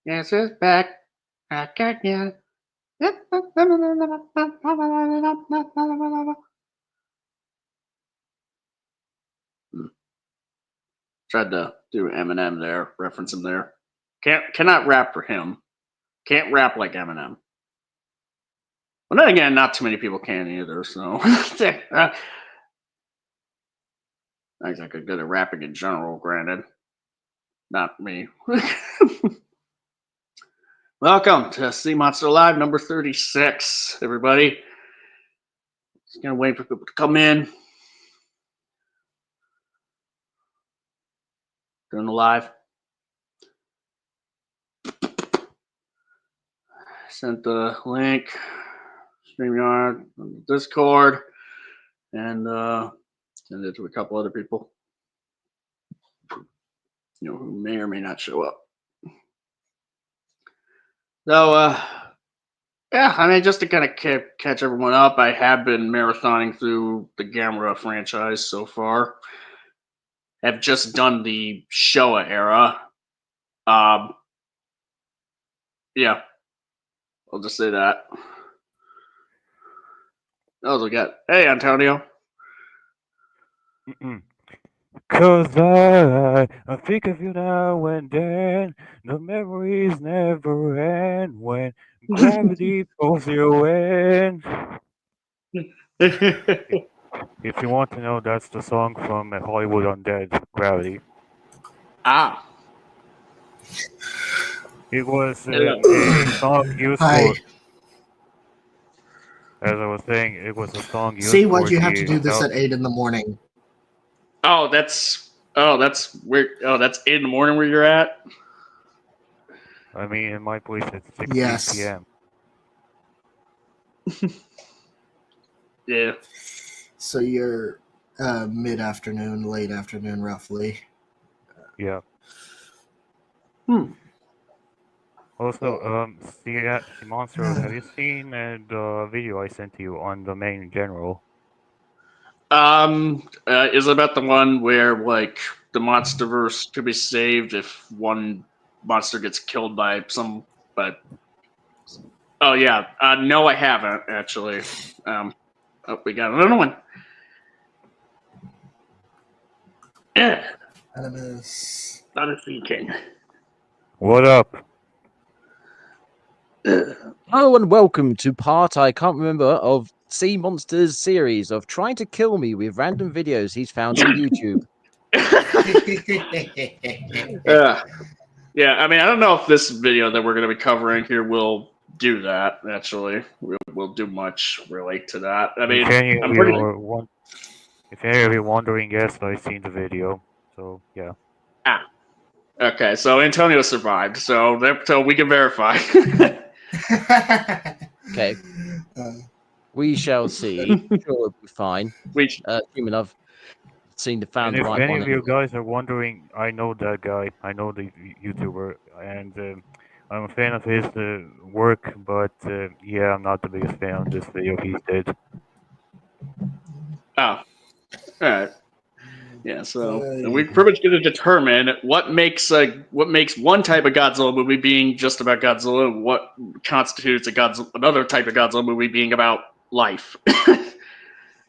Yes, it's back again. Tried to do Eminem there, reference him there. Cannot rap for him. Can't rap like Eminem. But then again, not too many people can either. So not exactly good at rapping in general. Granted, not me. Welcome to Sea Monster Live number 36, everybody. Just gonna wait for people to come in. Doing the live. Sent the link, StreamYard, Discord, and send it to a couple other people, who may or may not show up. So, yeah, I mean, just to kind of catch everyone up, I have been marathoning through the Gamera franchise so far. Have just done the Showa era. Yeah, I'll just say that. Oh, we got. Hey, Antonio. Cause I think of you now and then. The memories never end when gravity pulls you in. If you want to know, that's the song from Hollywood Undead, Gravity. Ah. It was a song used Hi. for, as I was saying, it was a song used See, for why'd you have to the do this at 8 in the morning? Oh, that's where. Oh, that's 8 in the morning where you're at. I mean, in my place, it's 6 Yes. p.m. Yeah. So you're mid-afternoon, late afternoon, roughly. Yeah. Hmm. Also, see Monster, have you seen the video I sent to you on the main general? Is it about the one where like the monsterverse could be saved if one monster gets killed by some? But oh yeah, no, I haven't actually. Oh, we got another one. Yeah, Animus. not a sea king. What up? Hello and welcome to part I can't remember of Sea Monsters series of trying to kill me with random videos he's found on YouTube. Yeah, I mean, I don't know if this video that we're going to be covering here will do that. Actually, we'll do much relate to that. I mean, If any I'm of pretty. if any of you wondering, yes, I've seen the video. So yeah. Okay, so Antonio survived, so we can verify. Okay. We shall see. Sure, it'll be fine. Assuming I've seen the found And if the right any one. of you guys are wondering, I know that guy. I know the YouTuber, and I'm a fan of his work. But yeah, I'm not the biggest fan of this video he did. Oh, all right. Yeah, so we're pretty much going to determine what makes one type of Godzilla movie being just about Godzilla, and what constitutes another type of Godzilla movie being about life.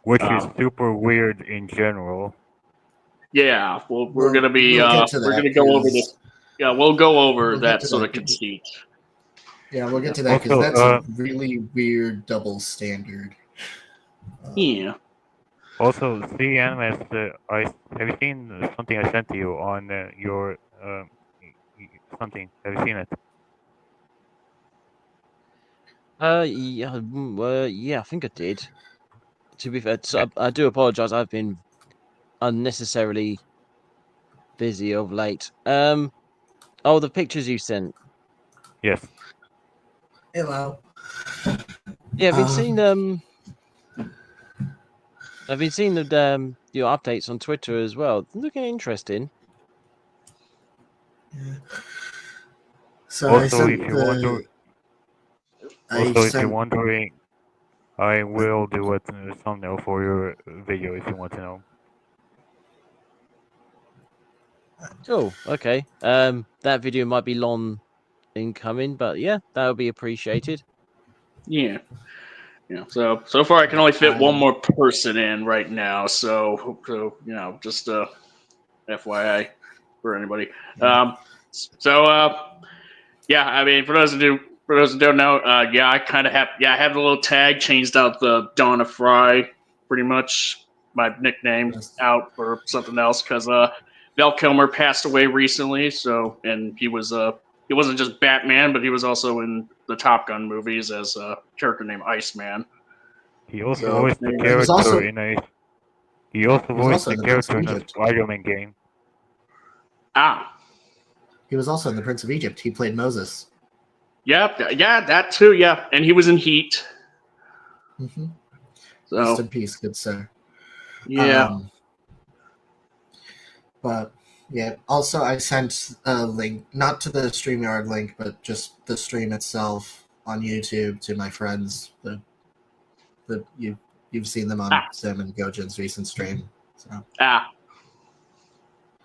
Which is super weird in general. Yeah, well, we're going to be we'll get to we're that, going to go over 'cause- this. Yeah, we'll go over We'll get that to sort that, of 'cause- conceit. Yeah, we'll get to that because Also, that's a really weird double standard. Yeah. Also, see, Animus, have you seen something I sent to you on your something? Have you seen it? Yeah, I think I did. To be fair, so I do apologize. I've been unnecessarily busy of late. Oh, the pictures you sent. Yes. Hello. Yeah, I've been seeing I've been seeing the your updates on Twitter as well. It's looking interesting. So Also, if you're wondering, if sent- you're wondering, I will do a thumbnail for your video if you want to know. Oh, okay. That video might be long incoming, but yeah, that would be appreciated. Yeah. So far I can only fit one Um, more person in right now. So just FYI for anybody. Yeah. Yeah, I mean, for those who don't know, yeah, I have the little tag, changed out the Dawn of Fry, pretty much my nickname Yes. out for something else because Val Kilmer passed away recently. So, and he wasn't just Batman, but he was also in the Top Gun movies as a character named Iceman. He also So, voiced the anyway. He was character also in a. He also he was voiced also the in the Prince character of in a Egypt. Spider-Man game. Ah, He was also in the Prince of Egypt. He played Moses. yeah, that too, yeah, and he was in Heat. Mm-hmm. Rest So, in peace, good sir. yeah. But yeah, also I sent a link, not to the StreamYard link, but just the stream itself on YouTube to my friends. You've seen them on Ah. Sim and Gojin's recent stream. So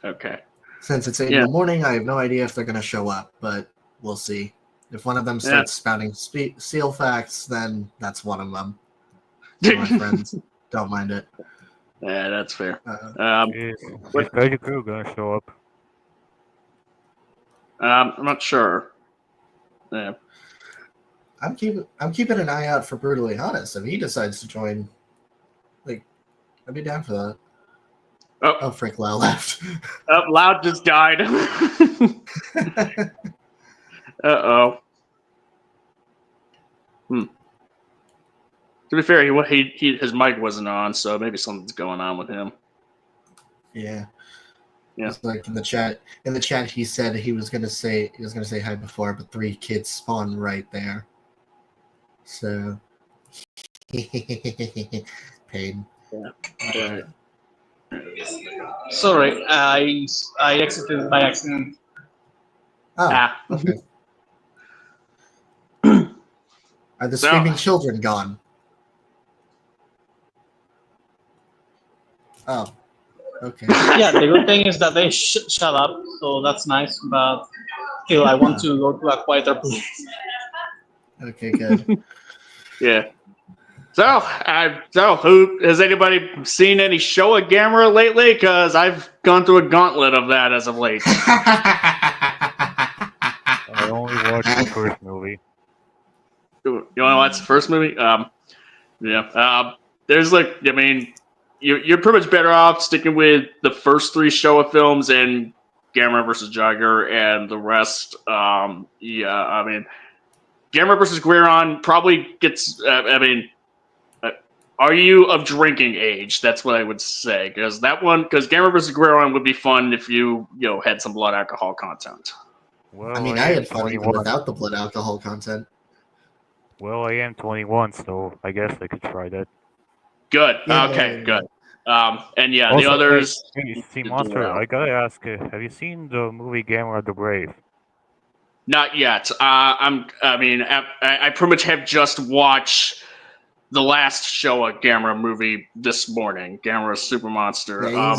Okay. since it's 8 in Yeah. the morning, I have no idea if they're going to show up, but we'll see. If one of them starts spouting seal facts, then that's one of them. They're my friends. Don't mind it. Yeah, that's fair. Is What- Kaiju Crew gonna show up? I'm not sure. Yeah. I'm keeping an eye out for Brutally Honest. If he decides to join, like, I'd be down for that. Oh, Frick Lau left. Loud just died. Uh-oh. To be fair, his mic wasn't on, so maybe something's going on with him. Yeah. Yeah. It's like in the chat. In the chat, he said he was gonna say hi before, but 3 kids spawned right there. So pain. Yeah. Sorry, I exited by accident. Oh, okay. Are the So- screaming children gone? Oh, okay. Yeah, the good thing is that they shut up, so that's nice. But still, I want to go to a quieter place. Okay, good. Yeah. So who has anybody seen any show of Gamera lately? Because I've gone through a gauntlet of that as of late. I only watched the first movie. You want to watch the first movie? Yeah. There's you're pretty much better off sticking with the first 3 Showa films and Gamera versus Jagger, and the rest. Gamera versus Guiron probably gets. Are you of drinking age? That's what I would say, because Gamera versus Guiron would be fun if you had some blood alcohol content. Well, I mean, I had fun even without the blood alcohol content. Well, I am 21, so I guess I could try that. Good. Yay. Okay. Good. And yeah, Also, the others. Hey, see, Monster, I gotta ask, have you seen the movie Gamera the Brave? Not yet. I pretty much have just watched the last Showa Gamera movie this morning. Gamera Super Monster. Yeah,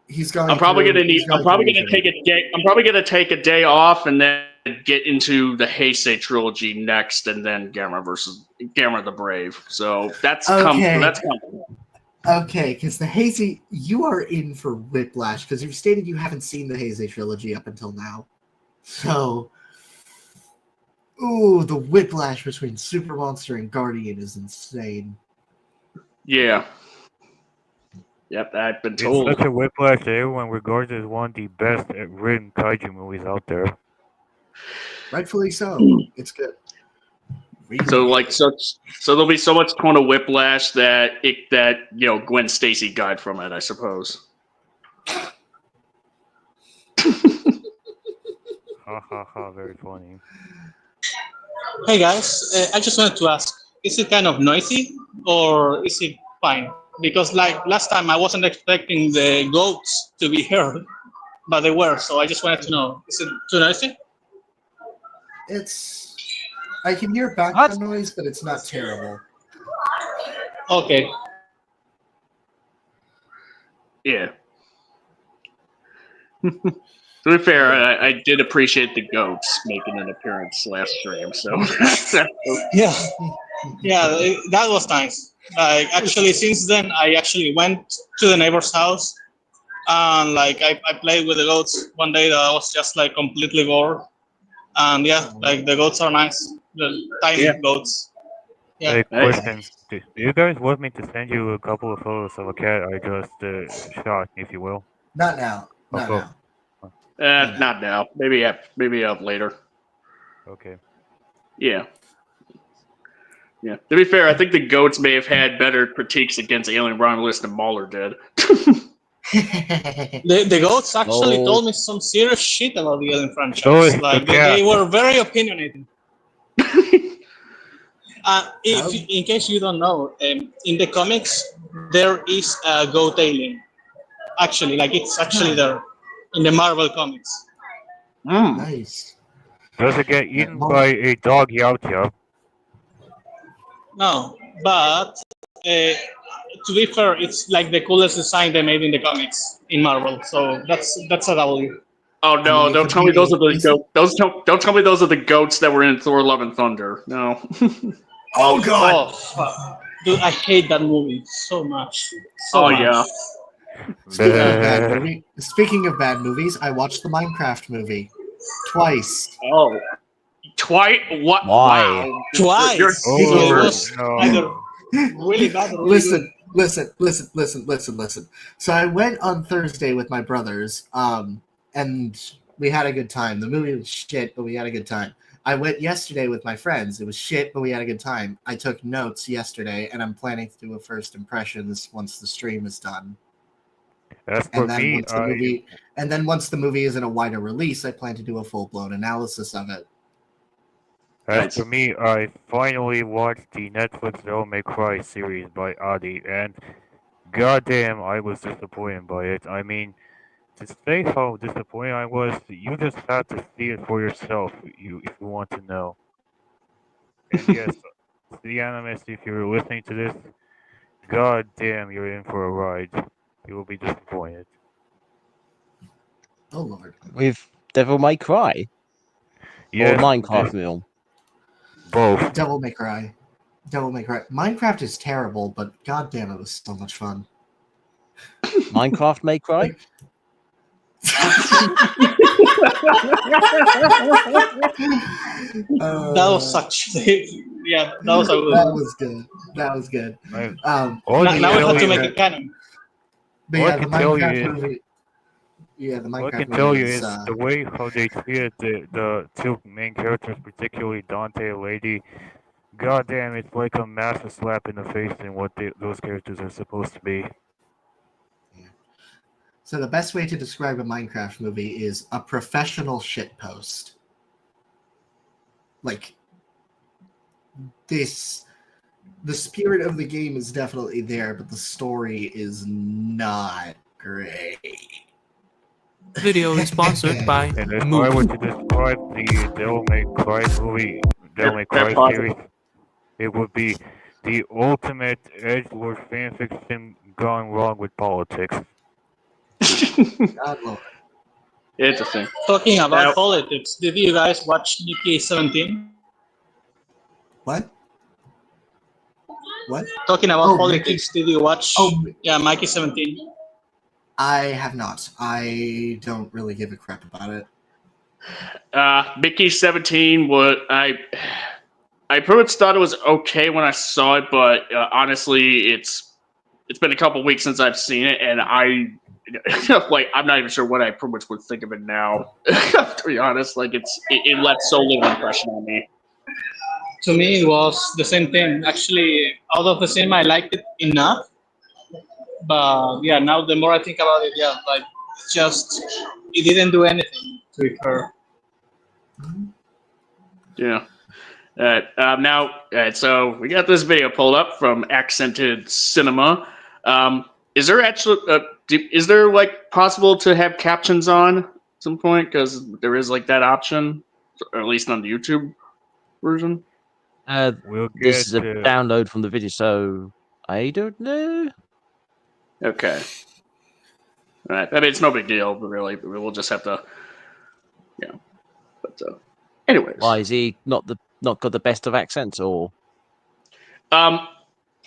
he's going. I'm probably through- gonna he's going take through a day. I'm probably gonna take a day off and then get into the Heisei trilogy next, and then Gamera the Brave. So that's Okay. That's coming. Okay, because the Heisei, you are in for whiplash because you've stated you haven't seen the Heisei trilogy up until now. So, the whiplash between Super Monster and Guardian is insane. Yeah. Yep, I've been It's told. such a whiplash that everyone regards it as one of the best written kaiju movies out there. Rightfully so. It's good. Really So good. so there'll be so much tone of whiplash that Gwen Stacy died from it, I suppose. Ha ha ha, very funny. Hey guys, I just wanted to ask: is it kind of noisy, or is it fine? Because like last time, I wasn't expecting the goats to be heard, but they were. So I just wanted to know: is it too noisy? I can hear background noise, but it's not terrible. Okay. Yeah. To be fair, I did appreciate the goats making an appearance last stream. So Yeah, that was nice. Like actually, since then, I actually went to the neighbor's house and like I played with the goats one day that I was just like completely bored. And yeah, like the goats are nice, the tiny Yeah. goats. Yeah. Hey, Nice. question. Do you guys want me to send you a couple of photos of a cat I just shot, if you will? Not now. Not Oh, now. Not now. Maybe up later. okay. Yeah. Yeah. To be fair, I think the goats may have had better critiques against Alien Romulus than Mauler did. The goats actually Oh. told me some serious shit about the Alien franchise. So is the Like cat. they were very opinionated. In case you don't know, in the comics there is a goat alien. Actually, like it's actually there in the Marvel comics. Nice. Does it get eaten Well- by a dog yout yout? No, but to be fair, it's like the coolest design they made in the comics in Marvel. So that's a W. Oh no! I mean, Don't it tell could me those be- are the listen- goats. Don't tell me those are the goats that were in Thor: Love and Thunder. No. Oh God! Oh fuck, dude, I hate that movie so much. So Oh, much. yeah. Speaking of bad movies, I watched the Minecraft movie twice. Oh. Twice? What? Why? Wow. Twice. You're So it Oh, was no. either really bad or really good. Listen. So I went on Thursday with my brothers, and we had a good time. The movie was shit, but we had a good time. I went yesterday with my friends. It was shit, but we had a good time. I took notes yesterday, and I'm planning to do a first impressions once the stream is done. As for And then me, once the movie is in a wider release, I plan to do a full blown analysis of it. as for me, I finally watched the Netflix Devil May Cry series by Adi, and goddamn, I was disappointed by it. I mean, to say how disappointed I was, you just have to see it for yourself. If you want to know. And yes, the animist, if you're listening to this, goddamn, you're in for a ride. You will be disappointed. Oh Lord. With Devil May Cry Yes, or Minecraft Mill? both. Devil May Cry. Minecraft is terrible, but goddamn, it was so much fun. Minecraft May Cry? That was actually yeah, that was a good That one. was good. That was good. All I Now, can now we tell have to you make that- it canon. But All I yeah, the can tell you Minecraft is- movie. Yeah, the All I Minecraft can tell movie you is. is the way how they treated the two main characters, particularly Dante and Lady. Goddamn, it's like a massive slap in the face in what those characters are supposed to be. So the best way to describe a Minecraft movie is a professional shitpost. Like this, the spirit of the game is definitely there, but the story is not great. Video is sponsored by And if I Move. were to describe the Devil May Cry movie, Devil May They're Cry positive. series, it would be the ultimate edgelord fanfiction gone wrong with politics. God Lord. Interesting. Talking about Now- politics, did you guys watch Nikki 17? What? What? Talking about Oh, politics, did you watch? Oh, Yeah, Mikey 17. I have not. I don't really give a crap about it. Mickey 17 was I pretty much thought it was okay when I saw it, but honestly, it's been a couple weeks since I've seen it, and I'm not even sure what I pretty much would think of it now. To be honest, like it left so little impression on me. To me, it was the same thing. Actually, out of the same, I liked it enough. But yeah, now the more I think about it, yeah, like it didn't do anything to be fair. Yeah. Now, so we got this video pulled up from Accented Cinema. Is there actually is there like possible to have captions on at some point? Because there is like that option, or at least on the YouTube version. We'll This get is a download from the video, so I don't know. Okay. All right. I mean, it's no big deal, but really, we'll just have to But anyways, Why is he not got the best of accents, or? I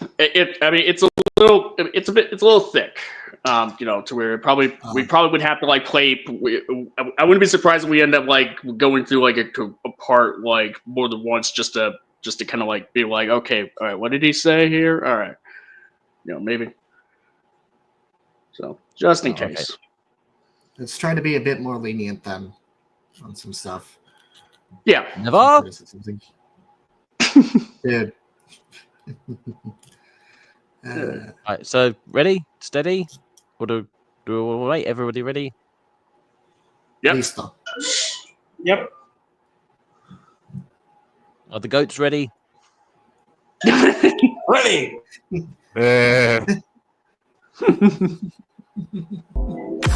mean, it's a little thick. To where we probably would have to like play. I wouldn't be surprised if we end up like going through like a part like more than once just to kind of like be like, okay, all right, what did he say here? All right, maybe. So just in case. Okay. Let's try to be a bit more lenient then on some stuff. Yeah. Never. Dude. Right, so ready, steady. What do wait? Everybody ready? Yep. Listo. Yep. Are the goats ready? Ready.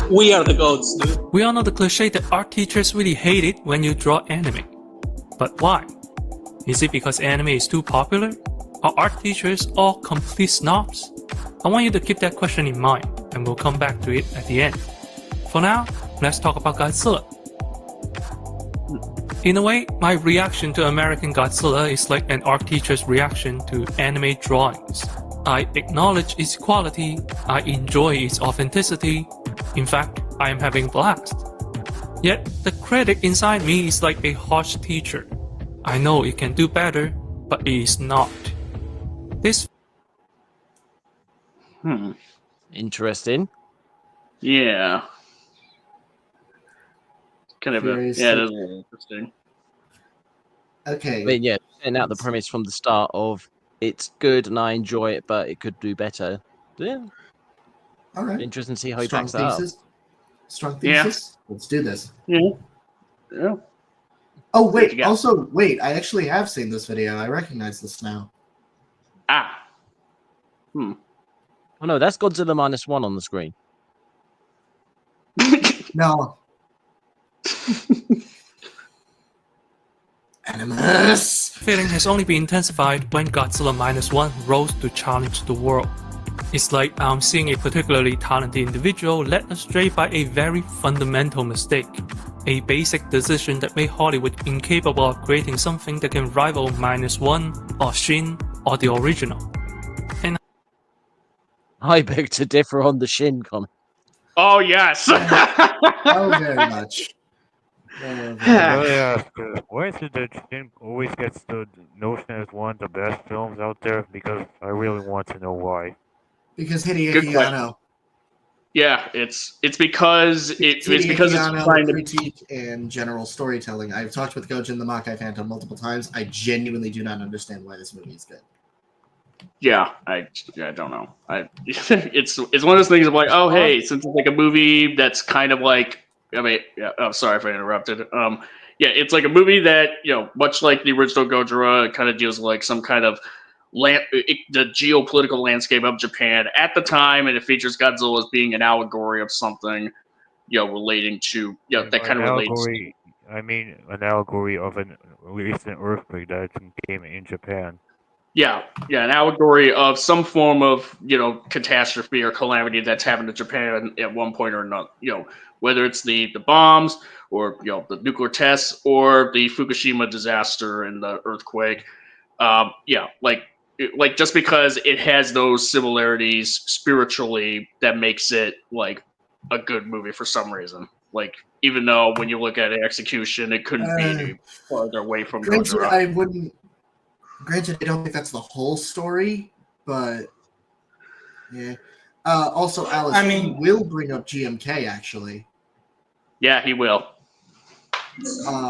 We are the goats, dude. We all know the cliche that art teachers really hate it when you draw anime. But why? Is it because anime is too popular? Are art teachers all complete snobs? I want you to keep that question in mind, and we'll come back to it at the end. For now, let's talk about Godzilla. In a way, my reaction to American Godzilla is like an art teacher's reaction to anime drawings. I acknowledge its quality, I enjoy its authenticity, in fact, I am having a blast. Yet, the critic inside me is like a harsh teacher. I know it can do better, but it is not. This Interesting. Yeah. Kind of Very it is a little interesting. Okay. I mean, yeah, setting out the premise from the start of it's good and I enjoy it, but it could do better. Yeah. All right. Interesting to see how he Strong backs that up. thesis. Strong Yeah. thesis. Let's do this. Yeah. Yeah. Oh What wait. you got? Also, wait. I actually have seen this video. I recognize this now. Ah. Oh no, that's Godzilla -1 on the screen. No. Animus. feeling has only been intensified when Godzilla -1 rose to challenge the world. It's like I'm seeing a particularly talented individual led astray by a very fundamental mistake. A basic decision that made Hollywood incapable of creating something that can rival -1 or Shin or the original. I beg to differ on the Shin comment. Oh yes. Oh, very much. Yeah, why is it that Shin always gets the notion as one of the best films out there? Because I really want to know why. Because Good Hideaki question. Anno. Yeah, it's because it's trying to. critique and general storytelling. I've talked with Gojin the Makai Phantom multiple times. I genuinely do not understand why this movie is good. Yeah, I don't know. It's one of those things of like, oh hey, since it's like a movie that's kind of like, I mean, yeah. Oh, sorry if I interrupted. Yeah, it's like a movie that much like the original Gojira, it kind of deals with like some kind of the geopolitical landscape of Japan at the time, and it features Godzilla as being an allegory of something, relating to that kind of relates. I mean, an allegory of a recent earthquake that came in Japan. Yeah, an allegory of some form of catastrophe or calamity that's happened to Japan at one point or another. Whether it's the bombs or the nuclear tests or the Fukushima disaster and the earthquake. Like just because it has those similarities spiritually, that makes it like a good movie for some reason. Like even though when you look at execution, it couldn't be any farther away from Gojira. Granted, I don't think that's the whole story, but yeah. Also, Alice, he will bring up GMK, actually. Yeah, he will.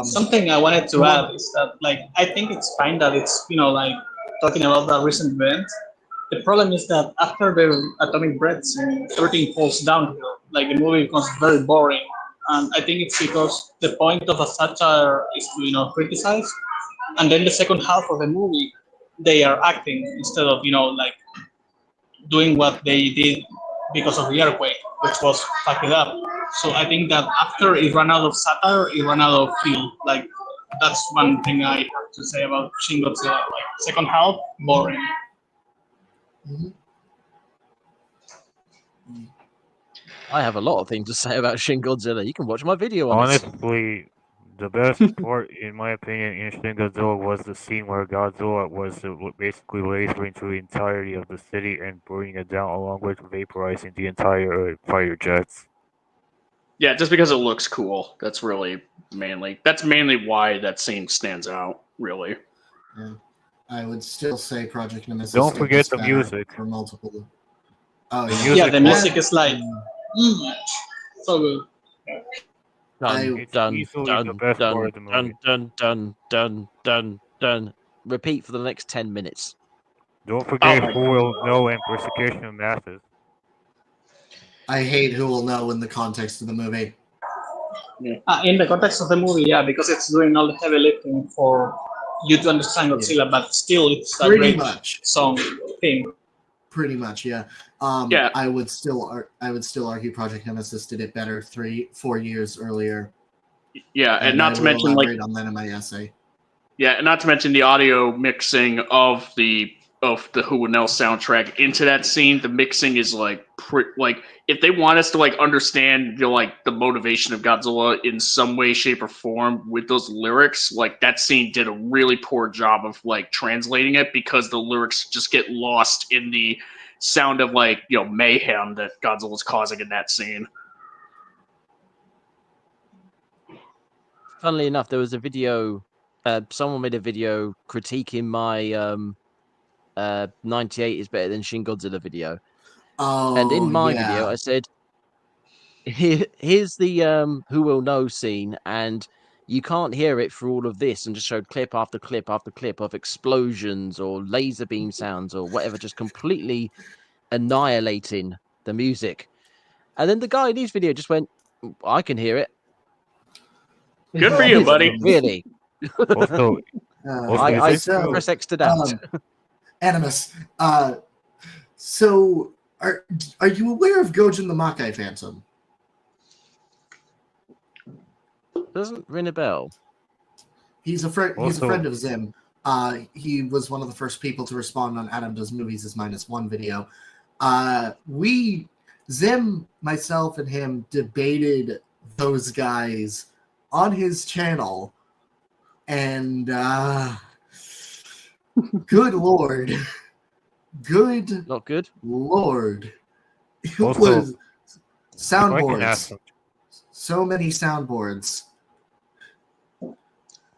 Something I wanted to add is that, like, I think it's fine that it's, like, talking about the recent event. The problem is that after the atomic breaths, everything falls downhill. Like, the movie becomes very boring. And I think it's because the point of a satire is to, criticize. And then the second half of the movie, they are acting instead of, like doing what they did because of the earthquake, which was fuck it up. So I think that after it ran out of satire, it ran out of feel. Like that's one thing I have to say about Shin Godzilla. Like second half, boring. I have a lot of things to say about Shin Godzilla. You can watch my video on Honestly, The best part, in my opinion, in Shin Godzilla was the scene where Godzilla was basically lasering through the entirety of the city and burning it down, along with vaporizing the entire fighter jets. Yeah, just because it looks cool. That's mainly why that scene stands out. Really. Yeah. I would still say Project Nemesis. Don't forget the better music. for multiple. Oh The yeah, music Yeah, the was- music is like so good. It's easily the best part of the movie. Dun. Repeat for the next 10 minutes. Don't forget Oh my Who Will Know and Persecution of Masses. I hate Who Will Know in the context of the movie. In the context of the movie, yeah, because it's doing all the heavy lifting for you to understand Godzilla, but still, it's a Pretty great much. song theme. Pretty much, yeah. Yeah. I would still argue Project Nemesis did it better 3-4 years earlier. Yeah, and I not to will mention like elaborate on that in my essay. yeah, and not to mention the audio mixing of the Who Would Know soundtrack into that scene. The mixing is like if they want us to like understand like the motivation of Godzilla in some way, shape, or form with those lyrics, like that scene did a really poor job of like translating it because the lyrics just get lost in the sound of like mayhem that Godzilla's causing in that scene. Funnily enough, there was a video. Someone made a video critiquing my 98 is better than Shin Godzilla video. Oh, And in my yeah. video, I said, here's the Who Will Know scene, and you can't hear it for all of this, and just showed clip after clip after clip of explosions or laser beam sounds or whatever, just completely annihilating the music. And then the guy in his video just went, I can hear it. Good for you, buddy. Really? Also, I is it true? press X to doubt. Animus. So, are you aware of Gojin the Makai Phantom? Doesn't ring a bell. He's a friend. He's a Also- friend of Zim. He was one of the first people to respond on Adam Does Movies is -1 video. Zim, myself, and him debated those guys on his channel, and good lord, Not good. lord, it Also, was If I can soundboards. ask, So many soundboards.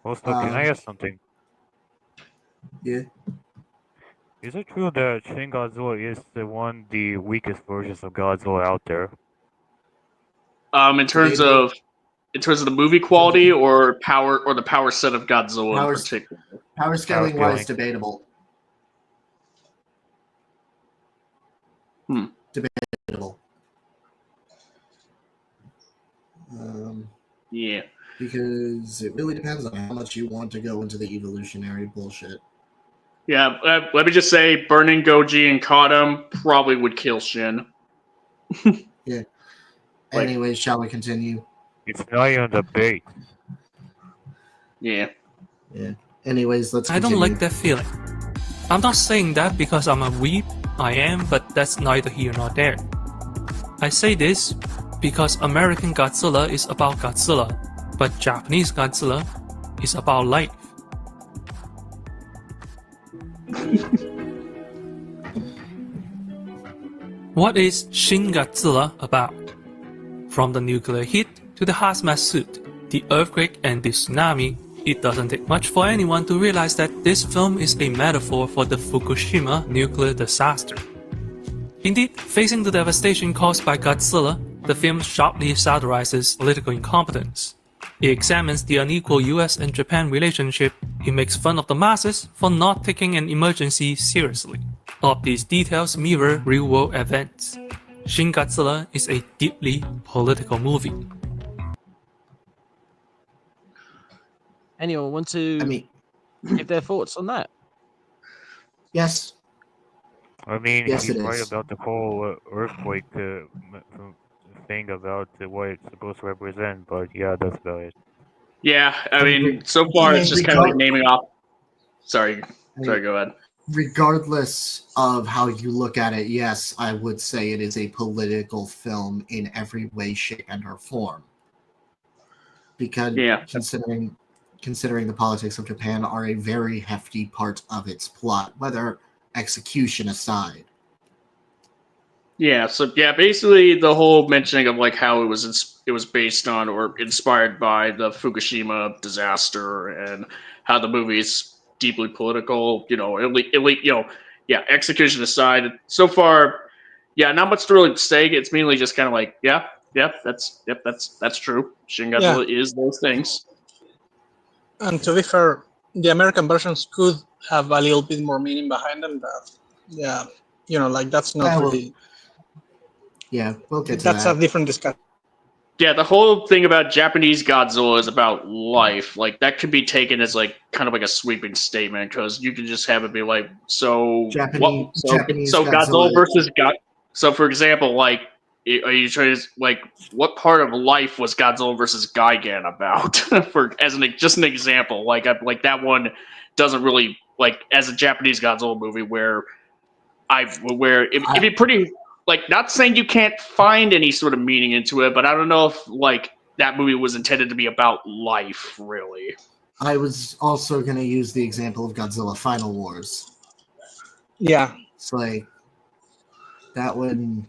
also, can I ask something? Yeah. Is it true that Shin Godzilla is the weakest versions of Godzilla out there? In terms of the movie quality or power or the power set of Godzilla in particular. Power scaling scaling. wise, debatable. Debatable. Yeah. Because it really depends on how much you want to go into the evolutionary bullshit. Yeah, let me just say, burning Goji and Kodum probably would kill Shin. Like- Anyways, shall we continue? It's not even a debate. Yeah. Anyways, let's I continue. don't like that feeling. I'm not saying that because I'm a weeb, I am, but that's neither here nor there. I say this because American Godzilla is about Godzilla, but Japanese Godzilla is about life. What is Shin Godzilla about? From the nuclear hit to the hazmat suit, the earthquake and the tsunami, it doesn't take much for anyone to realize that this film is a metaphor for the Fukushima nuclear disaster. Indeed, facing the devastation caused by Godzilla, the film sharply satirizes political incompetence. It examines the unequal US and Japan relationship. It makes fun of the masses for not taking an emergency seriously. All of these details mirror real-world events. Shin Godzilla is a deeply political movie. Anyone want to I mean, give their thoughts on that? yes. I mean, Yes, he's it right is. about the whole earthquake thing about what it's supposed to represent, but yeah, that's about it. Yeah, I mean, so far it's just kind of like naming off. Sorry, go ahead. Regardless of how you look at it, yes, I would say it is a political film in every way, shape, and or form. because considering the politics of Japan are a very hefty part of its plot, whether execution aside. Yeah, so basically the whole mentioning of like how it was based on or inspired by the Fukushima disaster, and how the movie's deeply political. Execution aside, so far, not much to really say. It's mainly just kind of like, that's true. Shin Godzilla is those things. And to be fair, the American versions could have a little bit more meaning behind them, but that's not really. Yeah, we'll get to that's that. a different discussion. Yeah, the whole thing about Japanese Godzilla is about life. Like, that could be taken as like kind of like a sweeping statement, because you can just have it be like, Japanese Godzilla versus God. So, for example, like, are you trying to like what part of life was Godzilla versus Gigan about? Just an example, like that one doesn't really like as a Japanese Godzilla movie where it'd be pretty. Like, not saying you can't find any sort of meaning into it, but I don't know if, like, that movie was intended to be about life, really. I was also going to use the example of Godzilla Final Wars. Yeah. It's like, that one...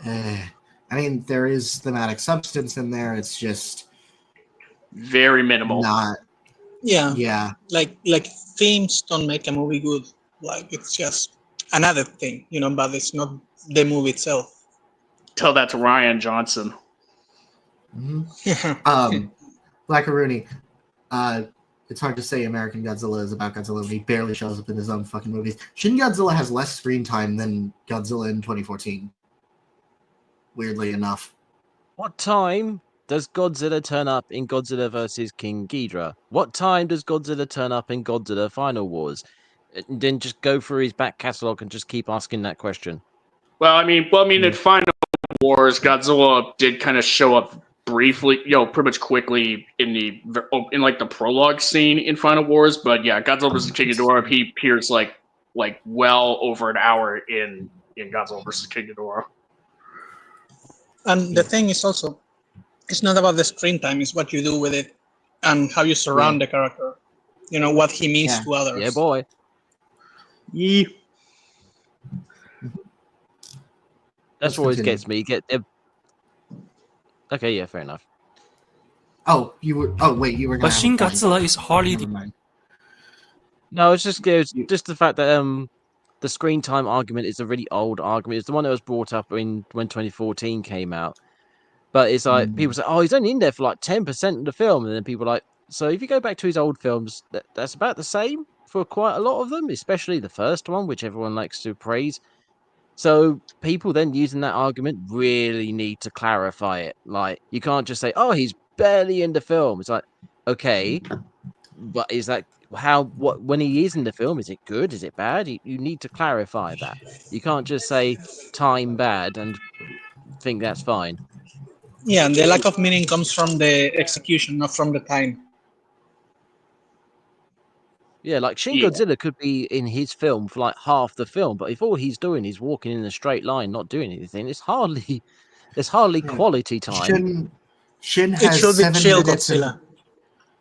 I mean, there is thematic substance in there, it's just... very minimal. Not... Yeah. Yeah. Like themes don't make a movie good. Like, it's just another thing, but it's not the movie itself. Tell that to Ryan Johnson. Mm-hmm. Blackaroonie, it's hard to say American Godzilla is about Godzilla when he barely shows up in his own fucking movies. Shin Godzilla has less screen time than Godzilla in 2014. Weirdly enough. What time does Godzilla turn up in Godzilla vs. King Ghidorah? What time does Godzilla turn up in Godzilla Final Wars? And then just go through his back catalogue and just keep asking that question. Well, I mean, in Final Wars, Godzilla did kind of show up briefly, pretty much quickly in the prologue scene in Final Wars. But yeah, Godzilla vs. King Ghidorah, he appears like well over an hour in Godzilla vs. King Ghidorah. And the thing is also, it's not about the screen time; it's what you do with it and how you surround the character. What he means to others. Yeah, boy. Yeah. That's what always gets me. Okay, yeah, fair enough. Oh, you were. Oh, wait, you were. But Shin Godzilla is hardly. No, it's just the fact that the screen time argument is a really old argument. It's the one that was brought up when 2014 came out. But it's like people say, "Oh, he's only in there for like 10% of the film," and then people are like, "So if you go back to his old films, that's about the same for quite a lot of them, especially the first one, which everyone likes to praise." So people then using that argument really need to clarify it. Like, you can't just say, "Oh, he's barely in the film." It's like, okay, but is that when he is in the film, is it good? Is it bad? You need to clarify that. You can't just say time bad and think that's fine. Yeah, and the lack of meaning comes from the execution, not from the time. Yeah, like Shin Godzilla could be in his film for like half the film, but if all he's doing is walking in a straight line, not doing anything, it's hardly quality time. Shin has 7 minutes.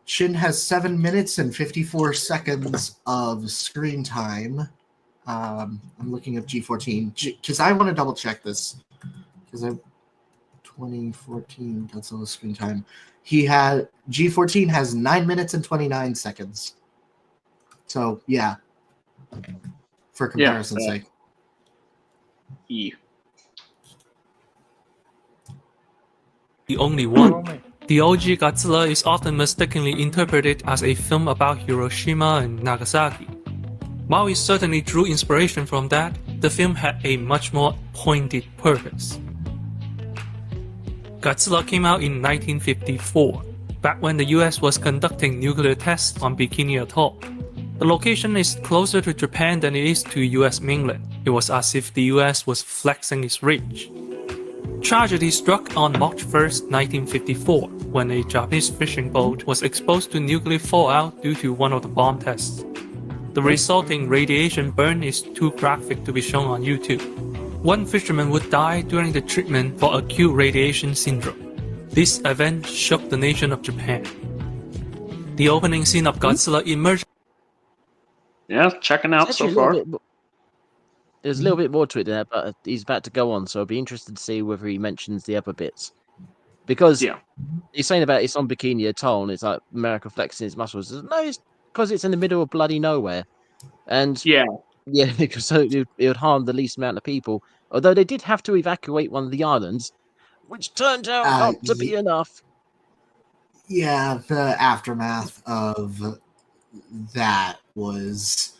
Shin has 7 minutes and 54 seconds of screen time. I'm looking up G14 because I want to double check this because 2014 Godzilla screen time. G14 has 9 minutes and 29 seconds. So, yeah, for comparison's sake. Yeah. The only one. The OG Godzilla is often mistakenly interpreted as a film about Hiroshima and Nagasaki. While it certainly drew inspiration from that, the film had a much more pointed purpose. Godzilla came out in 1954, back when the US was conducting nuclear tests on Bikini Atoll. The location is closer to Japan than it is to US mainland. It was as if the US was flexing its reach. Tragedy struck on March 1st, 1954, when a Japanese fishing boat was exposed to nuclear fallout due to one of the bomb tests. The resulting radiation burn is too graphic to be shown on YouTube. One fisherman would die during the treatment for acute radiation syndrome. This event shook the nation of Japan. The opening scene of Godzilla emerged. Yeah, checking out so far. There's a little bit more to it there, but he's about to go on, so I'll be interested to see whether he mentions the other bits. Because he's saying about it's on Bikini Atoll, and it's like America flexing its muscles. No, it's because it's in the middle of bloody nowhere. And yeah, because so it would harm the least amount of people. Although they did have to evacuate one of the islands, which turned out not to be enough. Yeah, the aftermath of that was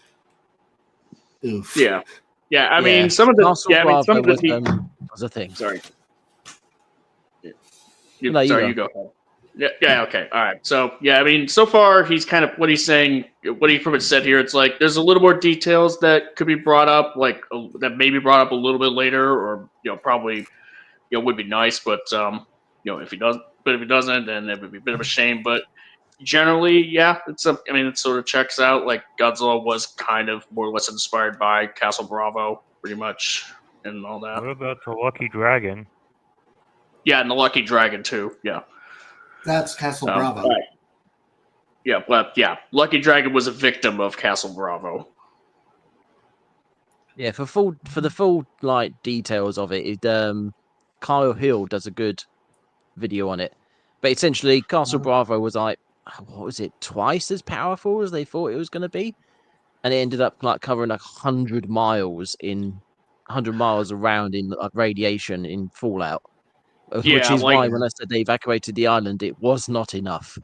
oof. Yeah. I mean, some of the was a thing. Sorry. You go ahead. Yeah, okay. All right. So, I mean, so far he's kind of what he's saying, what he pretty much said here. It's like there's a little more details that could be brought up, like that may be brought up a little bit later, or probably would be nice, but if he doesn't, then it would be a bit of a shame. But generally, it sort of checks out. Like Godzilla was kind of more or less inspired by Castle Bravo, pretty much, and all that. What about the Lucky Dragon? Yeah, and the Lucky Dragon too. Yeah. That's Castle Bravo. Right. Yeah, but Lucky Dragon was a victim of Castle Bravo. Yeah, for the full like details of it, Kyle Hill does a good video on it. But essentially, Castle Bravo was like, what was it, twice as powerful as they thought it was going to be, and it ended up like covering like 100 miles around in like radiation in fallout. Which is why when I said they evacuated the island, it was not enough.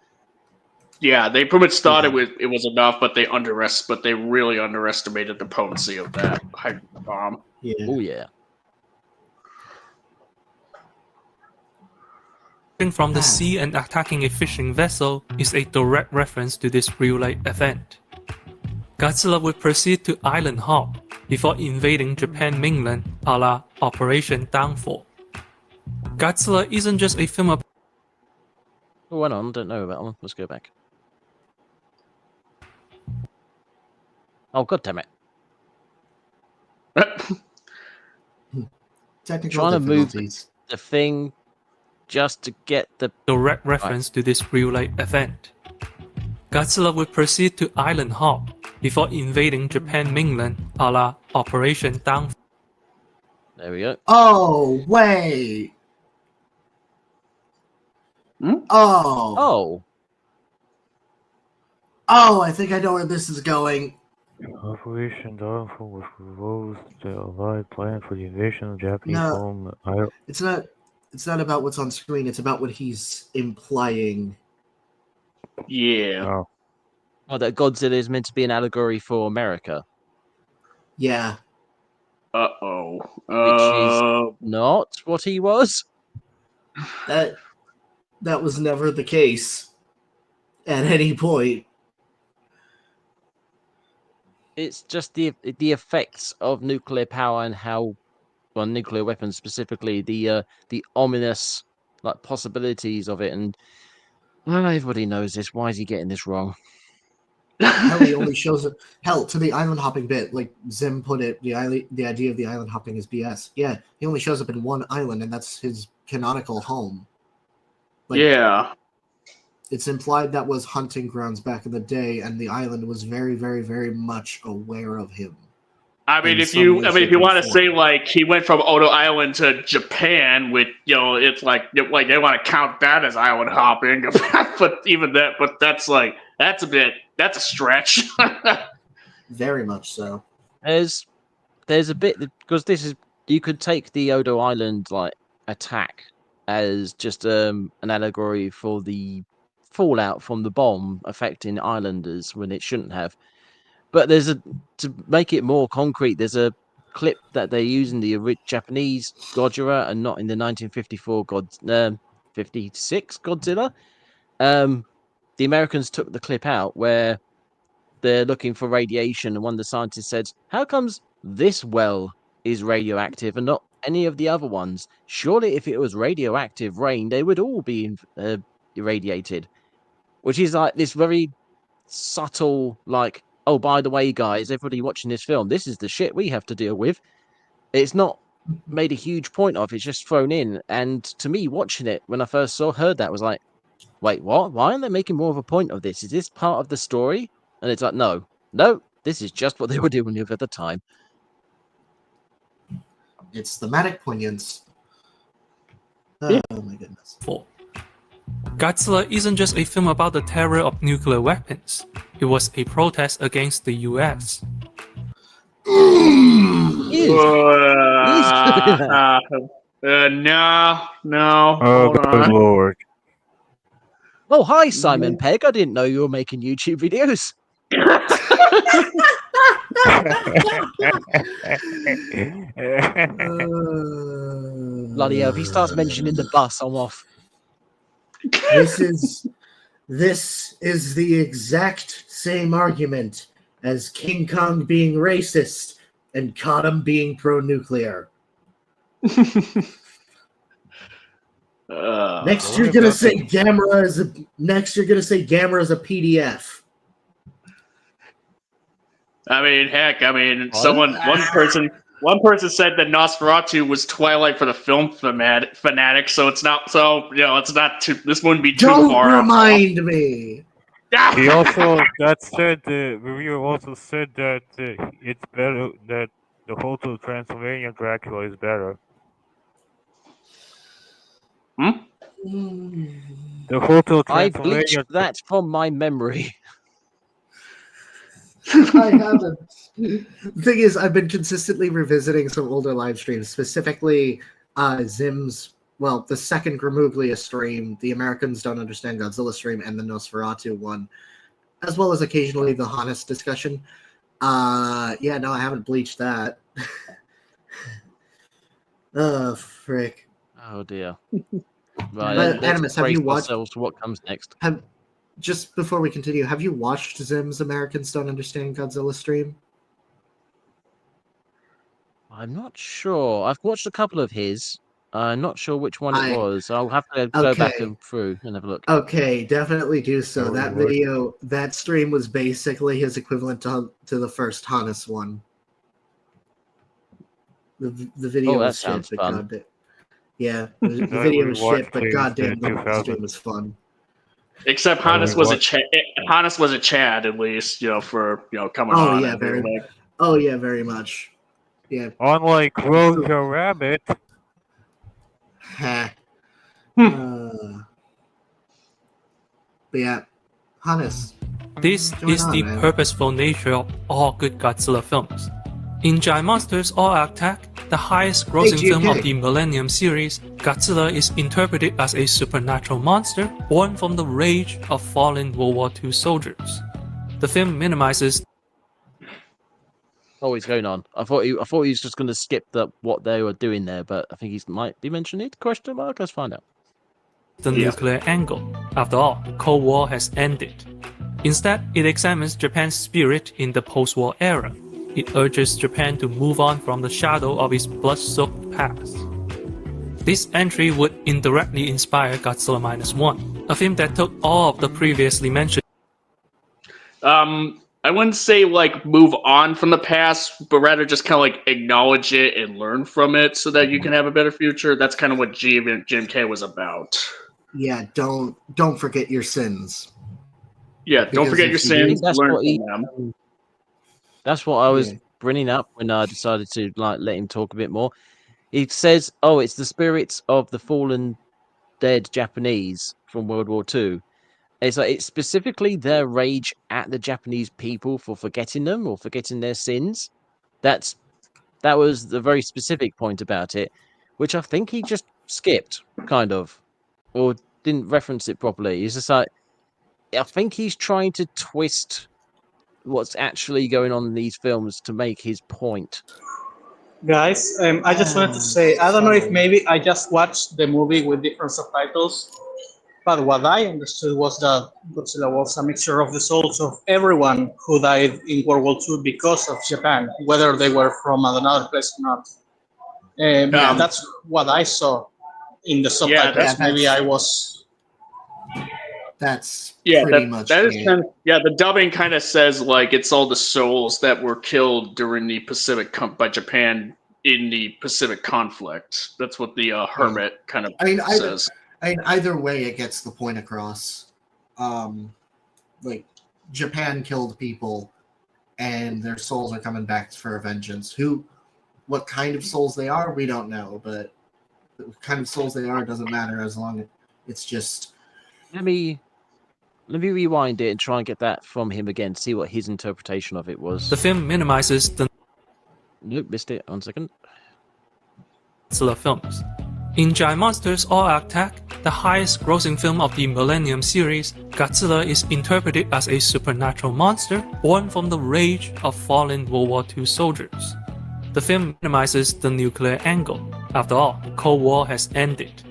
Yeah, they pretty much thought it was enough, but they really underestimated the potency of that hydrogen bomb. Yeah. Oh yeah. From the sea and attacking a fishing vessel is a direct reference to this real-life event. Godzilla would proceed to island hop before invading Japan mainland, a la Operation Downfall. Godzilla isn't just a film about... Oh, hang on, don't know about one. Let's go back. Oh, god damn it. Technical trying to move difficulties. the thing just to get the... direct reference to this real-life event. Godzilla would proceed to island hop before invading Japan mainland, a la Operation Downfall. There we go. Oh, wait. Oh, I think I know where this is going. Operation Downfall was proposed the Allied plan for the invasion of Japanese home. It's not about what's on screen. It's about what he's implying. Yeah. Oh, that Godzilla is meant to be an allegory for America. Yeah. Uh-oh. Which is not what he was. That was never the case at any point. It's just the effects of nuclear power and how, well, nuclear weapons specifically, the ominous like possibilities of it, and everybody knows this. Why is he getting this wrong? Hell, he only shows it. Hell, to the island hopping bit, like Zim put it, the idea of the island hopping is BS. Yeah, he only shows up in one island, and that's his canonical home. Like, yeah. It's implied that was hunting grounds back in the day, and the island was very, very, very much aware of him. I mean, if you want to say like he went from Odo Island to Japan, with it's like they want to count that as island hopping, but that's a stretch. Very much so. There's a bit because you could take the Odo Island like attack as just an allegory for the fallout from the bomb affecting islanders when it shouldn't have. But to make it more concrete, there's a clip that they use in the Japanese Godzilla and not in the 1954 56 Godzilla. The Americans took the clip out where they're looking for radiation, and one of the scientists said, "How comes this well is radioactive and not any of the other ones? Surely if it was radioactive rain, they would all be irradiated." Which is like this very subtle, like, oh, by the way, guys, everybody watching this film, this is the shit we have to deal with. It's not made a huge point of. It's just thrown in, and to me, watching it when I first heard that was like, wait, what? Why aren't they making more of a point of this? Is this part of the story? And it's like, no, this is just what they were doing with at the time. It's thematic poignance. Yeah. Oh my goodness. Godzilla isn't just a film about the terror of nuclear weapons. It was a protest against the US. No. Oh, Hold good on. lord. Oh, hi, Simon Pegg. I didn't know you were making YouTube videos. Bloody hell, if he starts mentioning the bus, I'm off. This is the exact same argument as King Kong being racist and Cottam being pro-nuclear. Next, you're gonna say Gamera is a PDF. I mean, heck, one person said that Nosferatu was Twilight for the film fanatic, so it's not. So it's not too. This wouldn't be too far. Don't remind me. He also the reviewer also said that it's better that the Hotel Transylvania Dracula is better. The Hotel I Transylvania. bleached that from my memory. I haven't. The thing is, I've been consistently revisiting some older live streams, specifically Zim's, the second Gramuglia stream, the Americans Don't Understand Godzilla stream, and the Nosferatu one, as well as occasionally the Hannes discussion. I haven't bleached that. Oh, frick. Oh, dear. Right, But, Animus, have you watched... ourselves to what comes next. Just before we continue, have you watched Zim's Americans Don't Understand Godzilla stream? I'm not sure. I've watched a couple of his. I'm not sure which one it was. I'll have to go back and through and have a look. Okay, definitely do so. That stream was basically his equivalent to the first Hannes one. The video was shit, but goddamn. Yeah, the video was shit, but goddamn, the stream was fun. Except Hannes was a Chad, at least, for coming on. Very much. Yeah. Unlike Roger Rabbit. But yeah, Hannes. This is the purposeful nature of all good Godzilla films. In Giant Monsters All-Out Attack, the highest grossing film of the Millennium series, Godzilla is interpreted as a supernatural monster born from the rage of fallen World War II soldiers. The film minimizes. Oh, he's going on. I thought he was just going to skip what they were doing there, but I think he might be mentioning it. Question mark? Let's find out. The nuclear angle. After all, the Cold War has ended. Instead, it examines Japan's spirit in the post-war era. It urges Japan to move on from the shadow of its blood-soaked past. This entry would indirectly inspire Godzilla -1, a film that took all of the previously mentioned. I wouldn't say move on from the past, but rather just kind of acknowledge it and learn from it so that you can have a better future. That's kind of what Jim K was about. Yeah, don't forget your sins. Yeah, don't forget your sins. Learn from them. That's what I was bringing up when I decided to let him talk a bit more. He says, it's the spirits of the fallen dead Japanese from World War II. It's specifically their rage at the Japanese people for forgetting them or forgetting their sins. That was the very specific point about it, which I think he just skipped, kind of, or didn't reference it properly. He's just I think he's trying to twist what's actually going on in these films to make his point. Guys, I just wanted to say, I don't know if maybe I just watched the movie with different subtitles, but what I understood was that Godzilla was a mixture of the souls of everyone who died in World War II because of Japan, whether they were from another place or not. That's what I saw in the subtitles. Maybe I was... That's pretty much it. The dubbing kind of says it's all the souls that were killed during the Pacific by Japan in the Pacific conflict. That's what the hermit kind of says. Either way, it gets the point across. Like, Japan killed people, and their souls are coming back for vengeance. What kind of souls they are, we don't know, but what kind of souls they are doesn't matter as long as it's just... Let me rewind it and try and get that from him again, see what his interpretation of it was. The film minimizes the... Nope, missed it. 1 second. Godzilla films. In Giant Monsters All-Out Attack, the highest grossing film of the Millennium series, Godzilla is interpreted as a supernatural monster born from the rage of fallen World War II soldiers. The film minimizes the nuclear angle. After all, the Cold War has ended.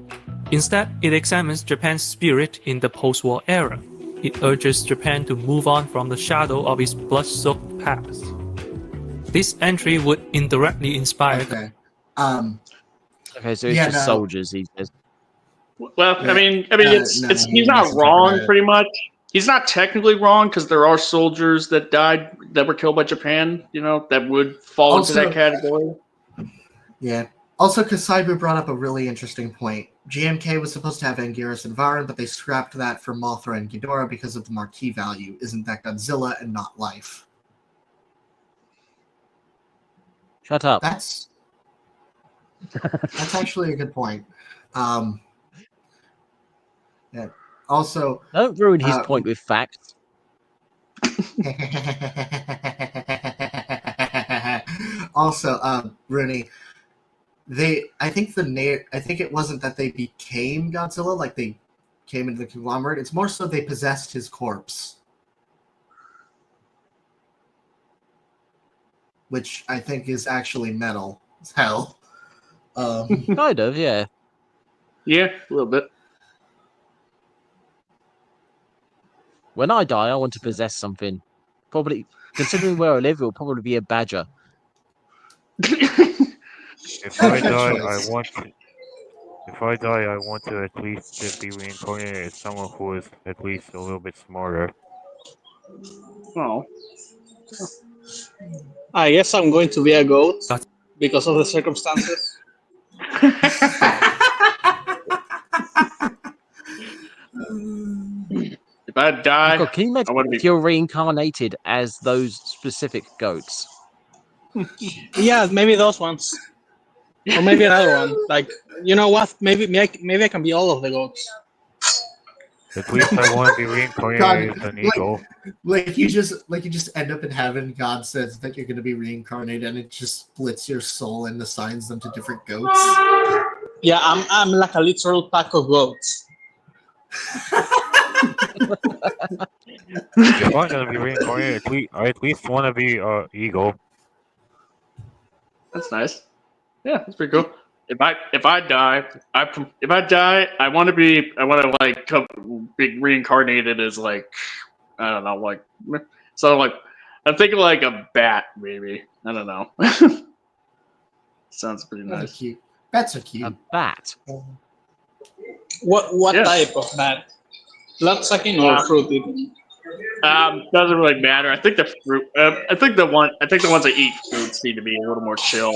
Instead, it examines Japan's spirit in the post-war era. It urges Japan to move on from the shadow of its blood-soaked past. This entry would indirectly inspire... Okay. Okay, so it's just soldiers, he says. Well, I mean, he's not wrong, pretty much. He's not technically wrong, because there are soldiers that died, that were killed by Japan, that would fall into that category. Yeah. Also, Kasaibu brought up a really interesting point. GMK was supposed to have Anguirus and Varan, but they scrapped that for Mothra and Ghidorah because of the marquee value. Isn't that Godzilla and not life? Shut up. That's actually a good point. Yeah. Also, don't ruin his point with facts. Also, Rooney, I think it wasn't that they became Godzilla, like they came into the conglomerate. It's more so they possessed his corpse, which I think is actually metal as hell. Kind of, yeah. Yeah, a little bit. When I die, I want to possess something. Probably, considering where I live, it will probably be a badger. If I die, I want to at least be reincarnated as someone who is at least a little bit smarter. Oh. I guess I'm going to be a goat because of the circumstances. If I die, God, can you imagine if you're reincarnated as those specific goats? Yeah, maybe those ones. Or maybe another one. Like, you know what? Maybe I can be all of the goats. At least I want to be reincarnated as an eagle. Like you just end up in heaven. God says that you're going to be reincarnated, and it just splits your soul and assigns them to different goats. Yeah, I'm like a literal pack of goats. If I'm gonna be reincarnated, I at least want to be eagle. That's nice. Yeah, that's pretty cool. If I die, I want to be reincarnated as like, I don't know, like, so like, I'm thinking like a bat, maybe. I don't know. Sounds pretty nice. Cute. Bats are cute. A bat. What type of bat? Blood sucking or fruit eating? Doesn't really matter. I think the fruit. I think the ones that eat fruits need to be a little more chill.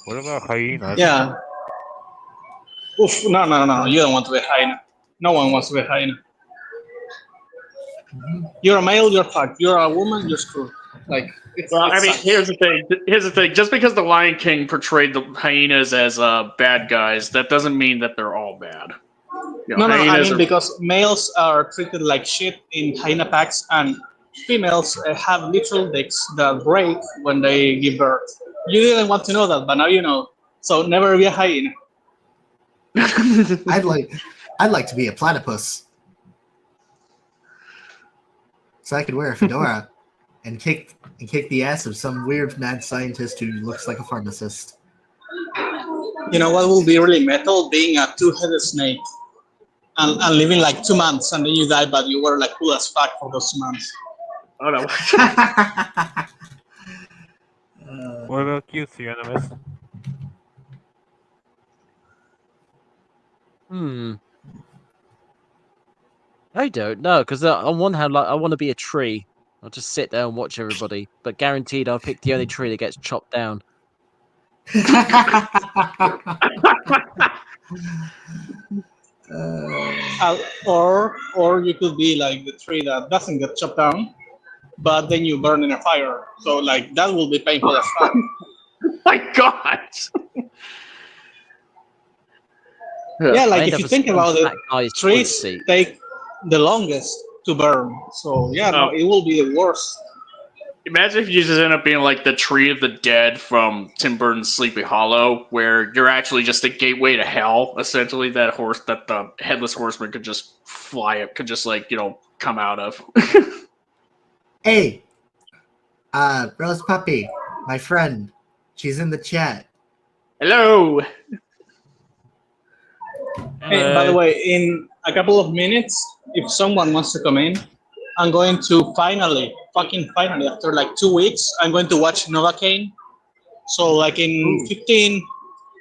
What about hyenas? Yeah. Oof, no. You don't want to be a hyena. No one wants to be a hyena. You're a male, you're fucked. You're a woman, you're screwed. Like, here's the thing. Just because the Lion King portrayed the hyenas as bad guys, that doesn't mean that they're all bad. I mean because males are treated like shit in hyena packs, and females have literal dicks that break when they give birth. You didn't want to know that, but now you know. So never be a hyena. I'd like to be a platypus, so I could wear a fedora and kick the ass of some weird mad scientist who looks like a pharmacist. You know what will be really metal? Being a two-headed snake and living like 2 months, and then you die, but you were like cool as fuck for those months. Oh no. What about you, Theonimus? I don't know, because on one hand, like, I want to be a tree. I'll just sit there and watch everybody, but guaranteed I'll pick the only tree that gets chopped down. Or you could be like the tree that doesn't get chopped down, but then you burn in a fire. So like that will be painful as fuck. My God. Yeah, I like end if up you as think about it, that guy's trees toilet seat. take the longest to burn. So yeah, no, it will be the worst. Imagine if you just end up being like the tree of the dead from Tim Burton's Sleepy Hollow, where you're actually just a gateway to hell. Essentially, that the headless horseman could just fly up, could just come out of. Hey, Rose Puppy, my friend. She's in the chat. Hello. Hey, by the way, in a couple of minutes, if someone wants to come in, I'm going to fucking finally, after like 2 weeks, I'm going to watch Novocaine. So like in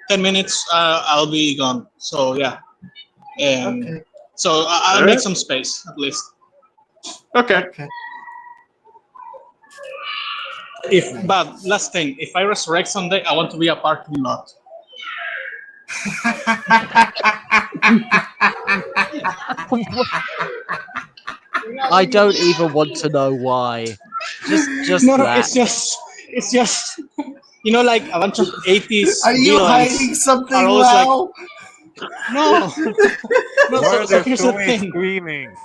10 minutes, I'll be gone. So yeah. Okay. So I'll make some space at least. Okay. But last thing, if I resurrect someday, I want to be a parking lot. I don't even want to know why. Just No, that. it's just like a bunch of 80s Are you villains hiding something, are always like, Lau? no. Why are So there here's so the many thing. screamings?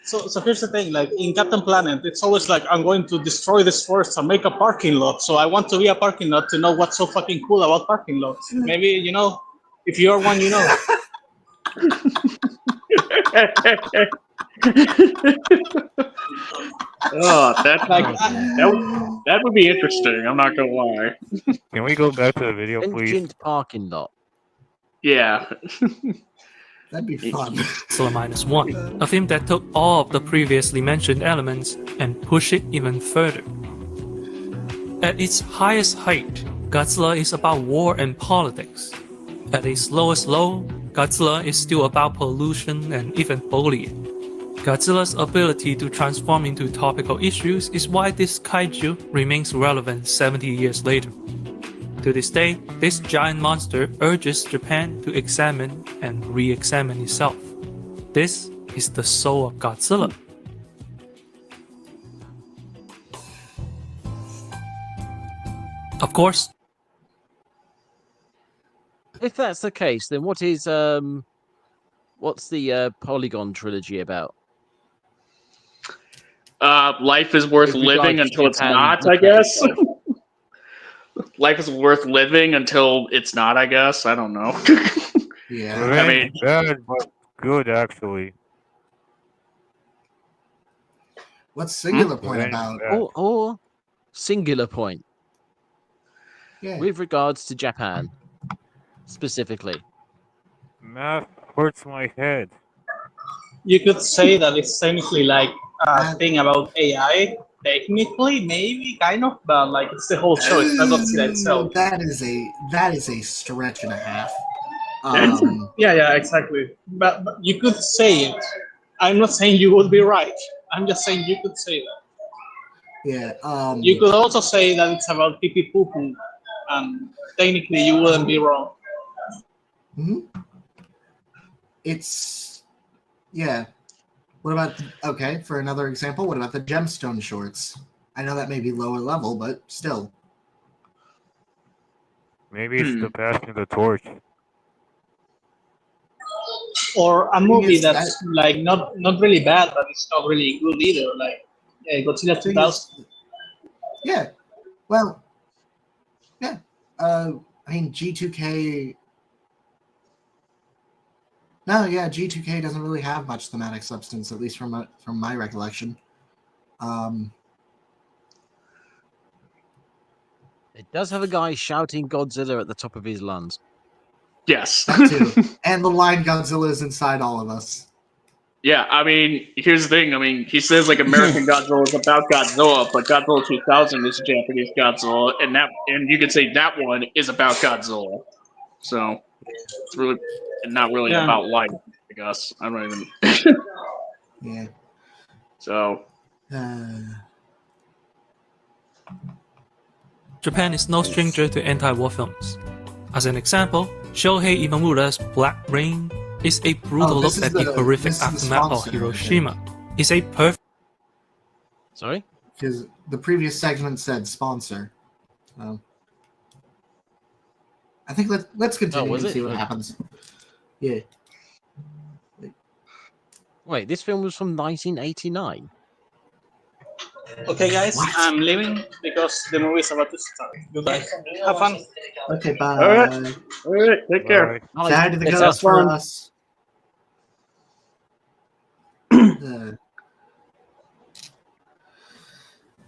So here's the thing, like in Captain Planet, it's always like I'm going to destroy this forest and make a parking lot. So I want to be a parking lot to know what's so fucking cool about parking lots. Maybe, if you're one, you know. Oh, that would be interesting. I'm not gonna lie. Can we go back to the video, please? Sentient parking lot. Yeah. That'd be fun. Godzilla -1, a film that took all of the previously mentioned elements and pushed it even further. At its highest height, Godzilla is about war and politics. At its lowest low, Godzilla is still about pollution and even bullying. Godzilla's ability to transform into topical issues is why this kaiju remains relevant 70 years later. To this day, this giant monster urges Japan to examine and re-examine itself. This is the soul of Godzilla. Of course, If that's the case, then what's the Polygon trilogy about? Life is worth With living regards to until it's Japan not, I looking at guess. itself. Life is worth living until it's not, I guess. I don't know. Yeah. I mean- Bad, but good, actually. What's Singular Point Revenge about? bad. Or singular point Yeah. with regards to Japan specifically. Math hurts my head. You could say that it's technically like a thing about AI. Technically, maybe, kind of, but like it's the whole show. It's not Godzilla itself. That is a stretch and a half. Yeah, exactly. But you could say it. I'm not saying you would be right. I'm just saying you could say that. Yeah. You could also say that it's about pee poo poo, and technically you wouldn't be wrong. It's yeah. What about for another example? What about the Gemstone shorts? I know that may be lower level, but still. Maybe it's the passing of the torch. Or a movie is, that's like not really bad, but it's not really good either. Like Godzilla 2000. Yeah. Well. Yeah. I mean G2K. No, yeah, G2K doesn't really have much thematic substance, at least from my recollection. It does have a guy shouting Godzilla at the top of his lungs. Yes. That too. And the line Godzilla is inside all of us. Yeah, I mean, here's the thing. I mean, he says like American Godzilla is about Godzilla, but Godzilla 2000 is Japanese Godzilla, and you could say that one is about Godzilla. So it's really not really about life, I guess. I don't even. Yeah. So. Japan is no stranger to anti-war films. As an example, Shohei Imamura's Black Rain is a brutal look at the horrific aftermath of Hiroshima. It's a perfect... Sorry? Because the previous segment said sponsor. I think let's continue and see what happens. Yeah. Wait, this film was from 1989. Okay, guys, I'm leaving because the movie is about to start. Goodbye. Have fun. Okay, bye. All right, take care. Bye. Say hi to the It's ghost for fun. us.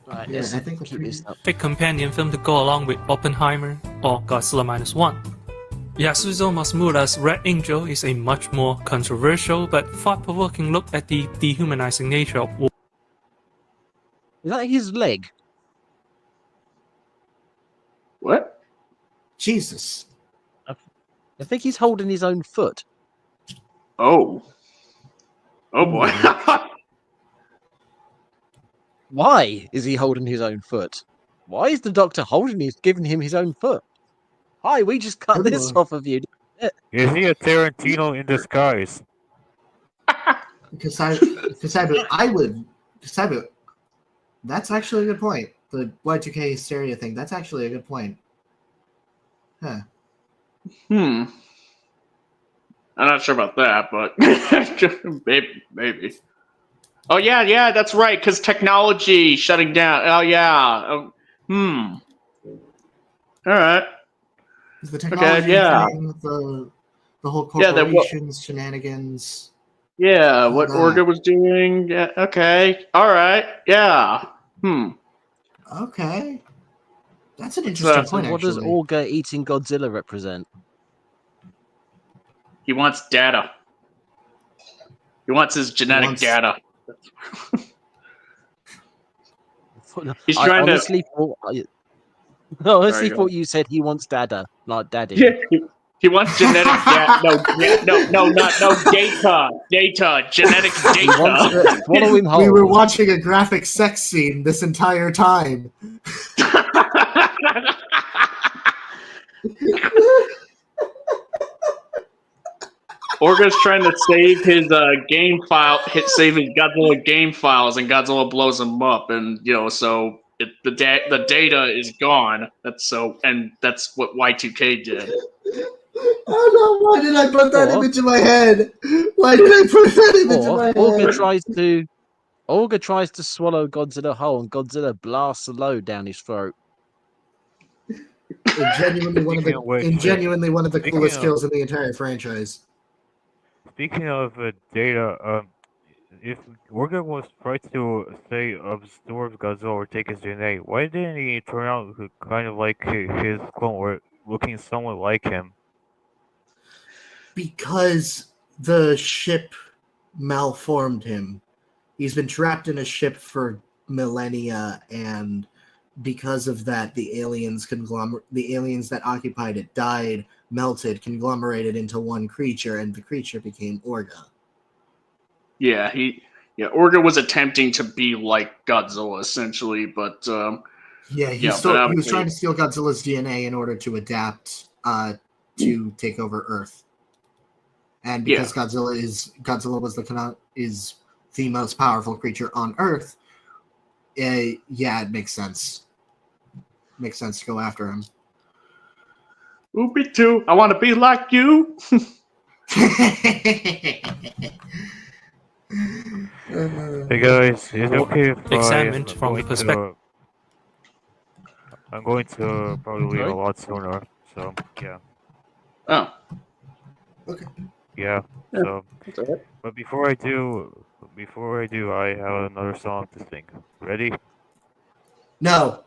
Right, Yeah, let's I think keep this up. a companion film to go along with Oppenheimer or Godzilla -1. Yasuzo Masumura's Red Angel is a much more controversial but thought-provoking look at the dehumanizing nature of war. Is that his leg? What? Jesus. I think he's holding his own foot. Oh. Oh boy. Why is he holding his own foot? Why is the doctor giving him his own foot? Hi, we just cut this off of you. Is he a Tarantino in disguise? Because that's actually a good point. The Y2K hysteria thing, that's actually a good point. Huh. I'm not sure about that, but maybe. Oh yeah, that's right. Because technology shutting down. Oh yeah. All right. Is the technology thing, the whole corporations shenanigans? Yeah, what Orga was doing. Yeah, okay. All right. Yeah. Okay. That's an interesting point. What does Orga eating Godzilla represent? He wants data. He wants his genetic data. He's trying I honestly thought you said he wants data, like daddy. Yeah, he wants genetic data. No, data. Data. Genetic data. Swallow him whole. We were watching a graphic sex scene this entire time. Orga's trying to save his game file, save his Godzilla game files, and Godzilla blows him up, and so the data is gone. That's what Y2K did. Oh no! Why did I put that image in my head? Why did I put that image in my head? Orga tries to swallow Godzilla whole, and Godzilla blasts a load down his throat. Genuinely one of the coolest kills in the entire franchise. Speaking of data, if Orga was trying to say absorb Godzilla or take his DNA, why didn't he turn out kind of like his clone or looking somewhat like him? Because the ship malformed him. He's been trapped in a ship for millennia, and because of that, the aliens that occupied it died, melted, conglomerated into one creature, and the creature became Orga. Yeah, Orga was attempting to be like Godzilla essentially, but he was trying to steal Godzilla's DNA in order to adapt to take over Earth. And because Godzilla is the most powerful creature on Earth, it makes sense. Makes sense to go after him. Me too. I want to be like you. Hey guys, is it okay if examined from the perspective? I'm going to probably leave a lot sooner, so yeah. Oh. Okay. Yeah. So, but before I do, I have another song to sing. Ready? No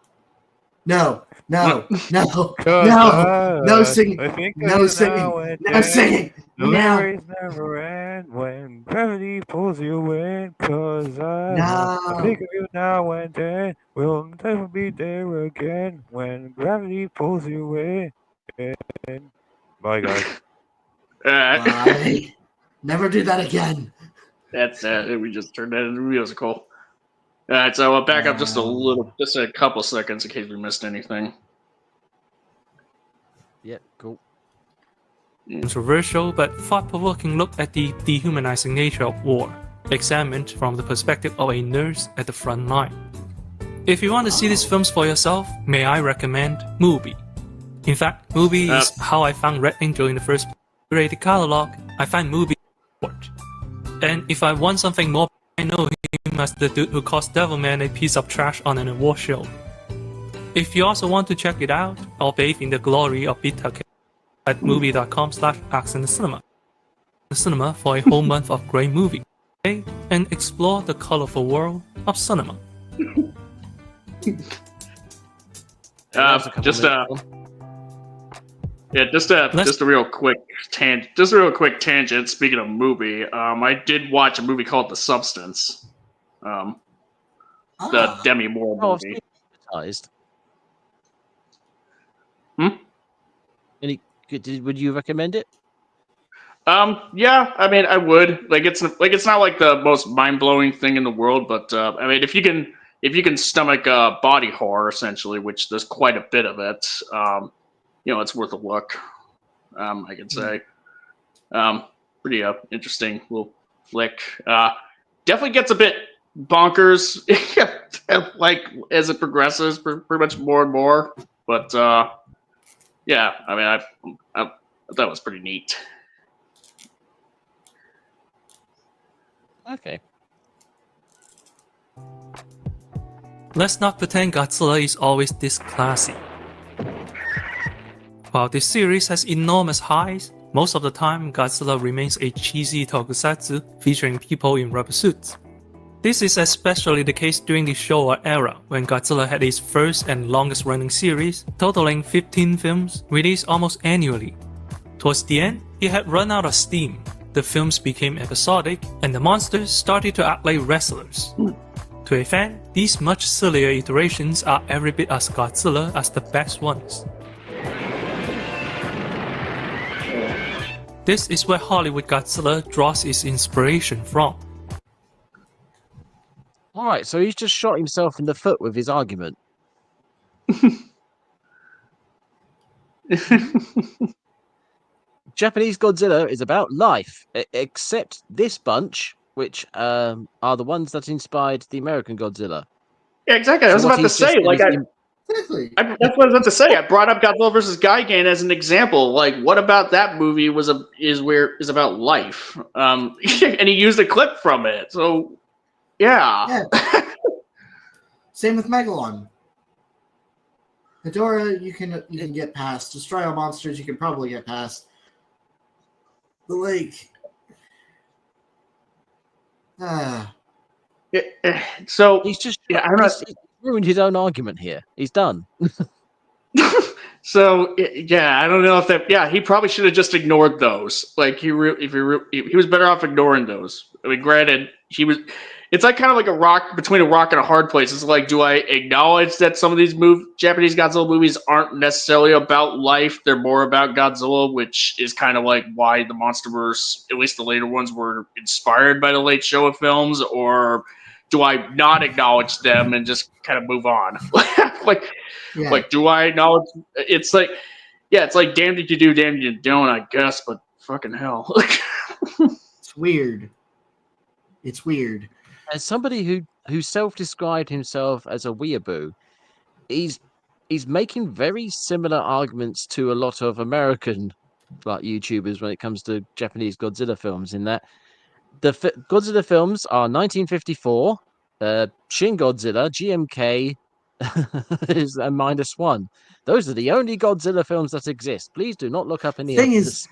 singing. No singing. The lyrics never end when gravity pulls you in. 'Cause I think of you now and then. We'll never be there again when gravity pulls you in. Bye, guys. Bye. Never do that again. That's it. We just turned that into a musical. All right, so I'll back up just a couple seconds in case we missed anything. Yeah, cool. Controversial but thought-provoking look at the dehumanizing nature of war, examined from the perspective of a nurse at the front line. If you want to see these films for yourself, may I recommend Movie. In fact, Movie is how I found Red Angel in the first place. Rated catalog, I find Movie short. And if I want something more, I know him as the dude who calls Devilman a piece of trash on an award show. If you also want to check it out, or bathe in the glory of beta at movie.com/accentcinema. The cinema for a whole month of great movie. And explore the colorful world of cinema. Just a real quick tangent. Speaking of movie, I did watch a movie called The Substance. The Demi Moore movie. Advertised. Would you recommend it? Yeah, I mean, I would. It's not like the most mind-blowing thing in the world, but I mean, if you can stomach body horror, essentially, which there's quite a bit of it, it's worth a look. I can say, pretty interesting little flick. Definitely gets a bit bonkers, like as it progresses, pretty much more and more. But yeah, I mean, I thought it was pretty neat. Okay. Let's not pretend Godzilla is always this classy. While this series has enormous highs, most of the time Godzilla remains a cheesy tokusatsu featuring people in rubber suits. This is especially the case during the Showa era, when Godzilla had its first and longest running series, totaling 15 films, released almost annually. Towards the end, it had run out of steam. The films became episodic, and the monsters started to act like wrestlers. To a fan, these much sillier iterations are every bit as Godzilla as the best ones. This is where Hollywood Godzilla draws its inspiration from. Alright, so he's just shot himself in the foot with his argument. Japanese Godzilla is about life, except this bunch, which are the ones that inspired the American Godzilla. Yeah, exactly. I was about to say, that's what I was about to say. I brought up Godzilla vs. Gigan as an example. Like, what about that movie is about life? And he used a clip from it. So, yeah. Same with Megalon. Hedorah, you can get past. Destroy All Monsters, you can probably get past. But like, so he's just I don't know. He's ruined his own argument here. He's done. So yeah, I don't know if that. Yeah, he probably should have just ignored those. Like he was better off ignoring those. I mean, granted, it's like kind of like between a rock and a hard place. It's like, do I acknowledge that some of these Japanese Godzilla movies aren't necessarily about life? They're more about Godzilla, which is kind of like why the MonsterVerse, at least the later ones, were inspired by the late Showa films, or do I not acknowledge them and just kind of move on? Like, do I acknowledge? It's like, yeah, it's like damned if you do, damned if you don't, I guess. But fucking hell, it's weird. It's weird. As somebody who self-described himself as a weeaboo, he's making very similar arguments to a lot of American YouTubers when it comes to Japanese Godzilla films. In that the Godzilla films are 1954, Shin Godzilla, GMK is a -1. Those are the only Godzilla films that exist. Please do not look up any others.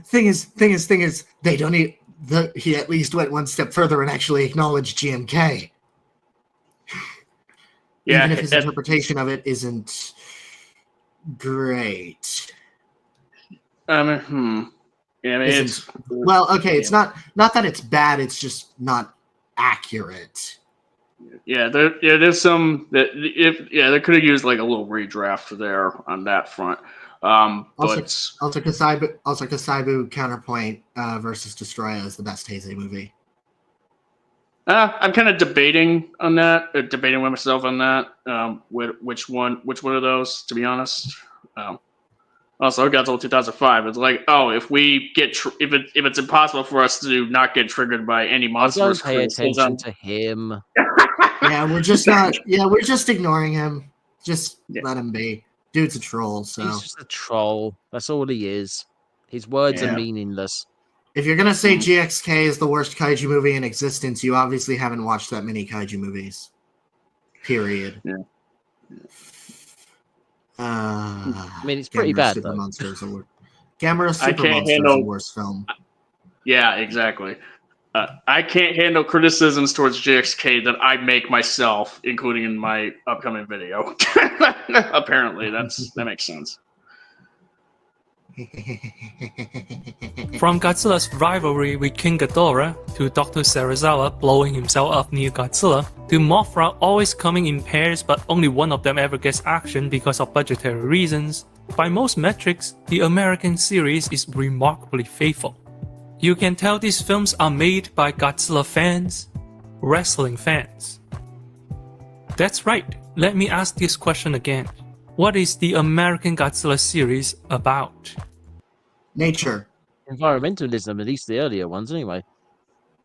Thing is, they don't need. He at least went one step further and actually acknowledged GMK. Yeah, even if his interpretation of it isn't great. Yeah, I mean, it's well, okay. It's not that it's bad. It's just not accurate. Yeah, there's some that they could have used like a little redraft there on that front. Also Kasaibu Counterpoint versus Destroya is the best Heisei movie. I'm kind of debating on that, debating with myself on that. Which one of those, to be honest. Also, Godzilla 2005. It's like, oh, if we get if it's impossible for us to not get triggered by any I don't monsterverse pay attention criticism. to him. Yeah, we're just not. Yeah, we're just ignoring him. Just Yeah. let him be. Dude's a troll. So He's just a troll. That's all he is. His words Yeah. are meaningless. if you're gonna say Mm. GXK is the worst kaiju movie in existence, you obviously haven't watched that many kaiju movies. Period. Yeah. I mean, it's pretty Gamera bad, Super though. Monsters Award. Gamera I Super can't Monsters handle- worst film. Yeah, exactly. I can't handle criticisms towards GXK that I make myself, including in my upcoming video. Apparently, that makes sense. From Godzilla's rivalry with King Ghidorah, to Dr. Serizawa blowing himself up near Godzilla, to Mothra always coming in pairs but only one of them ever gets action because of budgetary reasons, by most metrics, the American series is remarkably faithful. You can tell these films are made by Godzilla fans, wrestling fans. That's right, let me ask this question again. What is the American Godzilla series about? Nature. Environmentalism, at least the earlier ones, anyway.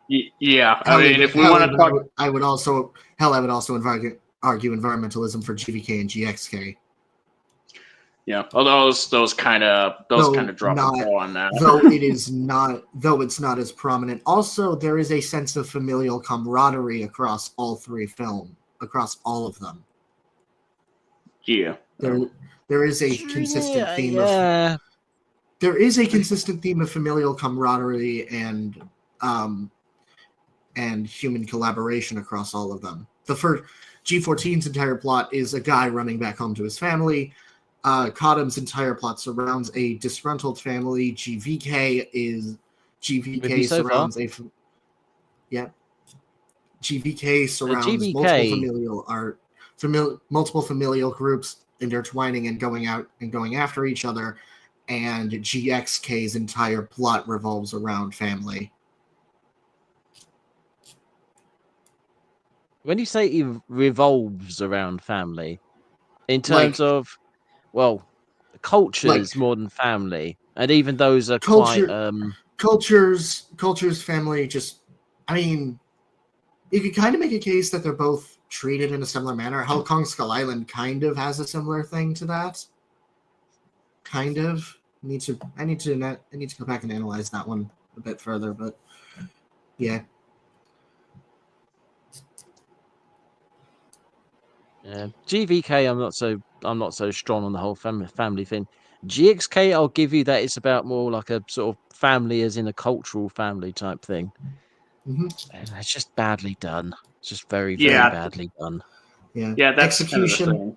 Yeah, I mean, if we want to talk, I would also argue environmentalism for GVK and GXK. yeah, those kind of drop the ball on that. Though it's not as prominent. Also, there is a sense of familial camaraderie across all three films, across all of them. Yeah, There is a consistent theme Yeah. there is a consistent theme of familial camaraderie and human collaboration across all of them. The first G14's entire plot is a guy running back home to his family. Kadam's entire plot surrounds a disgruntled family. GVK surrounds GVK surrounds multiple familial groups intertwining and going out and going after each other, and GXK's entire plot revolves around family. When you say it revolves around family, in terms of, well, cultures more than family, and even those are quite cultures family. Just, I mean, you could kind of make a case that they're both treated in a similar manner. Hong Kong Skull Island kind of has a similar thing to that. Kind of. I need to go back and analyze that one a bit further, but yeah. GVK, I'm not so strong on the whole family thing. GXK, I'll give you that it's about more like a sort of family, as in a cultural family type thing. Mm-hmm. And it's just badly done. It's just very badly done. Yeah, that's execution. Kind of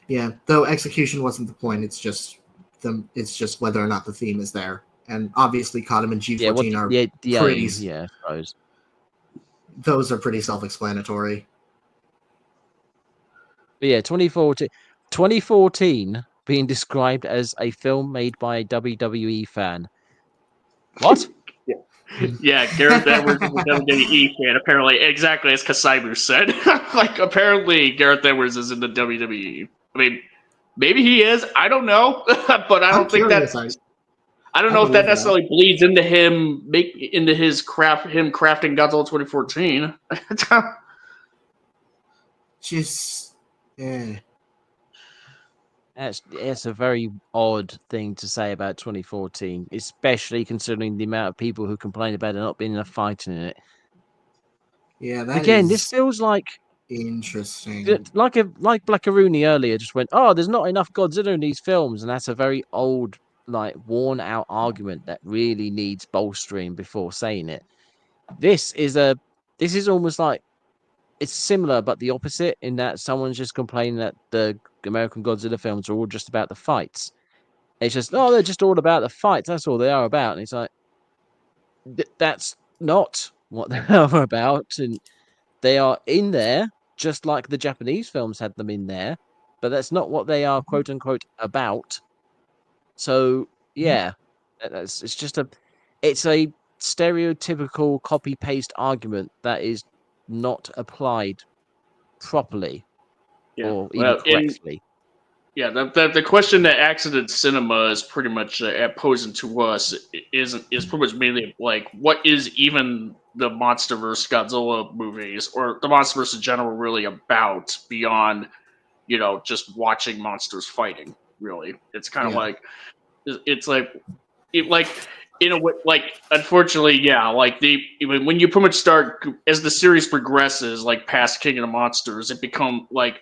yeah, though execution wasn't the point. It's just whether or not the theme is there. And obviously, Kadam and G14 are pretty. I suppose those are pretty self-explanatory. But yeah, 2014 being described as a film made by a WWE fan. What? Yeah, Gareth Edwards is a WWE fan, apparently, exactly as Kasaibu said. Like, apparently, Gareth Edwards is in the WWE. I mean, maybe he is. I don't know, but I don't think that. I don't know if that necessarily bleeds into him, crafting Godzilla 2014. Just, yeah. It's a very odd thing to say about 2014, especially considering the amount of people who complain about it not being enough fighting in it. Yeah, that again, this feels like interesting. Like Blackaroonie earlier just went, "Oh, there's not enough Godzilla in these films," and that's a very old, like, worn-out argument that really needs bolstering before saying it. This is almost like it's similar, but the opposite, in that someone's just complaining that the American Godzilla films are all just about the fights. It's just, they're just all about the fights. That's all they are about. And it's like, that's not what they are about. And they are in there, just like the Japanese films had them in there, but that's not what they are, quote unquote, about. So yeah, it's a stereotypical copy paste argument that is not applied properly or even correctly. Yeah, the question that Accident Cinema is pretty much posing to us is pretty much mainly like, what is even the MonsterVerse Godzilla movies or the MonsterVerse in general really about beyond, just watching monsters fighting? Really, it's kind of like it's like it like in a way, like, unfortunately, yeah, like when you pretty much start as the series progresses, like past King of the Monsters, it become like,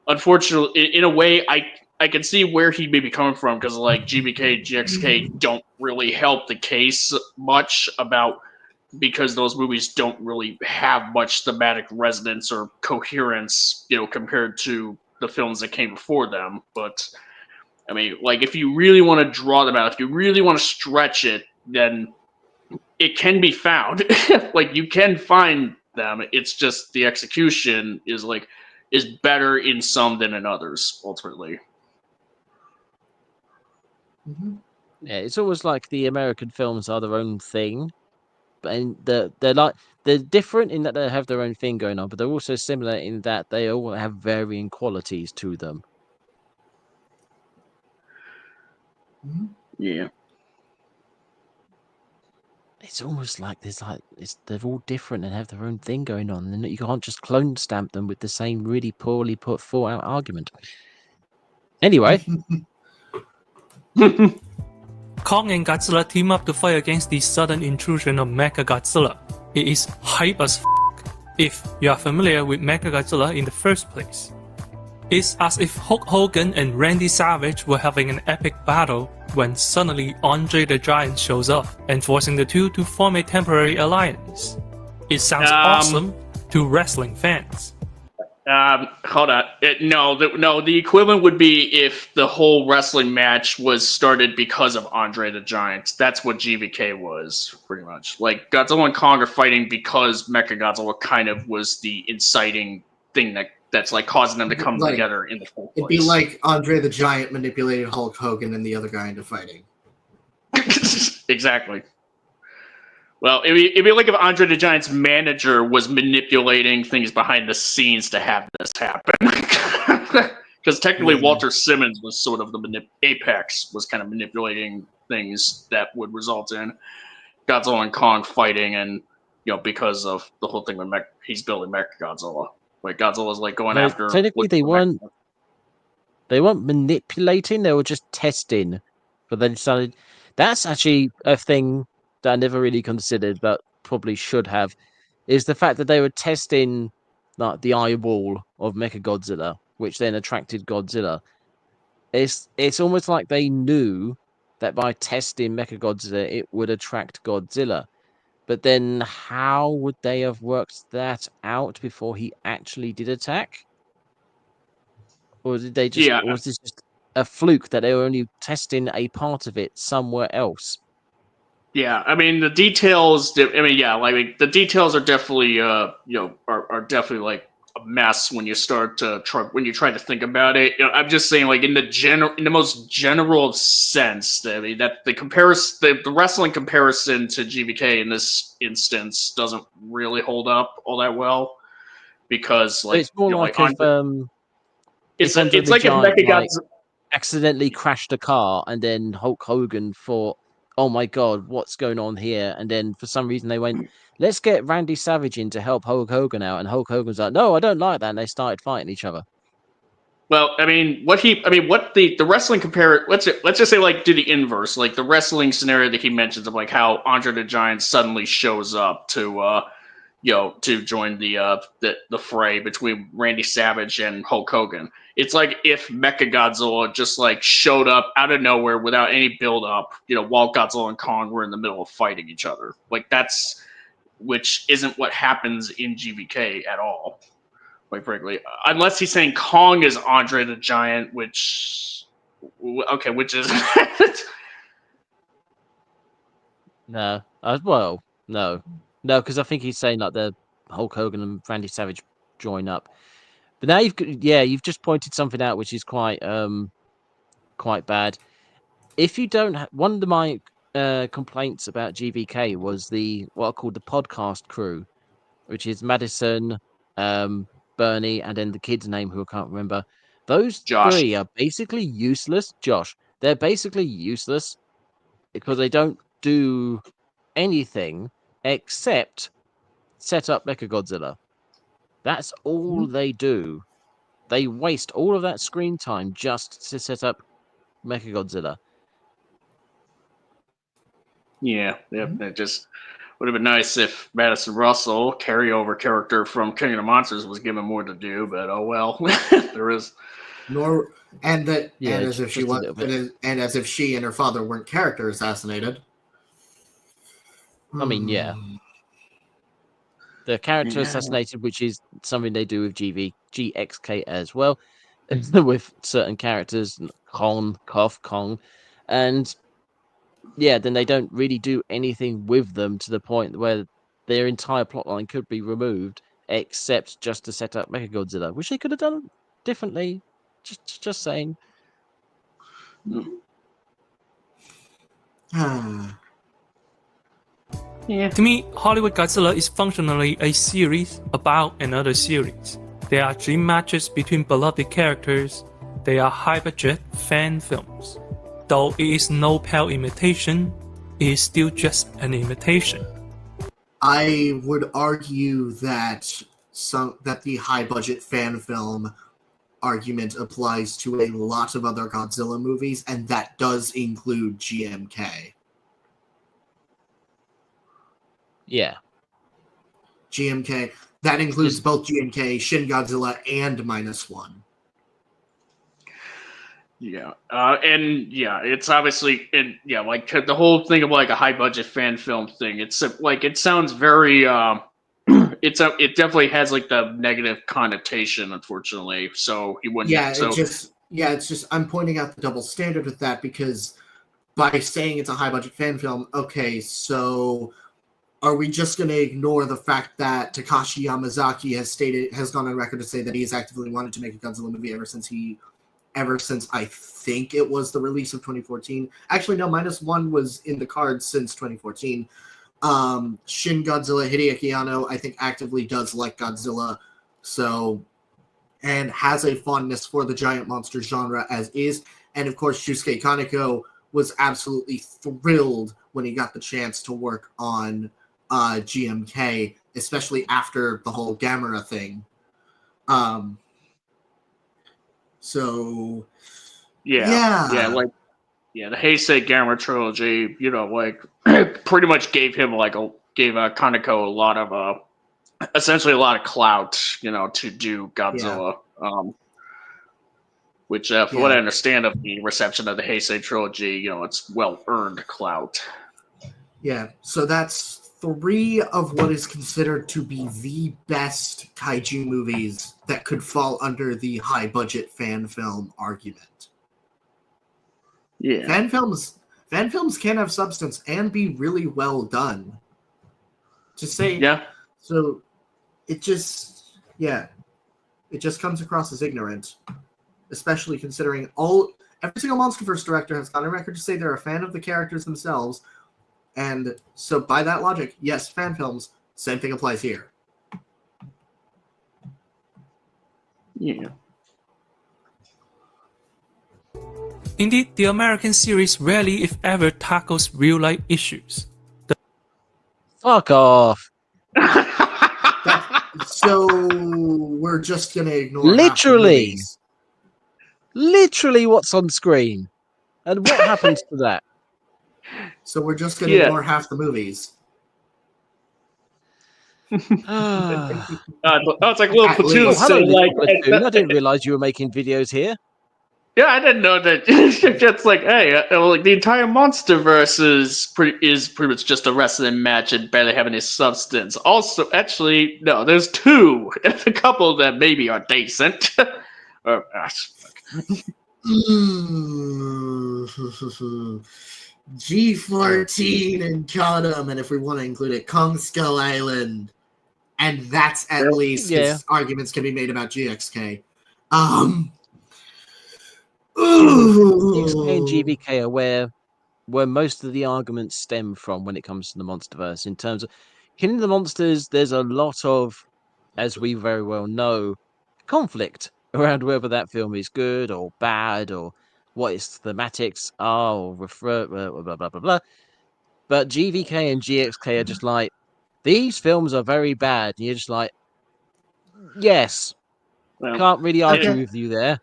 unfortunately, in a way, I can see where he may be coming from, because like GBK, GXK don't really help the case much about, because those movies don't really have much thematic resonance or coherence, compared to the films that came before them. But I mean, like, if you really want to draw them out, if you really want to stretch it, then it can be found. Like, you can find them. It's just the execution is better in some than in others, ultimately. Mm-hmm. Yeah, it's almost like the American films are their own thing, and they're different in that they have their own thing going on, but they're also similar in that they all have varying qualities to them. Mm-hmm. Yeah. It's almost like they're all different and have their own thing going on, and you can't just clone stamp them with the same really poorly thought out argument. Anyway. Kong and Godzilla team up to fight against the sudden intrusion of Mechagodzilla. It is hype as if you are familiar with Mechagodzilla in the first place. It's as if Hulk Hogan and Randy Savage were having an epic battle when suddenly Andre the Giant shows up and forcing the two to form a temporary alliance. It sounds awesome to wrestling fans. Hold on. The equivalent would be if the whole wrestling match was started because of Andre the Giant. That's what GVK was, pretty much. Like, Godzilla and Kong are fighting because Mechagodzilla kind of was the inciting thing that's like causing them to come together in the first place. It'd be like Andre the Giant manipulated Hulk Hogan and the other guy into fighting. Exactly. Well, it'd be like if Andre the Giant's manager was manipulating things behind the scenes to have this happen. Because technically, Walter Simmons was sort of the apex, was kind of manipulating things that would result in Godzilla and Kong fighting, and because of the whole thing with he's building Mechagodzilla. Like, Godzilla's like going after. Technically, they weren't manipulating; they were just testing. But then decided that's actually a thing that I never really considered, but probably should have, is the fact that they were testing like the eyeball of Mechagodzilla, which then attracted Godzilla. It's almost like they knew that by testing Mechagodzilla, it would attract Godzilla. But then how would they have worked that out before he actually did attack? Or did they just, or was this just a fluke that they were only testing a part of it somewhere else? Yeah, I mean, the details. The details are definitely, are definitely like a mess when you start to try to think about it. I'm just saying, like, in the most general sense, that the wrestling comparison to GVK in this instance doesn't really hold up all that well, because like, it's more like if it's like if Mechagodzilla accidentally crashed a car and then Hulk Hogan thought, oh my god, what's going on here? And then for some reason they went, let's get Randy Savage in to help Hulk Hogan out. And Hulk Hogan's like, no, I don't like that. And they started fighting each other. Well, what the wrestling let's just say, like, do the inverse, like the wrestling scenario that he mentions of like how Andre the Giant suddenly shows up to join the fray between Randy Savage and Hulk Hogan. It's like if Mechagodzilla just like showed up out of nowhere without any build up, while Godzilla and Kong were in the middle of fighting each other. Like, which isn't what happens in GVK at all. Quite frankly, unless he's saying Kong is Andre the Giant, which is no, because I think he's saying like the Hulk Hogan and Randy Savage join up. But now you've just pointed something out which is quite bad. If you don't, one of my complaints about GVK was what I call the podcast crew, which is Madison, Bernie, and then the kid's name who I can't remember. Those Josh. three are basically useless. Josh, they're basically useless because they don't do anything except set up Mechagodzilla. That's all they do. They waste all of that screen time just to set up Mechagodzilla. Yeah, it just would have been nice if Madison Russell, carryover character from King of the Monsters, was given more to do. But oh well, there is. And Yeah, as if she just a was, little bit. and as if she and her father weren't character assassinated. I mean, yeah. The character Yeah. assassinated, which is something they do with GXK as well, with certain characters, Kong, and yeah, then they don't really do anything with them to the point where their entire plotline could be removed, except just to set up Mechagodzilla, which they could have done differently. Just saying. Yeah. To me, Hollywood Godzilla is functionally a series about another series. There are dream matches between beloved characters. They are high-budget fan films. Though it is no pale imitation, it is still just an imitation. I would argue that the high budget fan film argument applies to a lot of other Godzilla movies, and that does include GMK. Yeah. GMK. That includes both GMK, Shin Godzilla, and -1. Yeah, and yeah, it's obviously, and yeah, like the whole thing of like a high budget fan film thing. It's like it sounds very, it definitely has like the negative connotation, unfortunately. So he wouldn't. Yeah, So it's just I'm pointing out the double standard with that because by saying it's a high budget fan film, okay, so are we just going to ignore the fact that Takashi Yamazaki has gone on record to say that he has actively wanted to make a Godzilla movie ever since I think it was the release of 2014. Actually, no, -1 was in the cards since 2014. Shin Godzilla, Hideaki Anno, I think actively does like Godzilla, and has a fondness for the giant monster genre as is. And of course, Shusuke Kaneko was absolutely thrilled when he got the chance to work on GMK, especially after the whole Gamera thing. So yeah, the Heisei Gamera trilogy, like pretty much gave Kaneko a lot of essentially a lot of clout, to do Godzilla. Which, from what I understand of the reception of the Heisei trilogy, it's well earned clout. Yeah, so that's 3 of what is considered to be the best kaiju movies that could fall under the high budget fan film argument. Yeah. Fan films can have substance and be really well done. So it just comes across as ignorant, especially considering every single MonsterVerse director has gone on record to say they're a fan of the characters themselves. And so by that logic, yes, fan films, same thing applies here. Yeah. Indeed, the American series rarely, if ever, tackles real-life issues. Fuck off. So we're just going to ignore literally what's on screen. And what happens to that? So we're just going to ignore half the movies. It's like a little Platoon. Platoon. I didn't realize you were making videos here. Yeah, I didn't know that. Just like, hey, like the entire MonsterVerse is pretty much just a wrestling match and barely have any substance. Also, actually, no, there's 2, a couple that maybe are decent. G14 and Condom, and if we want to include it, Kong Skull Island. And that's at least arguments can be made about GXK. GXK and GBK are where most of the arguments stem from when it comes to the MonsterVerse. In terms of King of the Monsters, there's a lot of, as we very well know, conflict around whether that film is good or bad or what its thematics are or refer blah blah blah blah blah. But GVK and GXK are just like, these films are very bad. And you're just like, yes, Well, can't really argue Okay. with you there.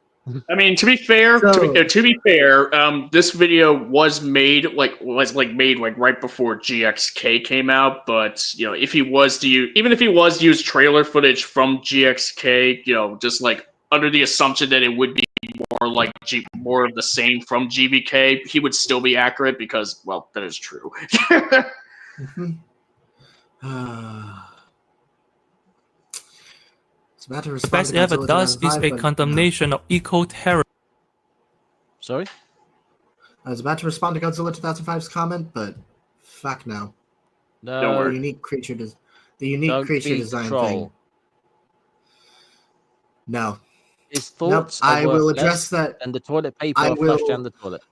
I mean, to be fair, So- to be fair, this video was made made right before GXK came out. But if he was to use trailer footage from GXK, just like under the assumption that it would be more of the same from GVK, he would still be accurate because, well, that is true. Mhm. It's about to The respond best to it ever Godzilla does is 2005, a but condemnation of eco-terror. Sorry? I was about to respond to Godzilla 2005's comment, but fuck no. No. Don't The worry. unique creature Don't creature be design troll. thing. No. His Nope. thoughts are I will worth address less that. than the toilet paper I flushed will- down the toilet.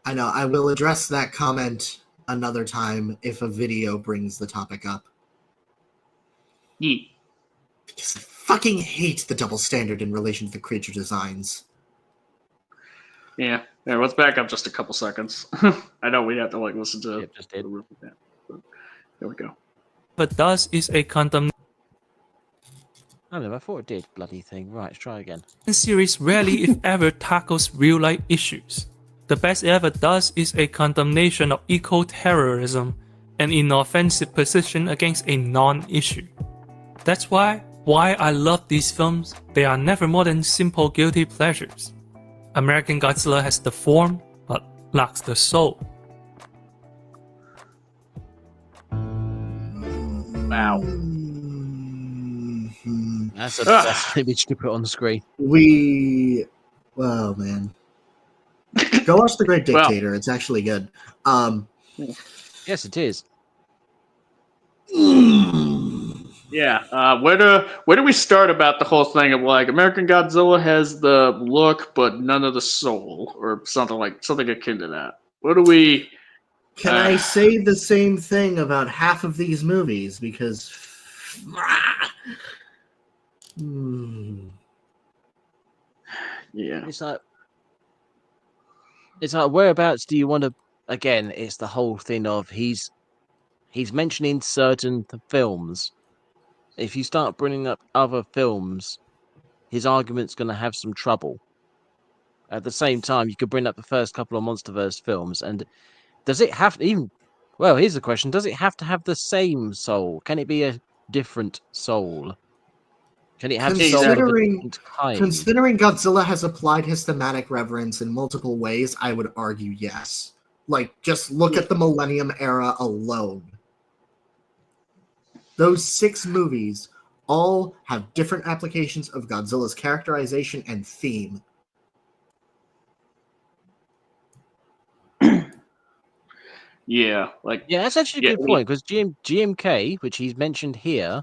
I know. I will address that comment another time if a video brings the topic up. Yeet. Because I fucking hate the double standard in relation to the creature designs. Yeah. Let's back up just a couple seconds. I know we have to listen to. Yep, just did. There we go. But does is a condemnation I don't know, I thought it did, bloody thing. Right, let's try again. series rarely, if ever, tackles real-life issues. The best it ever does is a condemnation of eco-terrorism, an inoffensive position against a non-issue. That's why I love these films. They are never more than simple guilty pleasures. American Godzilla has the form, but lacks the soul. Wow. Mhm. That's the best image to put on the screen. Oh man. Go watch The Great Well. Dictator. It's actually good. Yes, it is. Yeah. Where do we start about the whole thing of American Godzilla has the look but none of the soul, or something akin to that? What do we? Can I say the same thing about half of these movies? Because Yeah. It's like whereabouts do you want to? Again, it's the whole thing of he's mentioning certain films. If you start bringing up other films, his argument's going to have some trouble. At the same time, you could bring up the first couple of MonsterVerse films, and does it have to even? Well, here's the question: does it have to have the same soul? Can it be a different soul? Can it have soul of a different kind? considering Godzilla has applied his thematic reverence in multiple ways, I would argue yes. Just look at the Millennium Era alone. Those 6 movies all have different applications of Godzilla's characterization and theme. Yeah. Yeah, that's actually a good point, because GMK, which he's mentioned here,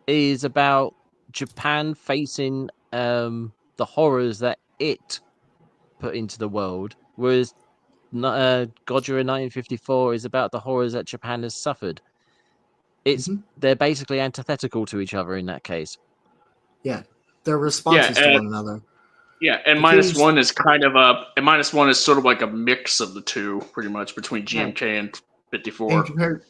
is about Japan facing the horrors that it put into the world, whereas Godzilla 1954 is about the horrors that Japan has suffered. They're basically antithetical to each other in that case. Yeah, their responses to one another. Yeah, and minus one is sort of like a mix of the two, pretty much, between GMK and 54.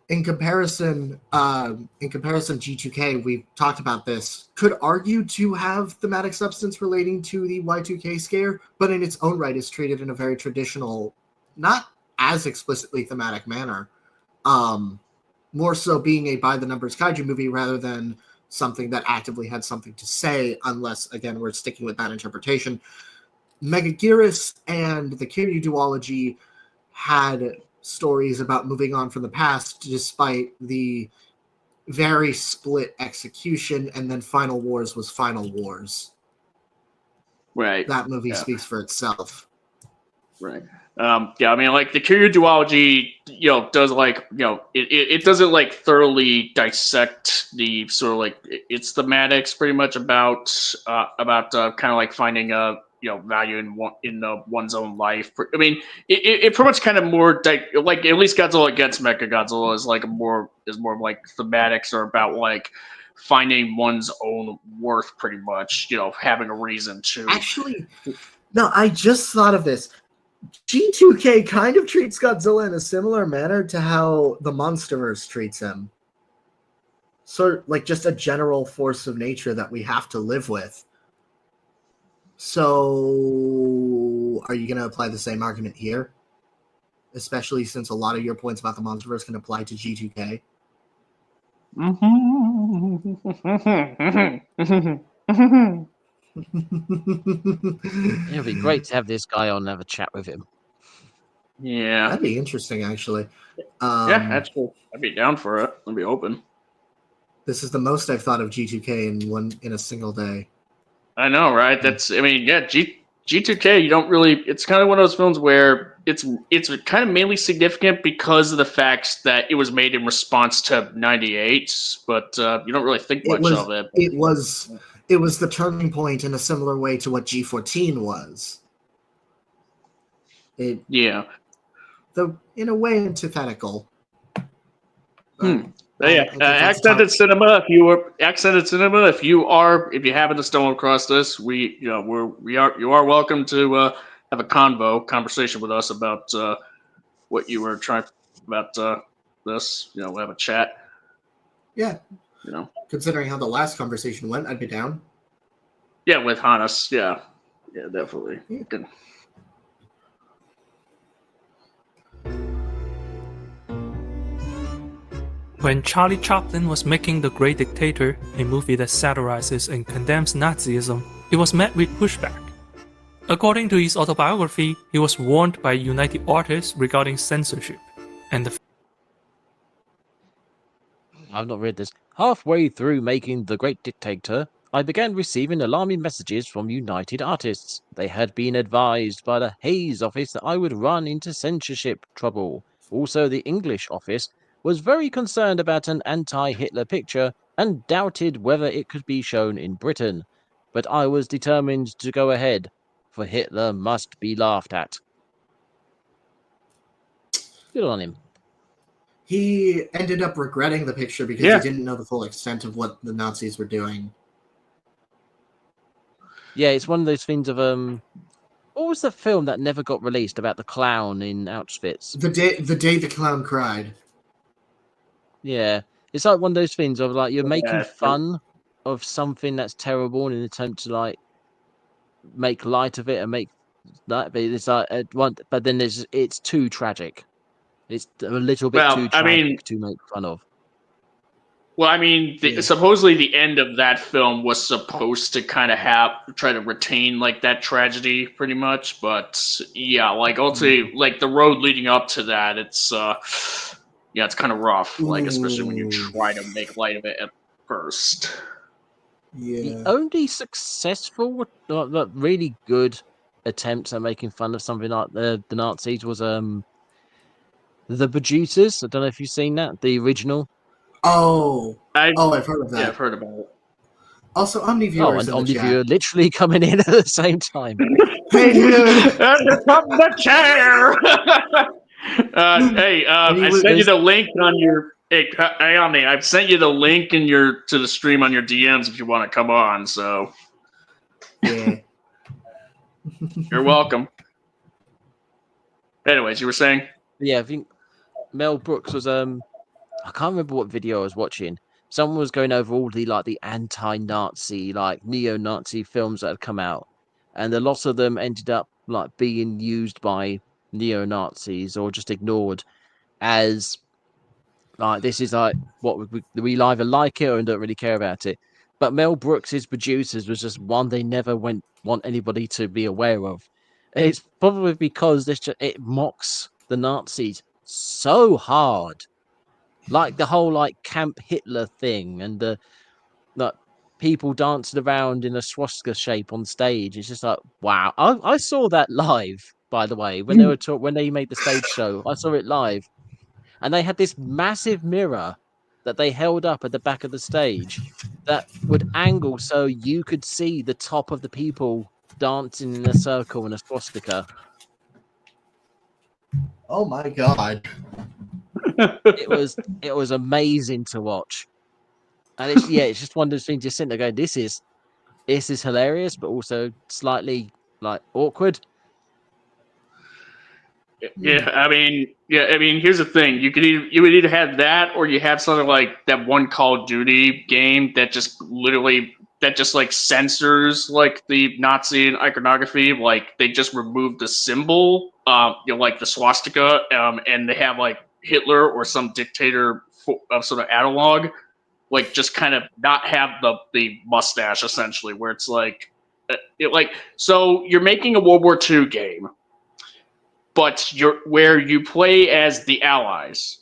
In comparison, G2K, we've talked about this, could argue to have thematic substance relating to the Y2K scare, but in its own right is treated in a very traditional, not as explicitly thematic manner. More so being a by-the-numbers kaiju movie rather than something that actively had something to say, unless, again, we're sticking with that interpretation. Megaguirus and the Kiryu duology had stories about moving on from the past despite the very split execution, and then Final Wars was Final Wars. Right. That movie speaks for itself. Right. Yeah, I mean, the Kiryu duology, does it doesn't thoroughly dissect the sort of its thematics, pretty much about kind of finding value in one's own life. I mean, it pretty much kind of more at least Godzilla against Mechagodzilla is more thematics are about finding one's own worth, pretty much. Having a reason to. Actually, no, I just thought of this. G2K kind of treats Godzilla in a similar manner to how the Monsterverse treats him. Sort of like just a general force of nature that we have to live with. So, are you going to apply the same argument here? Especially since a lot of your points about the Monsterverse can apply to G2K. It'd be great to have this guy on and have a chat with him. Yeah. That'd be interesting, actually. Yeah, that's cool. I'd be down for it. I'd be open. This is the most I've thought of G2K in a single day. I know, right? G2K, you don't really. It's kind of one of those films where it's kind of mainly significant because of the fact that it was made in response to '98, but you don't really think much of it. It was the turning point in a similar way to what G14 was. Yeah. Though in a way antithetical. Accented cinema. If you happen to stumble across this, you are welcome to have a conversation with us about what you were trying about this. We'll have a chat. Yeah. Considering how the last conversation went, I'd be down. Yeah, with Hannes. Yeah, definitely. Yeah. When Charlie Chaplin was making The Great Dictator, a movie that satirizes and condemns Nazism, it was met with pushback. According to his autobiography, he was warned by United Artists regarding censorship, and I've not read this. Halfway through making The Great Dictator, I began receiving alarming messages from United Artists. They had been advised by the Hayes office that I would run into censorship trouble. Also, the English office was very concerned about an anti-Hitler picture and doubted whether it could be shown in Britain. But I was determined to go ahead, for Hitler must be laughed at. Good on him. He ended up regretting the picture because he didn't know the full extent of what the Nazis were doing. Yeah, it's one of those things of what was the film that never got released about the clown in Auschwitz? The day the clown cried. Yeah, it's like one of those things of like you're making fun of something that's terrible in an attempt to like make light of it and make that. But it's like but then it's too tragic. It's a little bit too tragic to make fun of. Well, I mean, supposedly the end of that film was supposed to kind of try to retain like that tragedy, pretty much. But yeah, like ultimately, like the road leading up to that, it's it's kind of rough. Like especially when you try to make light of it at first. Yeah. The only successful, really good attempts at making fun of something like the Nazis was The Producers. I don't know if you've seen that, the original. I've heard of that. Yeah, I've heard about it. Also, Omniviewers in the Omniviewer chat. literally coming in at the same time. Hey, dude! From the chair! I sent you the link on your... Hey, Omni, I've sent you the link to the stream on your DMs if you want to come on, so... Yeah. You're welcome. Anyways, you were saying? Yeah, I think Mel Brooks was I can't remember what video I was watching. Someone was going over all the anti-Nazi, neo-Nazi films that had come out, and a lot of them ended up being used by neo-Nazis or just ignored as this is what we either like it or don't really care about it. But Mel Brooks' Producers was just one they never want anybody to be aware of. It's probably because it mocks the Nazis so hard. Like the whole Camp Hitler thing and the people dancing around in a swastika shape on stage. It's just wow. I saw that live, by the way, when they made the stage show. I saw it live. And they had this massive mirror that they held up at the back of the stage that would angle so you could see the top of the people dancing in a circle in a swastika. Oh my god. It was amazing to watch. And it's just one of those things. Just sitting there going, this is hilarious, but also slightly like awkward. Yeah, I mean, here's the thing: you would either have that, or you have something like that one Call of Duty game that just like censors like the Nazi iconography. Like they just removed the symbol, like the swastika, and they have like Hitler or some dictator sort of analog, like just kind of not have the mustache essentially, where it's like, so you're making a World War II game. But where you play as the Allies,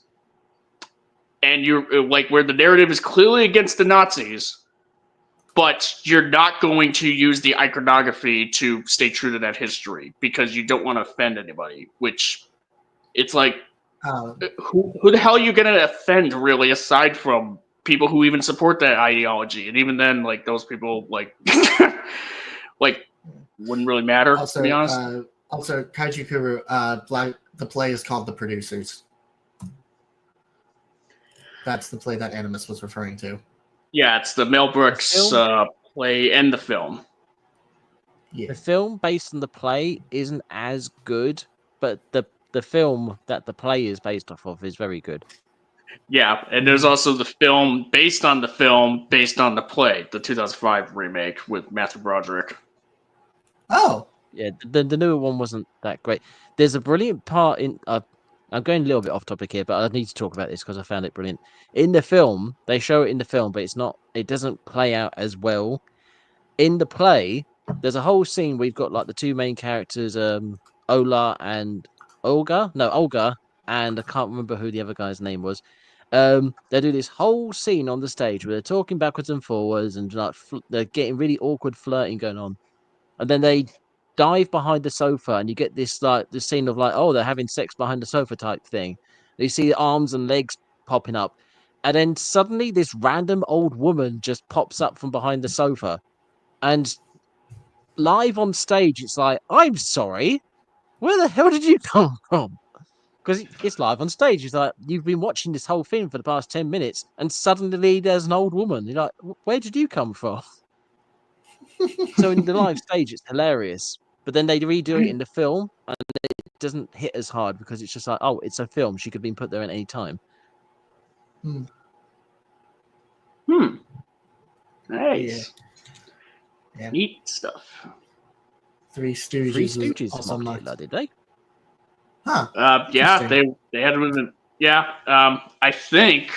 and you're like where the narrative is clearly against the Nazis, but you're not going to use the iconography to stay true to that history because you don't want to offend anybody. Which it's like, who the hell are you going to offend really, aside from people who even support that ideology? And even then, like those people, like wouldn't really matter, to be honest. Also, Kaiju Kuru, the play is called The Producers. That's the play that Animus was referring to. Yeah, it's the Mel Brooks play and the film. Yeah. The film based on the play isn't as good, but the film that the play is based off of is very good. Yeah, and there's also the film based on the play, the 2005 remake with Matthew Broderick. Oh. Yeah, the newer one wasn't that great. There's a brilliant part in. I'm going a little bit off topic here, but I need to talk about this because I found it brilliant. In the film, they show it in the film, but it doesn't play out as well. In the play, there's a whole scene where we've got like the two main characters, Ola and Olga. No, Olga, and I can't remember who the other guy's name was. They do this whole scene on the stage where they're talking backwards and forwards and like they're getting really awkward flirting going on, and then they dive behind the sofa and you get this like the scene of like, oh, they're having sex behind the sofa type thing. You see the arms and legs popping up, and then suddenly this random old woman just pops up from behind the sofa, and live on stage it's like, I'm sorry, where the hell did you come from? Because it's live on stage. It's like you've been watching this whole thing for the past 10 minutes and suddenly there's an old woman. You're like, where did you come from? So in the live stage it's hilarious, but then they redo it in the film and it doesn't hit as hard because it's just like, oh, it's a film, she could have been put there at any time. Nice. Yeah. Neat stuff. Three Stooges. Three Stooges also mocked Hitler, did they? Huh. Yeah, they had been. Yeah, I think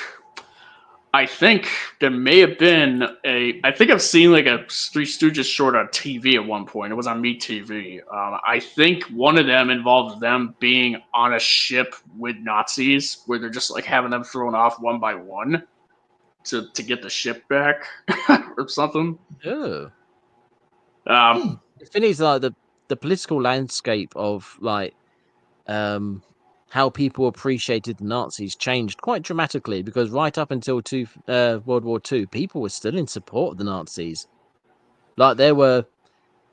there may have been I think I've seen like a Three Stooges short on TV at one point. It was on MeTV. I think one of them involved them being on a ship with Nazis, where they're just like having them thrown off one by one to get the ship back or something. Oh. The thing is, like the political landscape of like how people appreciated the Nazis changed quite dramatically, because right up until World War II, people were still in support of the Nazis. Like there were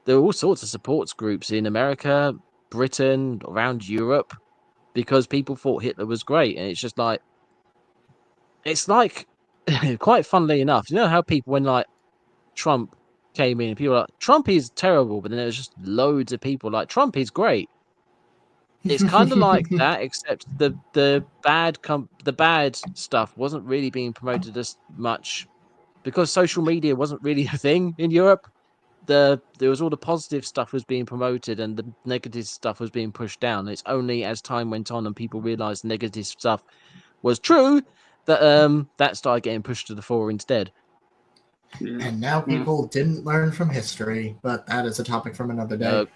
all sorts of supports groups in America, Britain, around Europe, because people thought Hitler was great. And it's like quite funnily enough, you know how people, when like Trump came in, people were like, Trump is terrible, but then there was just loads of people like, Trump is great. It's kind of like that, except the bad stuff wasn't really being promoted as much because social media wasn't really a thing in Europe. There was all the positive stuff was being promoted and the negative stuff was being pushed down. It's only as time went on and people realized negative stuff was true that that started getting pushed to the fore instead. And now people didn't learn from history, but that is a topic from another day.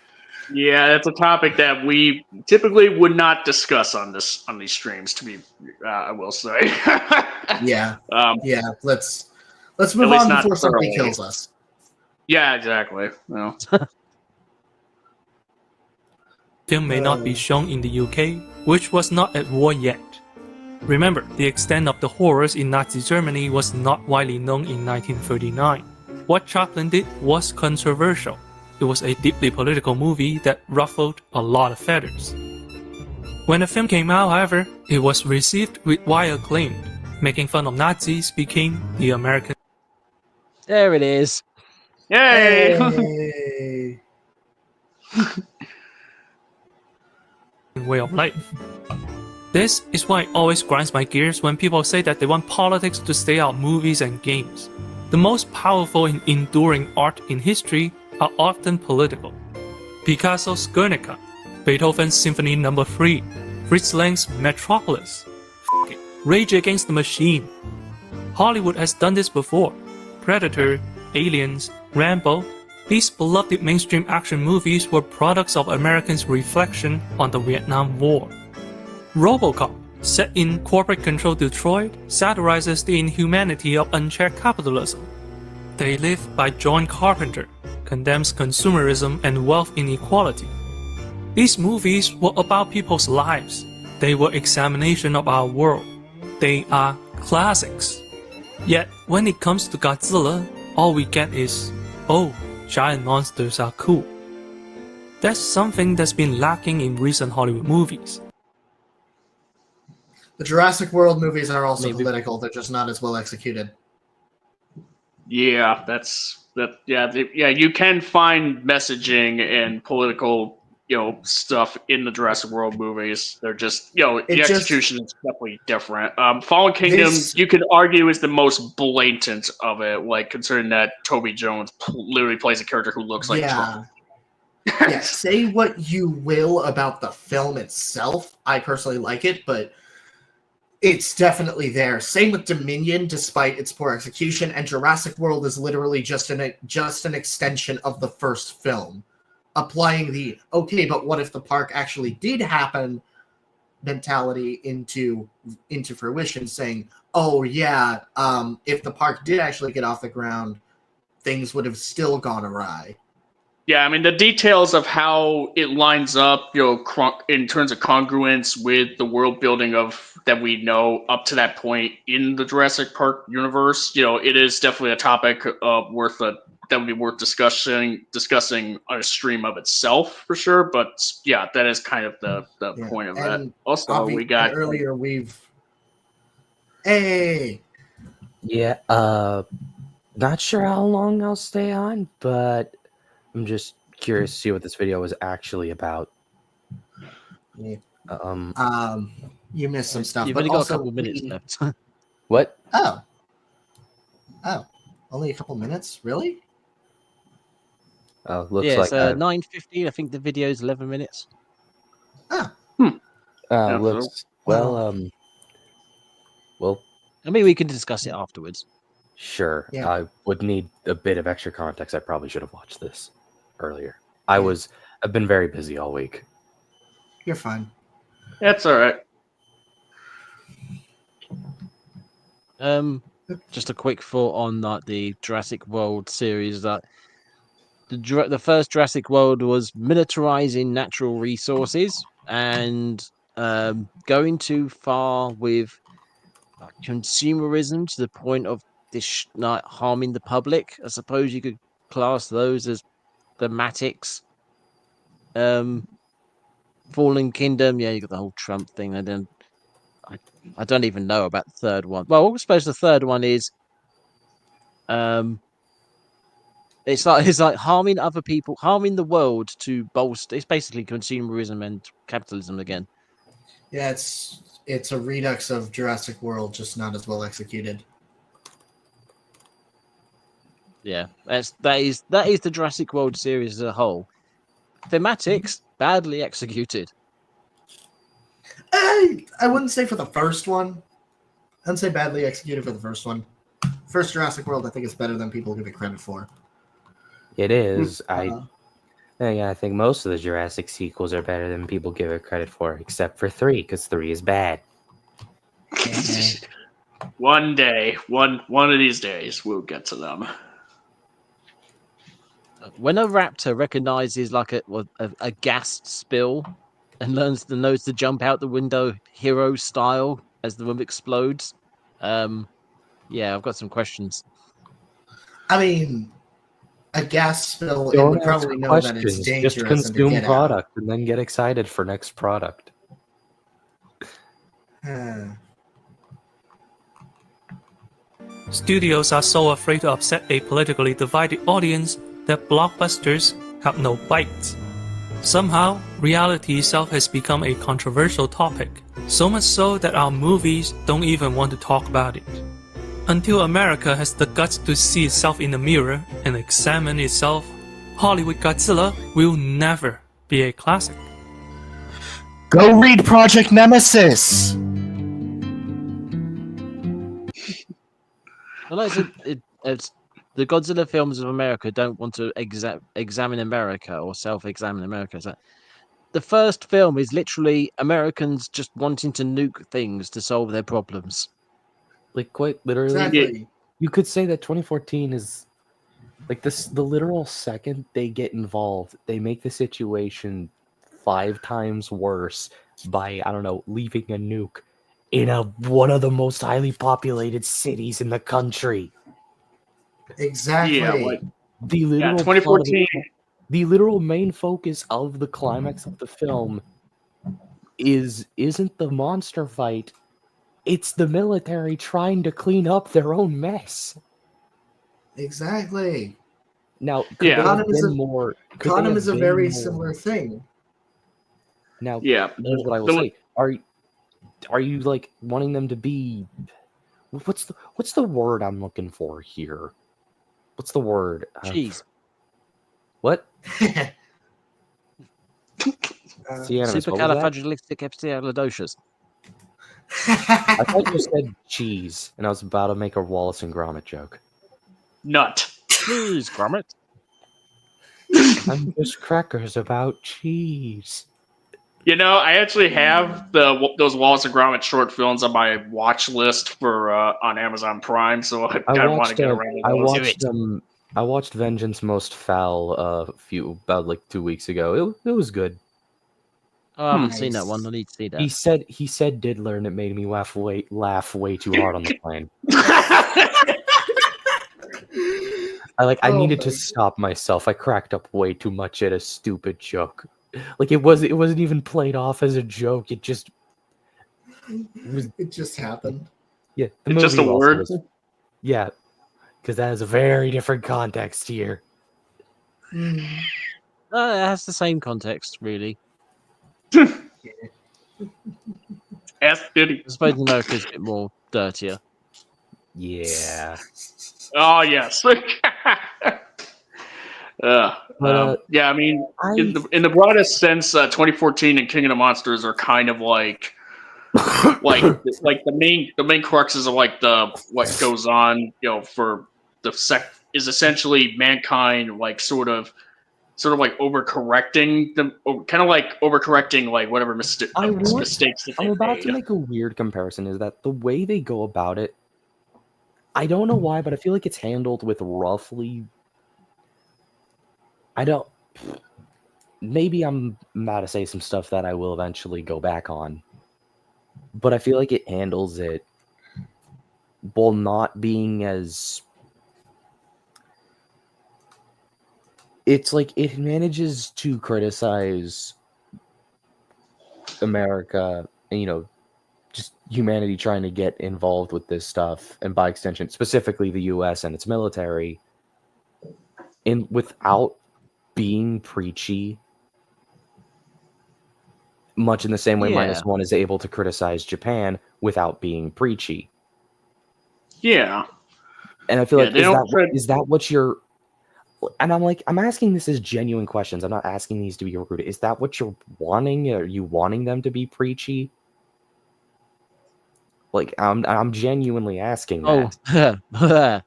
Yeah, that's a topic that we typically would not discuss on these streams. To be, I will say. Yeah. Let's move on before something kills us. Yeah, exactly. Well. Film may not be shown in the UK, which was not at war yet. Remember, the extent of the horrors in Nazi Germany was not widely known in 1939. What Chaplin did was controversial. It was a deeply political movie that ruffled a lot of feathers. When the film came out, however, it was received with wide acclaim. Making fun of Nazis became the American There it is. Yay! Hey. Way of life. This is why it always grinds my gears when people say that they want politics to stay out of movies and games. The most powerful and enduring art in history are often political. Picasso's Guernica, Beethoven's Symphony No. 3, Fritz Lang's Metropolis, Rage Against the Machine. Hollywood has done this before. Predator, Aliens, Rambo. These beloved mainstream action movies were products of Americans' reflection on the Vietnam War. RoboCop, set in corporate-controlled Detroit, satirizes the inhumanity of unchecked capitalism. They Live by John Carpenter condemns consumerism and wealth inequality. These movies were about people's lives. They were examination of our world. They are classics. Yet, when it comes to Godzilla, all we get is, oh, giant monsters are cool. That's something that's been lacking in recent Hollywood movies. The Jurassic World movies are also Maybe. political. They're just not as well executed. Yeah, yeah. You can find messaging and political, stuff in the Jurassic World movies. They're just, the execution is definitely different. Fallen Kingdom, you could argue, is the most blatant of it. Like, considering that Toby Jones literally plays a character who looks like Trump. Yeah, say what you will about the film itself. I personally like it, but it's definitely there. Same with Dominion, despite its poor execution, and Jurassic World is literally just an extension of the first film, applying the okay, but what if the park actually did happen mentality into fruition, saying, oh yeah, if the park did actually get off the ground, things would have still gone awry. Yeah, I mean, the details of how it lines up, in terms of congruence with the world building of that we know up to that point in the Jurassic Park universe, it is definitely a topic that would be worth discussing on a stream of itself for sure. But yeah, that is kind of the point of that. Also, we got earlier. Hey. Yeah. Not sure how long I'll stay on, but I'm just curious to see what this video was actually about. Yeah. You missed some stuff. You've but only got also a couple minutes left. What? Oh, only a couple minutes? Really? Oh, looks yeah, like it's 9:15. I think the video is 11 minutes. looks well. Well, I mean, we can discuss it afterwards. sure. Yeah. I would need a bit of extra context. I probably should have watched this earlier. I've been very busy all week. You're fine. That's all right. Just a quick thought on the Jurassic World series. That the first Jurassic World was militarizing natural resources and going too far with consumerism to the point of harming the public. I suppose you could class those as thematics. Fallen Kingdom, yeah, you got the whole Trump thing, and then I don't even know about the third one. Well, I suppose the third one is it's like harming other people, harming the world to bolster. It's basically consumerism and capitalism again. Yeah, it's a redux of Jurassic World, just not as well executed. Yeah, that is the Jurassic World series as a whole. Thematics badly executed. I wouldn't say for the first one. I'd say badly executed for the first one. First Jurassic World, I think it's better than people give it credit for. It is. I think most of the Jurassic sequels are better than people give it credit for, except for 3, because 3 is bad. One day, one of these days, we'll get to them. When a raptor recognizes like a gas spill and knows to jump out the window hero style as the room explodes, yeah, I've got some questions. I mean, a gas spill, it would probably know that it's dangerous. Just consume product and then get excited for next product. Studios are so afraid to upset a politically divided audience that blockbusters have no bite. Somehow, reality itself has become a controversial topic, so much so that our movies don't even want to talk about it. Until America has the guts to see itself in the mirror and examine itself, Hollywood Godzilla will never be a classic. Go read Project Nemesis. Well, it's the Godzilla films of America don't want to examine America or self-examine America. So the first film is literally Americans just wanting to nuke things to solve their problems. Like, quite literally, Exactly. you could say that 2014 is like this. The literal second they get involved, they make the situation 5 times worse by, I don't know, leaving a nuke in one of the most highly populated cities in the country. Exactly. Yeah, like, The literal 2014. the literal main focus of the climax of the film isn't the monster fight. It's the military trying to clean up their own mess. Exactly. Now, Yeah. Condom is a been very more- similar thing. Now, Yeah. here's what I will say: are you like wanting them to be? What's the word I'm looking for here? What's the word? Cheese. What? Cianimous, what was that? Supercalifragilisticexpialidocious. I thought you said cheese, and I was about to make a Wallace and Gromit joke. Nut. Cheese, Gromit. I'm just crackers about cheese. You know, I actually have those Wallace and Gromit short films on my watch list for on Amazon Prime, so I kind of want to get around to those. I watched Vengeance Most Foul about like 2 weeks ago. It was good. Oh, I haven't seen that one. I need to see that. He said diddler, and it made me laugh way too hard on the plane. I needed to stop myself. I cracked up way too much at a stupid joke. Like it wasn't even played off as a joke. It just happened. Yeah, it's just a word. Yeah, because that has a very different context here. It has the same context, really. Ask Diddy. I suppose America's a bit more dirtier. Yeah. Oh yes. Yeah, I mean, in the broadest sense, 2014 and King of the Monsters are kind of like the main cruxes of like what goes on, you know, for the is essentially mankind like sort of like overcorrecting them, kind of like overcorrecting like whatever mistakes that they I'm about made. to make a weird comparison. Is that the way they go about it? I don't know why, but I feel like it's handled with roughly. Maybe I'm about to say some stuff that I will eventually go back on, but I feel like it handles it while not being as. It's like it manages to criticize America, and, you know, just humanity trying to get involved with this stuff, and by extension, specifically the U.S. and its military, without being preachy, much in the same way Minus One is able to criticize Japan without being preachy. Yeah. And I feel like, is that what you're... And I'm asking this as genuine questions. I'm not asking these to be rude. Is that what you're wanting? Are you wanting them to be preachy? Like, I'm genuinely asking that.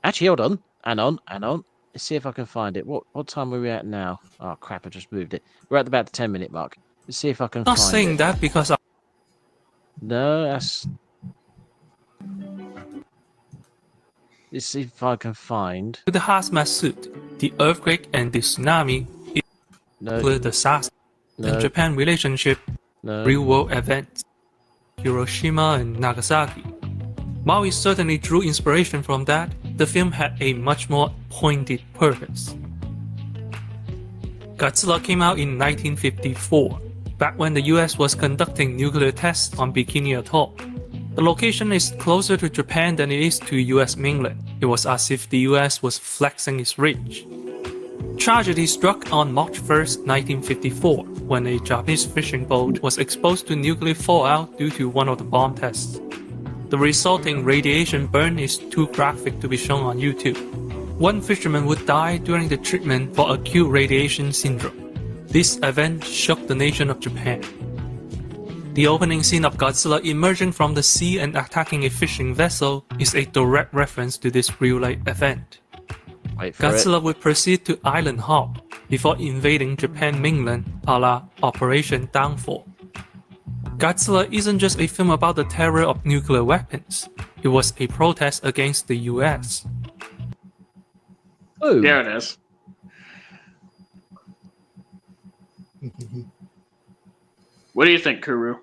Actually, hold on. Hang on. Let's see if I can find it. What time are we at now? Oh crap! I just moved it. We're at about the 10-minute mark. Let's see if I can. I'm not find saying it. that because No, that's. Let's see if I can find. the hazmat suit, the earthquake and the tsunami, the disaster, and Japan relationship, real world events, Hiroshima and Nagasaki. While it certainly drew inspiration from that, the film had a much more pointed purpose. Godzilla came out in 1954, back when the US was conducting nuclear tests on Bikini Atoll. The location is closer to Japan than it is to US mainland. It was as if the US was flexing its reach. Tragedy struck on March 1st, 1954, when a Japanese fishing boat was exposed to nuclear fallout due to one of the bomb tests. The resulting radiation burn is too graphic to be shown on YouTube. One fisherman would die during the treatment for acute radiation syndrome. This event shook the nation of Japan. The opening scene of Godzilla emerging from the sea and attacking a fishing vessel is a direct reference to this real-life event. Godzilla would proceed to island hop before invading Japan mainland a la Operation Downfall. Godzilla isn't just a film about the terror of nuclear weapons. It was a protest against the US. Ooh. There it is. What do you think, Kuru?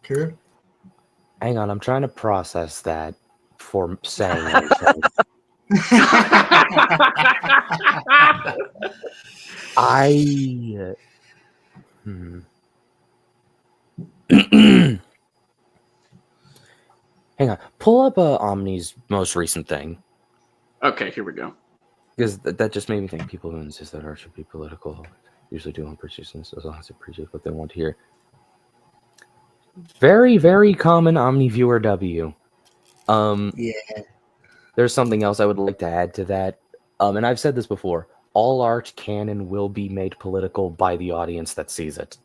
Kuru? Hang on, I'm trying to process that for saying anything. Hang on, pull up Omni's most recent thing. Okay, here we go. Because that just made me think people who insist that art should be political usually do on persistence as long as they appreciate what they want to hear. Very, very common Omni viewer W. Yeah. There's something else I would like to add to that. And I've said this before. All art can and will be made political by the audience that sees it.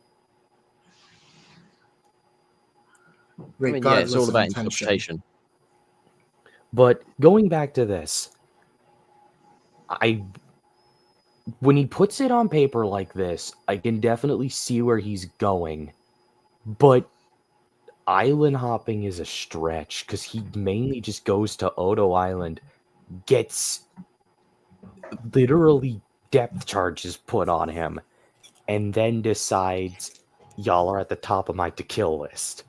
I mean, yeah, it's all about interpretation. But going back to this, when he puts it on paper like this, I can definitely see where he's going. But island hopping is a stretch because he mainly just goes to Odo Island, gets literally depth charges put on him, and then decides, y'all are at the top of my to kill list.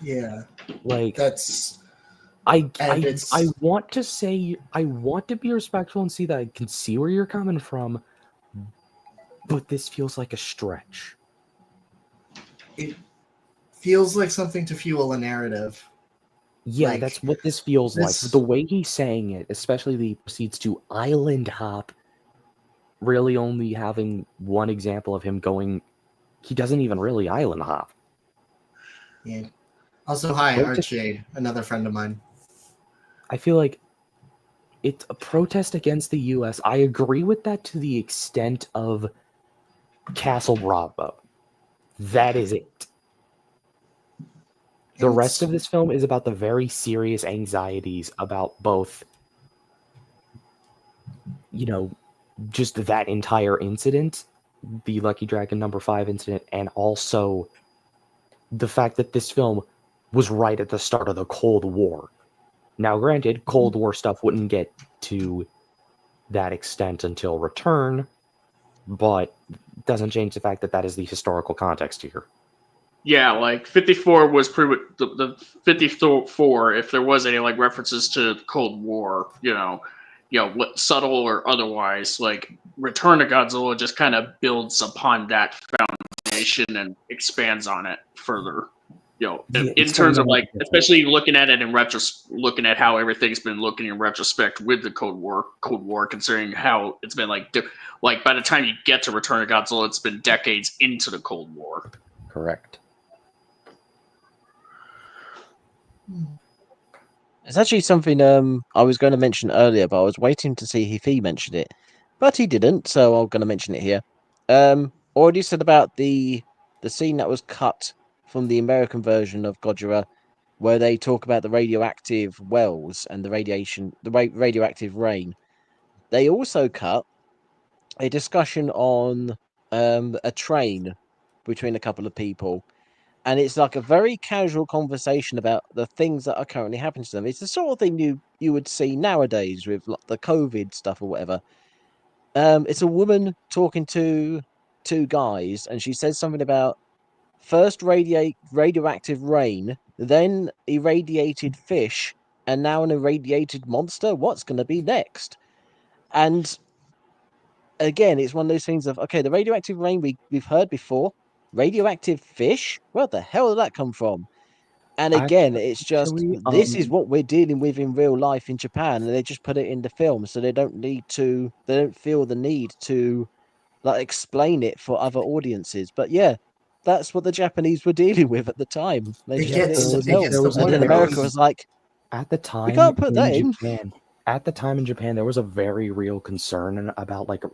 Yeah. Like, That's... I want to say, I want to be respectful and see that I can see where you're coming from, but this feels like a stretch. It feels like something to fuel a narrative. Yeah, Like, that's what this feels like. The way he's saying it, especially the proceeds to island hop, really only having one example of him going, he doesn't even really island hop. Yeah. Also, hi, Art Shade, another friend of mine. I feel like it's a protest against the U.S. I agree with that to the extent of Castle Bravo. That is it. The rest of this film is about the very serious anxieties about both, you know, just that entire incident, the Lucky Dragon number 5 incident, and also the fact that this film was right at the start of the Cold War. Now, granted, Cold War stuff wouldn't get to that extent until Return, but doesn't change the fact that that is the historical context here. Yeah, like 54 was the 54. If there was any like references to the Cold War, subtle or otherwise, like Return to Godzilla just kind of builds upon that foundation and expands on it further. In terms of like, especially looking at it in looking at how everything's been looking in retrospect with the Cold War, considering how it's been like by the time you get to Return to Godzilla, it's been decades into the Cold War. Correct. It's actually something I was going to mention earlier, but I was waiting to see if he mentioned it, but he didn't, so I'm going to mention it here. Already said about the scene that was cut from the American version of Godzilla, where they talk about the radioactive wells and the radioactive rain. They also cut a discussion on a train between a couple of people, and it's like a very casual conversation about the things that are currently happening to them. It's the sort of thing you would see nowadays with like the COVID stuff or whatever. It's a woman talking to two guys, and she says something about first radioactive rain, then irradiated fish, and now an irradiated monster. What's going to be next? And again, it's one of those things of, okay, the radioactive rain we've heard before. radioactive fish? Where the hell did that come from? And again, it's just this is what we're dealing with in real life in Japan, and they just put it in the film, so they don't feel the need to like explain it for other audiences. But yeah, that's what the Japanese were dealing with at the time. They just put it in the film, and then America was like, at the time we can't put that in. Japan. At the time in Japan, there was a very real concern about like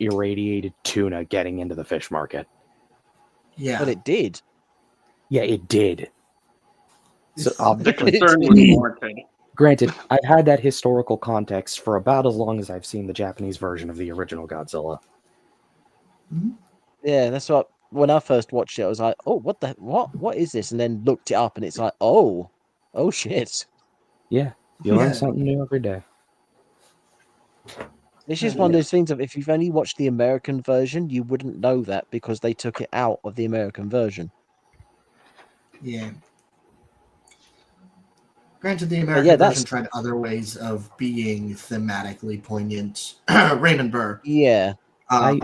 irradiated tuna getting into the fish market. Yeah, but it did. Yeah, it did. So the concern was warranted. Granted, I've had that historical context for about as long as I've seen the Japanese version of the original Godzilla. Yeah, that's what. When I first watched it, I was like, "Oh, what is this?" And then looked it up, and it's like, "Oh shit!" Yeah, you learn something new every day. It's just one of those things of if you've only watched the American version, you wouldn't know that because they took it out of the American version. Yeah. Granted, the American version tried other ways of being thematically poignant. Raymond Burr. Yeah. I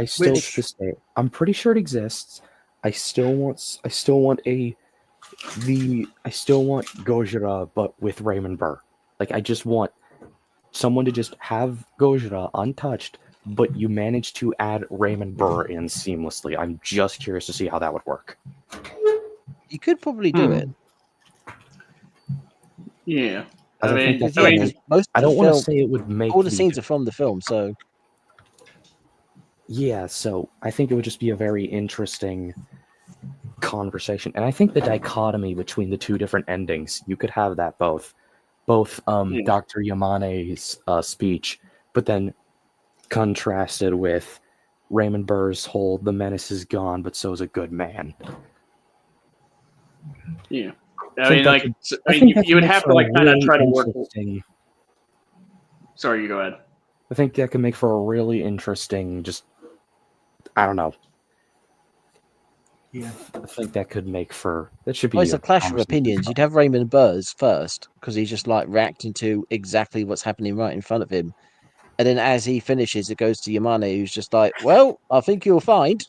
still to this day, I'm pretty sure it exists. I still want Gojira, but with Raymond Burr. Like, I just want someone to just have Gojira untouched, but you manage to add Raymond Burr in seamlessly. I'm just curious to see how that would work. You could probably do it. Yeah. I don't want to say it would make all the scenes are from the film, so yeah, so I think it would just be a very interesting conversation. And I think the dichotomy between the two different endings, you could have that both Dr. Yamane's speech, but then contrasted with Raymond Burr's whole "the menace is gone, but so is a good man." Yeah. You would have to like kind of try to work. Sorry, you go ahead. I think that could make for a really interesting, I don't know. Yeah. I think that could make for that should be. It's a clash of opinions. You'd have Raymond Burr's first because he's just like reacting to exactly what's happening right in front of him, and then as he finishes, it goes to Yamane, who's just like, "Well, I think you'll find."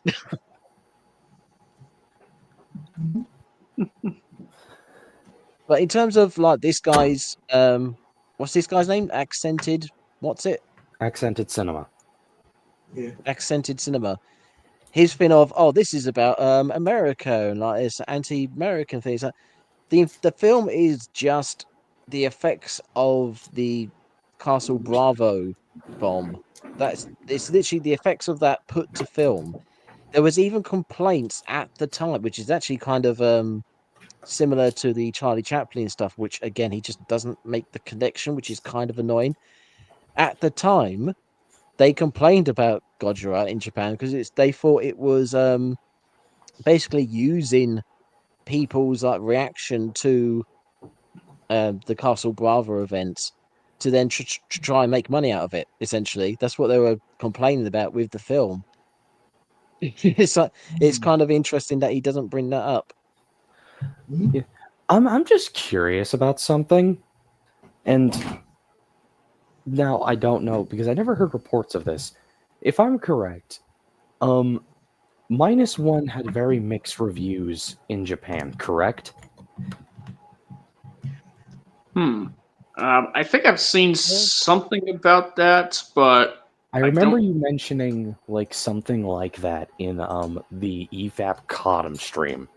But in terms of like this guy's, what's this guy's name? Accented Cinema. Yeah. Accented Cinema. His spin of, this is about America and like this anti-American things. Like, the film is just the effects of the Castle Bravo bomb. It's literally the effects of that put to film. There was even complaints at the time, which is actually kind of similar to the Charlie Chaplin stuff, which again he just doesn't make the connection, which is kind of annoying. At the time, they complained about Godzilla in Japan because they thought it was basically using people's like reaction to the Castle Brava events to then try and make money out of it. Essentially, that's what they were complaining about with the film. It's kind of interesting that he doesn't bring that up. Yeah. I'm just curious about something, and now I don't know because I never heard reports of this. If I'm correct, -1 had very mixed reviews in Japan, correct? I think I've seen something about that, but I remember you mentioning like something like that in the EFAP Cottom stream.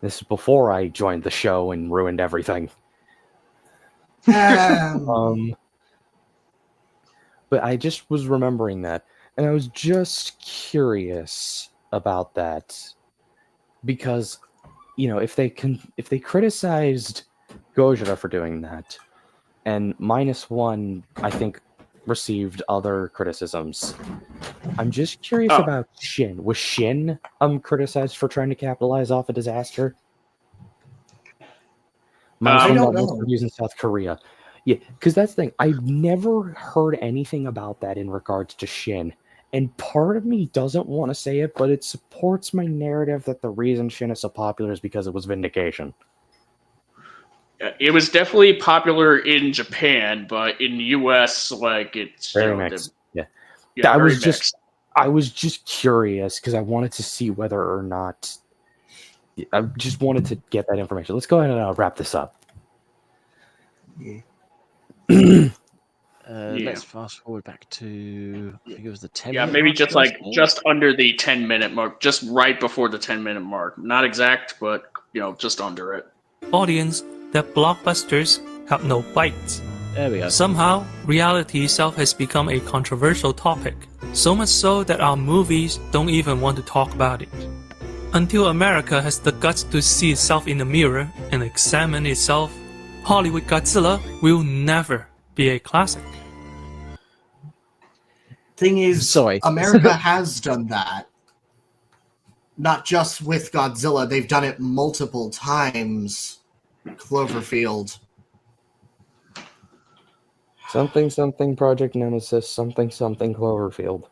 This is before I joined the show and ruined everything. But I just was remembering that, and I was just curious about that because, if they criticized Gojira for doing that, and -1, I think, received other criticisms. I'm just curious about Shin. Was Shin criticized for trying to capitalize off a disaster? I don't know. Reviews in South Korea. Yeah, because that's the thing. I've never heard anything about that in regards to Shin. And part of me doesn't want to say it, but it supports my narrative that the reason Shin is so popular is because it was Vindication. It was definitely popular in Japan, but in the US, like it's very mixed. Yeah, I I was just curious because I wanted to see whether or not. I just wanted to get that information. Let's go ahead and wrap this up. Yeah. Let's fast forward back to, I think it was the 10 Yeah, minute maybe mark, just I like think? just under the 10-minute mark, just right before the 10-minute mark. Not exact, but just under it. Audience that blockbusters have no bites. There we go. Somehow, reality itself has become a controversial topic, so much so that our movies don't even want to talk about it. Until America has the guts to see itself in the mirror and examine itself, Hollywood Godzilla will never be a classic. Thing is, Sorry. America has done that. Not just with Godzilla, they've done it multiple times. Cloverfield. Something Project Nemesis, something Cloverfield.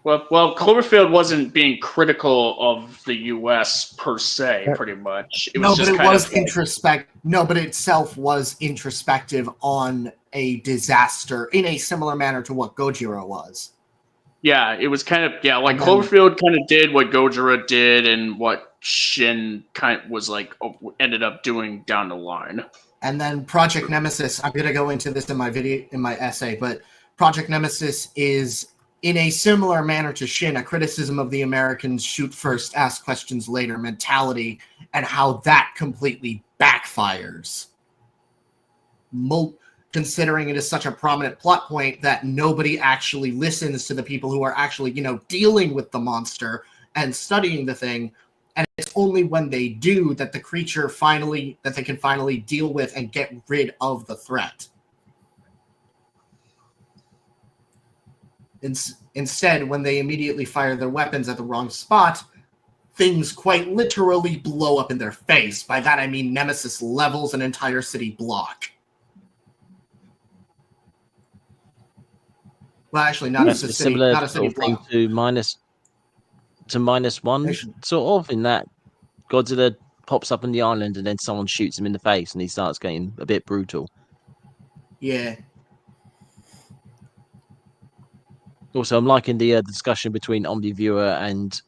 Well, Cloverfield wasn't being critical of the U.S. per se, pretty much. It was No, just but it kind was of like, introspect. No, but itself was introspective on a disaster in a similar manner to what Gojira was. yeah, it was kind of like And then- Cloverfield kind of did what Gojira did and what Shin kind of was like ended up doing down the line. And then Project Nemesis, I'm going to go into this in my essay, but Project Nemesis is in a similar manner to Shin, a criticism of the Americans shoot first, ask questions later mentality, and how that completely backfires. Considering it is such a prominent plot point that nobody actually listens to the people who are actually, dealing with the monster and studying the thing. And it's only when they do that the creature that they can finally deal with and get rid of the threat. Instead, when they immediately fire their weapons at the wrong spot, things quite literally blow up in their face. By that I mean Nemesis levels an entire city block. Well, actually, not That's a a city, similar not a city sort of thing block. to minus one, Actually- sort of, in that Godzilla pops up on the island and then someone shoots him in the face and he starts getting a bit brutal. Yeah. Also, I'm liking the discussion between Omniviewer and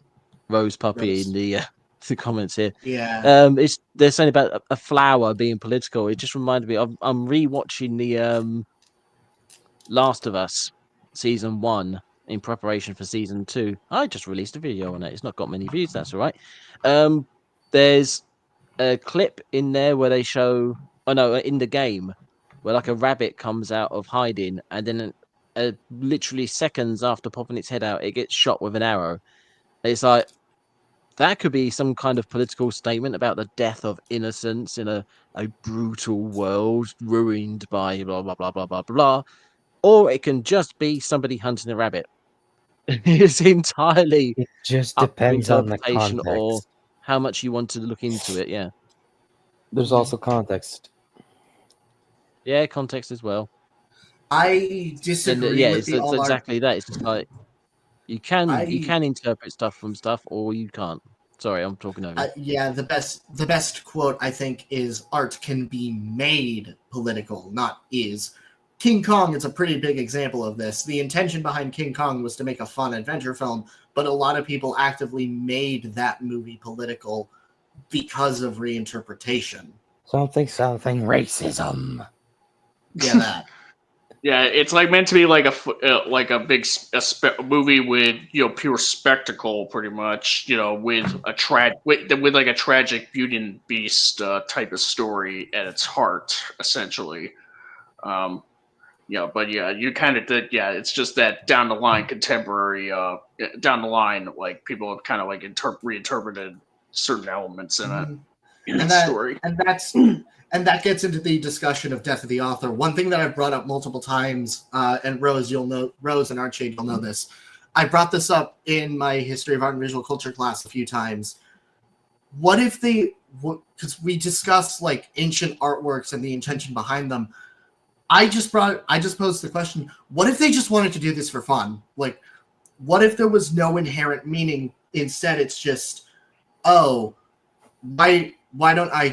Rose Puppy Rose. in the comments here. Yeah. They're saying about a flower being political. It just reminded me. I'm rewatching the Last of Us season 1 in preparation for season 2. I just released a video on it. It's not got many views. That's all right. There's a clip in there where they show, in the game, where like a rabbit comes out of hiding, and then literally seconds after popping its head out, it gets shot with an arrow. It's like, that could be some kind of political statement about the death of innocence in a brutal world ruined by blah, blah, blah, blah, blah, blah. Or it can just be somebody hunting a rabbit. It's entirely It just up to depends on the interpretation context. or how much you want to look into it. Yeah. There's also context. Yeah, context as well. I And disagree yeah, with it's the all exactly that. It's just like you can interpret stuff from stuff, or you can't. Sorry, I'm talking over. Yeah, the best quote I think is art can be made political, not is. King Kong is a pretty big example of this. The intention behind King Kong was to make a fun adventure film, but a lot of people actively made that movie political because of reinterpretation. Something racism. Yeah, that. Yeah, it's like meant to be like a big movie with pure spectacle, pretty much. With with like a tragic Beauty and Beast type of story at its heart, essentially. But yeah, you kind of did. Yeah, it's just that down the line contemporary, down the line, like people have kind of like reinterpreted certain elements in it in the story, and that gets into the discussion of death of the author. One thing that I've brought up multiple times, and Rose and Archie, you'll know this. I brought this up in my history of art and visual culture class a few times. What if because we discussed like ancient artworks and the intention behind them. I just posed the question, what if they just wanted to do this for fun? Like, what if there was no inherent meaning? Instead, it's just, oh, why don't I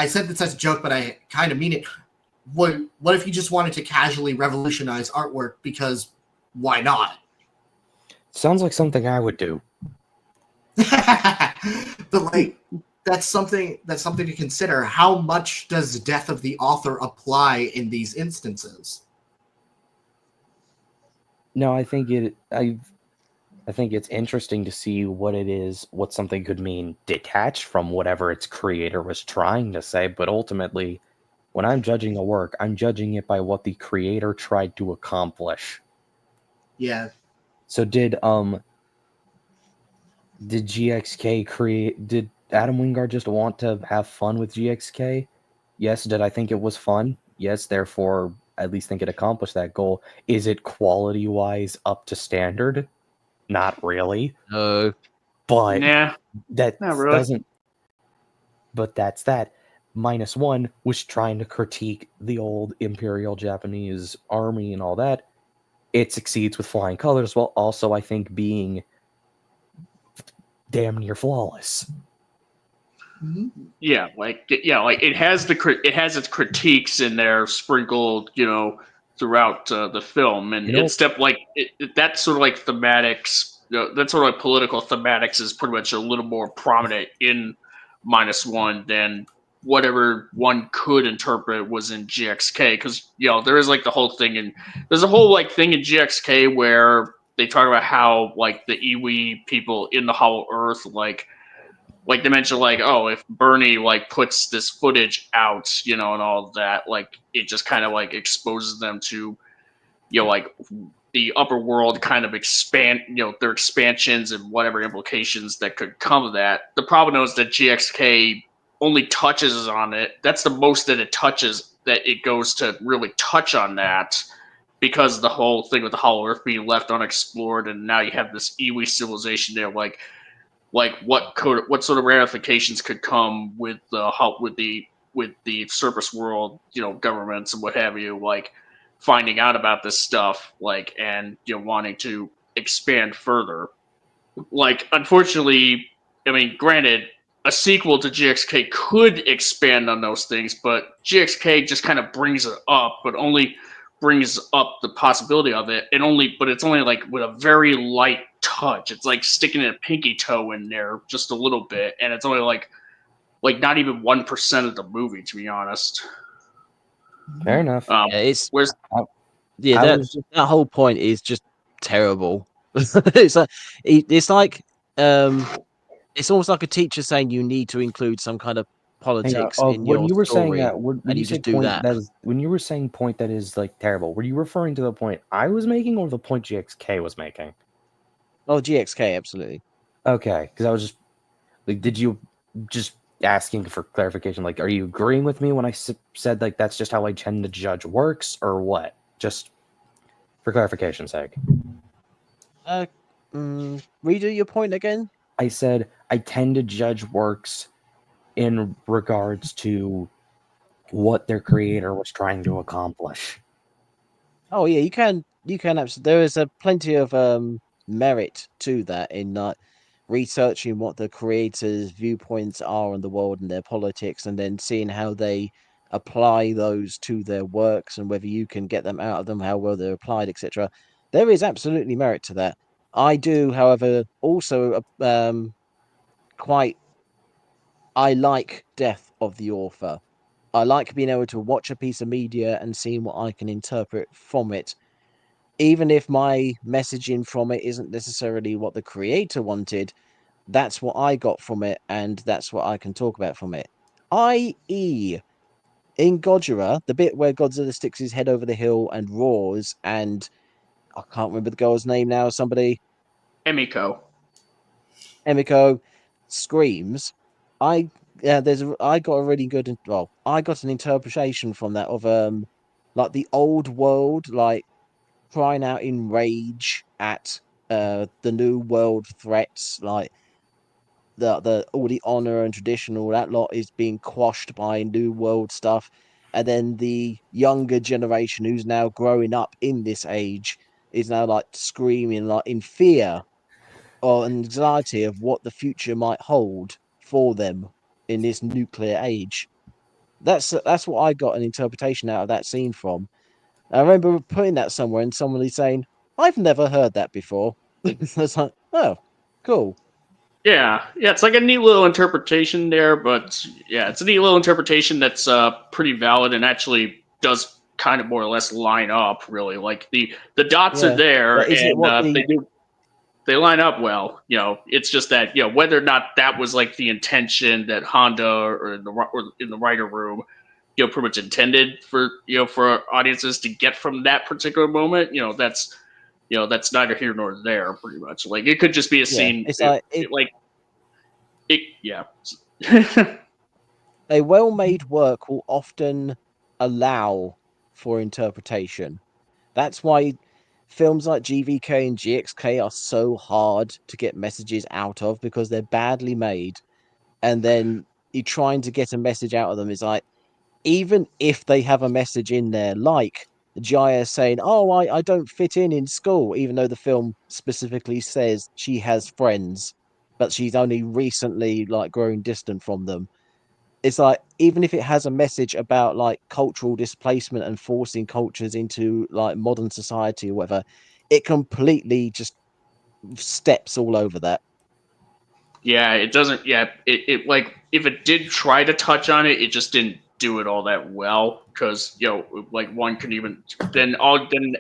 said this as a joke, but I kind of mean it. What if you just wanted to casually revolutionize artwork, because why not? Sounds like something I would do. But like, that's something to consider. How much does death of the author apply in these instances? No, I think it's interesting to see what something could mean detached from whatever its creator was trying to say, but ultimately, when I'm judging a work, I'm judging it by what the creator tried to accomplish. Yeah. So did did Adam Wingard just want to have fun with GXK? Yes. Did I think it was fun? Yes, therefore I at least think it accomplished that goal. Is it quality-wise up to standard? Not really. No. But Nah, that not really. doesn't. But that's that. -1 was trying to critique the old Imperial Japanese army and all that. It succeeds with flying colors, while also, I think, being damn near flawless. Yeah, like it has its critiques in there sprinkled, throughout the film, and it's that sort of like thematics, that sort of like political thematics is pretty much a little more prominent in -1 than whatever one could interpret was in GXK, because there is like the whole thing, and there's a whole like thing in GXK where they talk about how like the Iwi people in the Hollow Earth like they mentioned, like, oh, if Bernie like puts this footage out, and all of that, like it just kind of like exposes them to, like the upper world kind of expand, their expansions and whatever implications that could come of that. The problem is that GXK only touches on it. That's the most that it touches, that it goes to really touch on that, because the whole thing with the Hollow Earth being left unexplored, and now you have this Iwi civilization there, like what sort of ramifications could come with the surface world, governments and what have you, like finding out about this stuff, like, and wanting to expand further. Like, unfortunately, I mean, granted, a sequel to GXK could expand on those things, but GXK just kind of brings it up, but only brings up the possibility of it, but it's only like with a very light touch. It's like sticking a pinky toe in there just a little bit, and it's only like not even 1% of the movie, to be honest. Fair enough. It's where's that whole point is just terrible. It's like it's almost like a teacher saying you need to include some kind of politics in when your you were saying story, that, when and you you say just do point that. when you were saying point that is like terrible, were you referring to the point I was making or the point GXK was making? Oh, GXK, absolutely. Okay, because I was just like, did you just asking for clarification? Like, are you agreeing with me when I said like that's just how I tend to judge works, or what? Just for clarification's sake. Redo your point again. I said I tend to judge works in regards to what their creator was trying to accomplish. Oh yeah, you can absolutely. There is plenty of merit to that in researching what the creators' viewpoints are on the world and their politics, and then seeing how they apply those to their works and whether you can get them out of them, how well they're applied, etc. There is absolutely merit to that. I do, however, also I like Death of the Author. I like being able to watch a piece of media and seeing what I can interpret from it, even if my messaging from it isn't necessarily what the creator wanted. That's what I got from it, and that's what I can talk about from it. I.e., in Godzilla, the bit where Godzilla sticks his head over the hill and roars, and I can't remember the girl's name now, somebody, Emiko screams. I got a really good, well, I got an interpretation from that of like the old world, like crying out in rage at the new world threats, like the all the honor and traditional, that lot is being quashed by new world stuff, and then the younger generation who's now growing up in this age is now like screaming like in fear or anxiety of what the future might hold for them in this nuclear age. That's what I got an interpretation out of that scene from. I remember putting that somewhere and somebody saying, "I've never heard that before." It's like, oh, cool. Yeah, it's like a neat little interpretation there, but yeah, it's a neat little interpretation that's pretty valid and actually does kind of more or less line up. Really, like the dots are Yeah. there, But is it and what the they line up well. It's just that whether or not that was like the intention that Honda or in the writer room, pretty much intended for for audiences to get from that particular moment. That's neither here nor there. Pretty much, like it could just be a scene. It's like Yeah. a well-made work will often allow for interpretation. That's why films like GVK and GXK are so hard to get messages out of, because they're badly made. And then you trying to get a message out of them is like, even if they have a message in there, like Jaya saying, "Oh, I don't fit in school," even though the film specifically says she has friends, but she's only recently like grown distant from them. It's like, even if it has a message about like cultural displacement and forcing cultures into like modern society or whatever, it completely just steps all over that. Yeah, it doesn't. Yeah, it like if it did try to touch on it, it just didn't do it all that well. Because like one could even then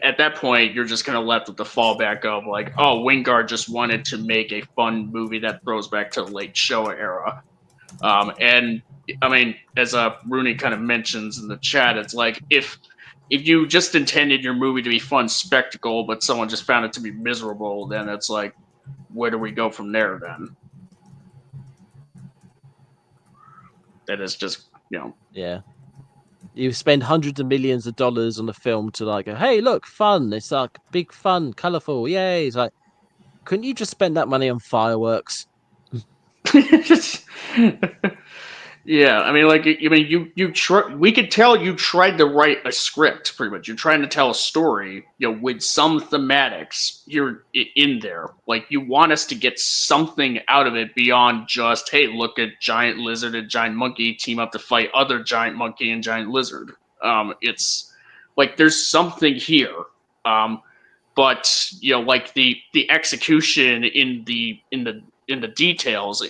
at that point you're just kind of left with the fallback of like, oh, Wingard just wanted to make a fun movie that throws back to the late Showa era. And I mean, as Rooney kind of mentions in the chat, it's like if you just intended your movie to be fun spectacle, but someone just found it to be miserable, then it's like, where do we go from there then? That is just, Yeah. You spend hundreds of millions of dollars on a film to like go, hey, look, fun. It's like big fun, colorful. Yay. It's like, couldn't you just spend that money on fireworks? Yeah, I mean, like, we could tell you tried to write a script, pretty much. You're trying to tell a story, with some thematics here in there. Like, you want us to get something out of it beyond just, hey, look at giant lizard and giant monkey team up to fight other giant monkey and giant lizard. It's like there's something here. But like the execution in the details,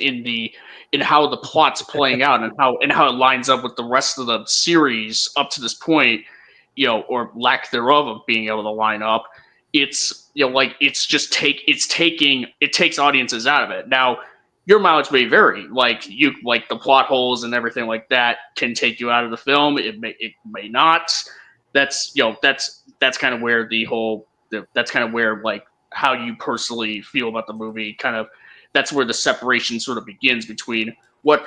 in how the plot's playing out, and how it lines up with the rest of the series up to this point, or lack thereof of being able to line up. It's like it takes audiences out of it. Now, your mileage may vary. Like the plot holes and everything like that can take you out of the film. It may not. That's that's kind of where that's kind of where like how you personally feel about the movie kind of, that's where the separation sort of begins between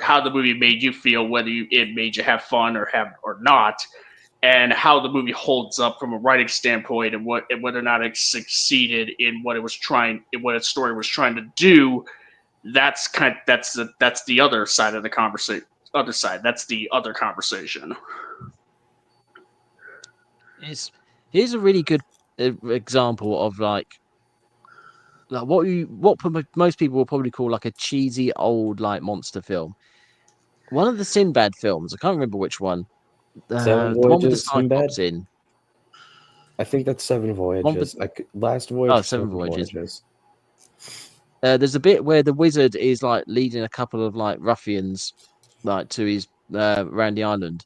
how the movie made you feel, whether it made you have fun or not, and how the movie holds up from a writing standpoint, and whether or not it succeeded in what its story was trying to do. That's the other side of the conversation. That's the other conversation. Here's a really good example of like what most people will probably call like a cheesy old like monster film. One of the Sinbad films, I can't remember which one. Seven the one with the Voyages, Sinbad? Cyclops in. I think that's Seven Voyages. Last Voyage. Oh, Seven Voyages. There's a bit where the wizard is like leading a couple of like ruffians like to his around the island,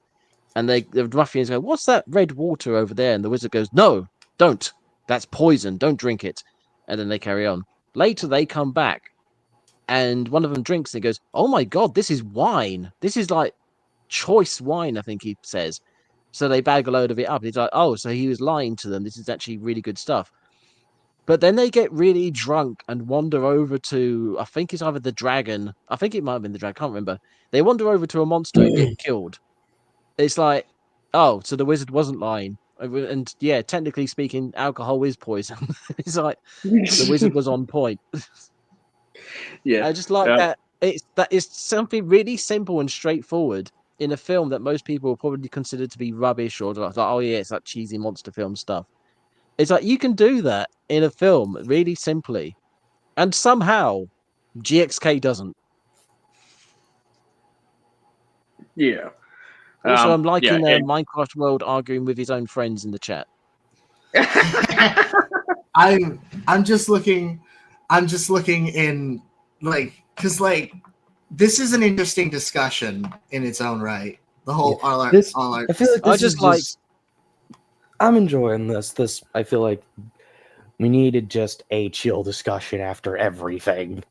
and the ruffians go, "What's that red water over there?" And the wizard goes, "No, don't. That's poison. Don't drink it." And then they carry on. Later, they come back, and one of them drinks and goes, "Oh my god, this is wine. This is like choice wine," I think he says. So they bag a load of it up. He's like, "Oh, so he was lying to them. This is actually really good stuff." But then they get really drunk and wander over to, I think it's either the dragon. I think it might have been the dragon. I can't remember. They wander over to a monster and get killed. It's like, oh, so the wizard wasn't lying. And yeah, technically speaking, alcohol is poison. It's like the wizard was on point. Yeah, I just like that. That is something really simple and straightforward in a film that most people will probably consider to be rubbish, or like, oh yeah, it's like cheesy monster film stuff. It's like you can do that in a film really simply, and somehow GXK doesn't. Yeah. Also, I'm liking Minecraft World arguing with his own friends in the chat. I'm just looking. I'm just looking in, like, because, like, this is an interesting discussion in its own right. The whole all art. I feel like this is just. I'm enjoying this. I feel like we needed just a chill discussion after everything.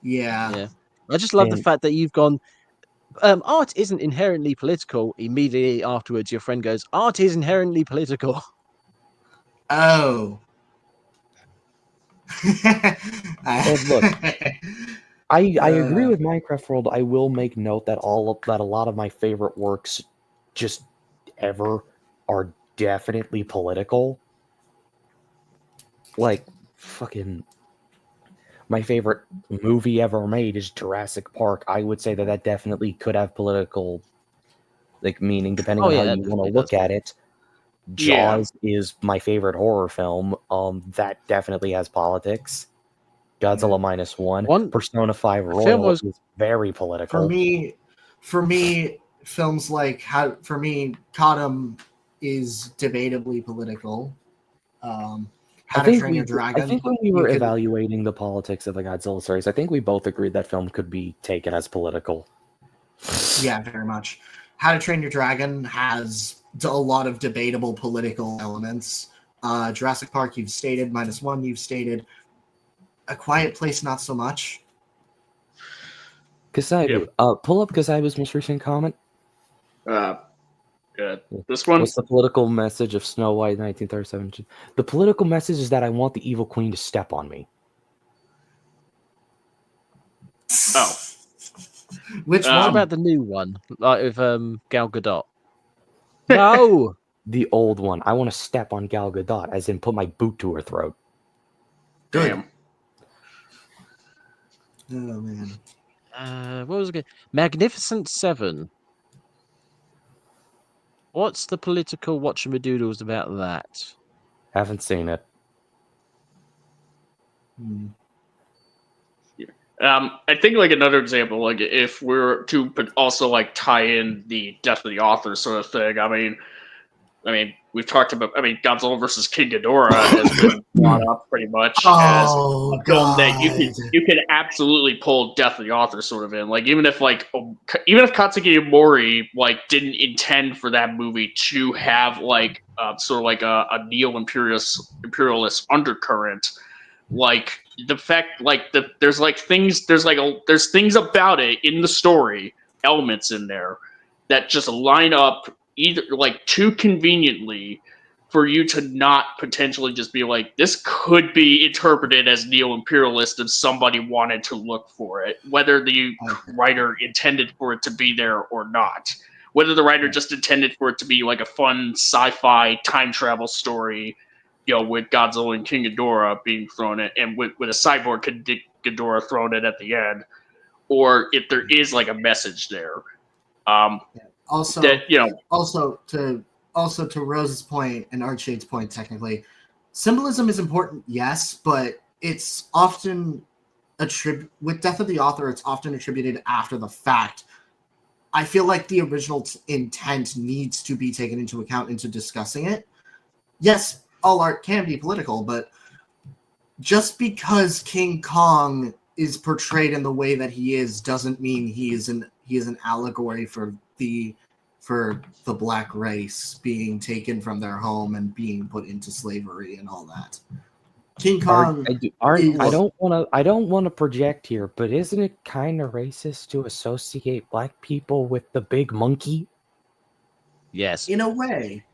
Yeah. I just love the fact that you've gone. Art isn't inherently political. Immediately afterwards, your friend goes, "Art is inherently political." Oh. And look, I agree with Minecraft World. I will make note that a lot of my favorite works, just ever, are definitely political. Like, fucking, my favorite movie ever made is Jurassic Park. I would say that definitely could have political, like, meaning depending on how you want to look at it. Jaws is my favorite horror film. That definitely has politics. Godzilla -1. Persona 5 Royal is very political. For me, films like Cottam is debatably political. How to Train Your Dragon. I think when we were evaluating the politics of the Godzilla series, I think we both agreed that film could be taken as political. Yeah, very much. How to Train Your Dragon has a lot of debatable political elements. Jurassic Park, you've stated. -1, you've stated. A Quiet Place, not so much. Kasaibu, pull up Kasaibu's most recent comment. This one? What's the political message of Snow White 1937? The political message is that I want the evil queen to step on me. Oh. Which one? What about the new one? Like with Gal Gadot? No! The old one. I want to step on Gal Gadot, as in put my boot to her throat. Damn. Oh, man. What was it? Magnificent Seven. What's the political watchamadoodles about that? Haven't seen it. I think like another example, like if we're to also like tie in the death of the author sort of thing. I mean, we've talked about. Godzilla versus King Ghidorah has been brought up pretty much as a film that you could absolutely pull death of the author sort of in. Like even if Katsuki Mori like didn't intend for that movie to have like sort of like a neo-imperialist undercurrent, like the fact like there's things about it in the story, elements in there that just line up either like too conveniently for you to not potentially just be like, this could be interpreted as neo-imperialist if somebody wanted to look for it, whether the writer intended for it to be there or not, whether the writer just intended for it to be like a fun sci-fi time travel story, with Godzilla and King Ghidorah being thrown in, and with a cyborg Ghidorah thrown in at the end, or if there is like a message there. Also, that, also to Rose's point and Artshade's point, technically, symbolism is important, yes, but it's often with death of the author, it's often attributed after the fact. I feel like the original intent needs to be taken into account into discussing it. Yes, all art can be political, but just because King Kong is portrayed in the way that he is doesn't mean he is an allegory for the black race being taken from their home and being put into slavery and all that. King Kong. I don't want to project here, but isn't it kind of racist to associate black people with the big monkey? Yes. In a way,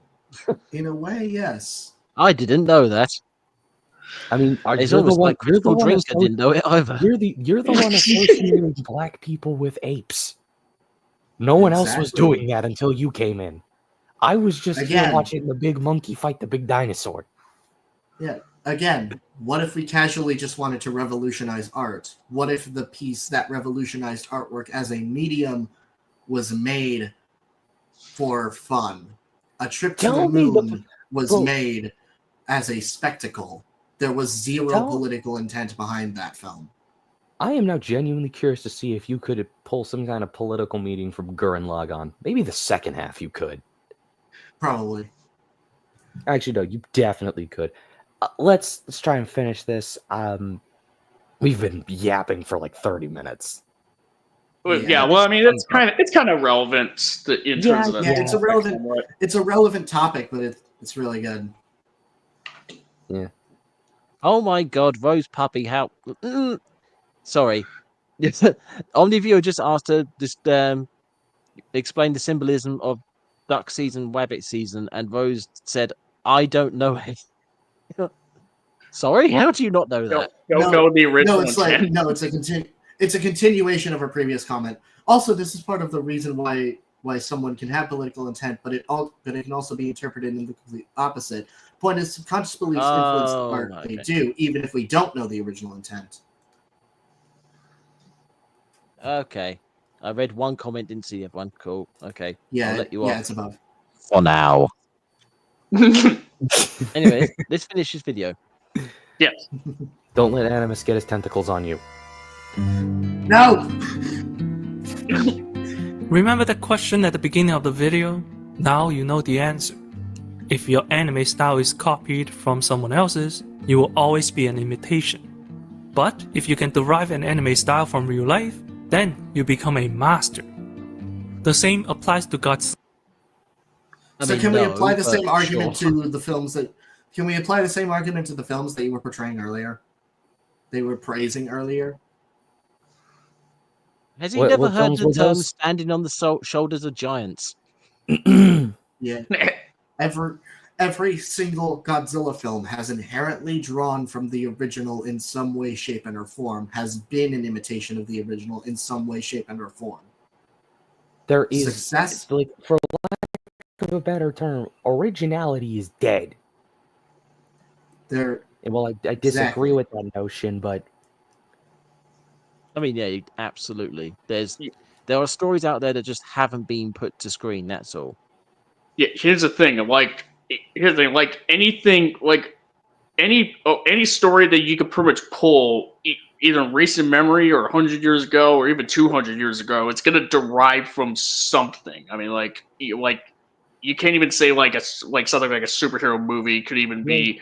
yes. I didn't know that. I mean, it's almost like Critical Drinker didn't know it either. You're the one associating black people with apes. No one else was doing that until you came in. I was just here watching the big monkey fight the big dinosaur. Yeah. Again, what if we casually just wanted to revolutionize art? What if the piece that revolutionized artwork as a medium was made for fun? A Trip to the Moon was made as a spectacle. There was zero political intent behind that film. I am now genuinely curious to see if you could pull some kind of political meeting from Gurren Lagann. Maybe the second half you could. Probably. Actually, no, you definitely could. Let's try and finish this. We've been yapping for like 30 minutes. Yeah, well, I mean, it's kind of relevant in terms of it's a relevant topic, but it's really good. Yeah. Oh my God, Rose Puppy, how? Sorry, Omniviewer just asked her just explain the symbolism of duck season, rabbit season, and Rose said, "I don't know." Sorry, how do you not know that? Don't know the original intent. It's a continuation of her previous comment. Also, this is part of the reason why someone can have political intent, but it can also be interpreted in the complete opposite. Point is, subconscious beliefs influence the art they do, even if we don't know the original intent. Okay, I read one comment, didn't see everyone. Cool. Okay, Yeah, I'll let you off. Yeah, it's above. For now. Anyway, let's finish this video. Yes. Don't let Animus get his tentacles on you. No! Remember the question at the beginning of the video? Now you know the answer. If your anime style is copied from someone else's, you will always be an imitation. But if you can derive an anime style from real life, then you become a master. The same applies to Godzilla. Can we apply the same argument to the films that? Can we apply the same argument to the films that you were portraying earlier? They were praising earlier. Has he never heard the term "standing on the shoulders of giants"? Yeah. Every single Godzilla film has inherently drawn from the original in some way, shape, and or form. Has been an imitation of the original in some way, shape, and or form. There is success, like, for lack of a better term, originality is dead. Well, I disagree with that notion, but I mean, yeah, absolutely. There are stories out there that just haven't been put to screen. That's all. Yeah, here's the thing. Like anything, like any story that you could pretty much pull, either in recent memory or 100 years ago or even 200 years ago, it's gonna derive from something. I mean, you can't even say something like a superhero movie could even be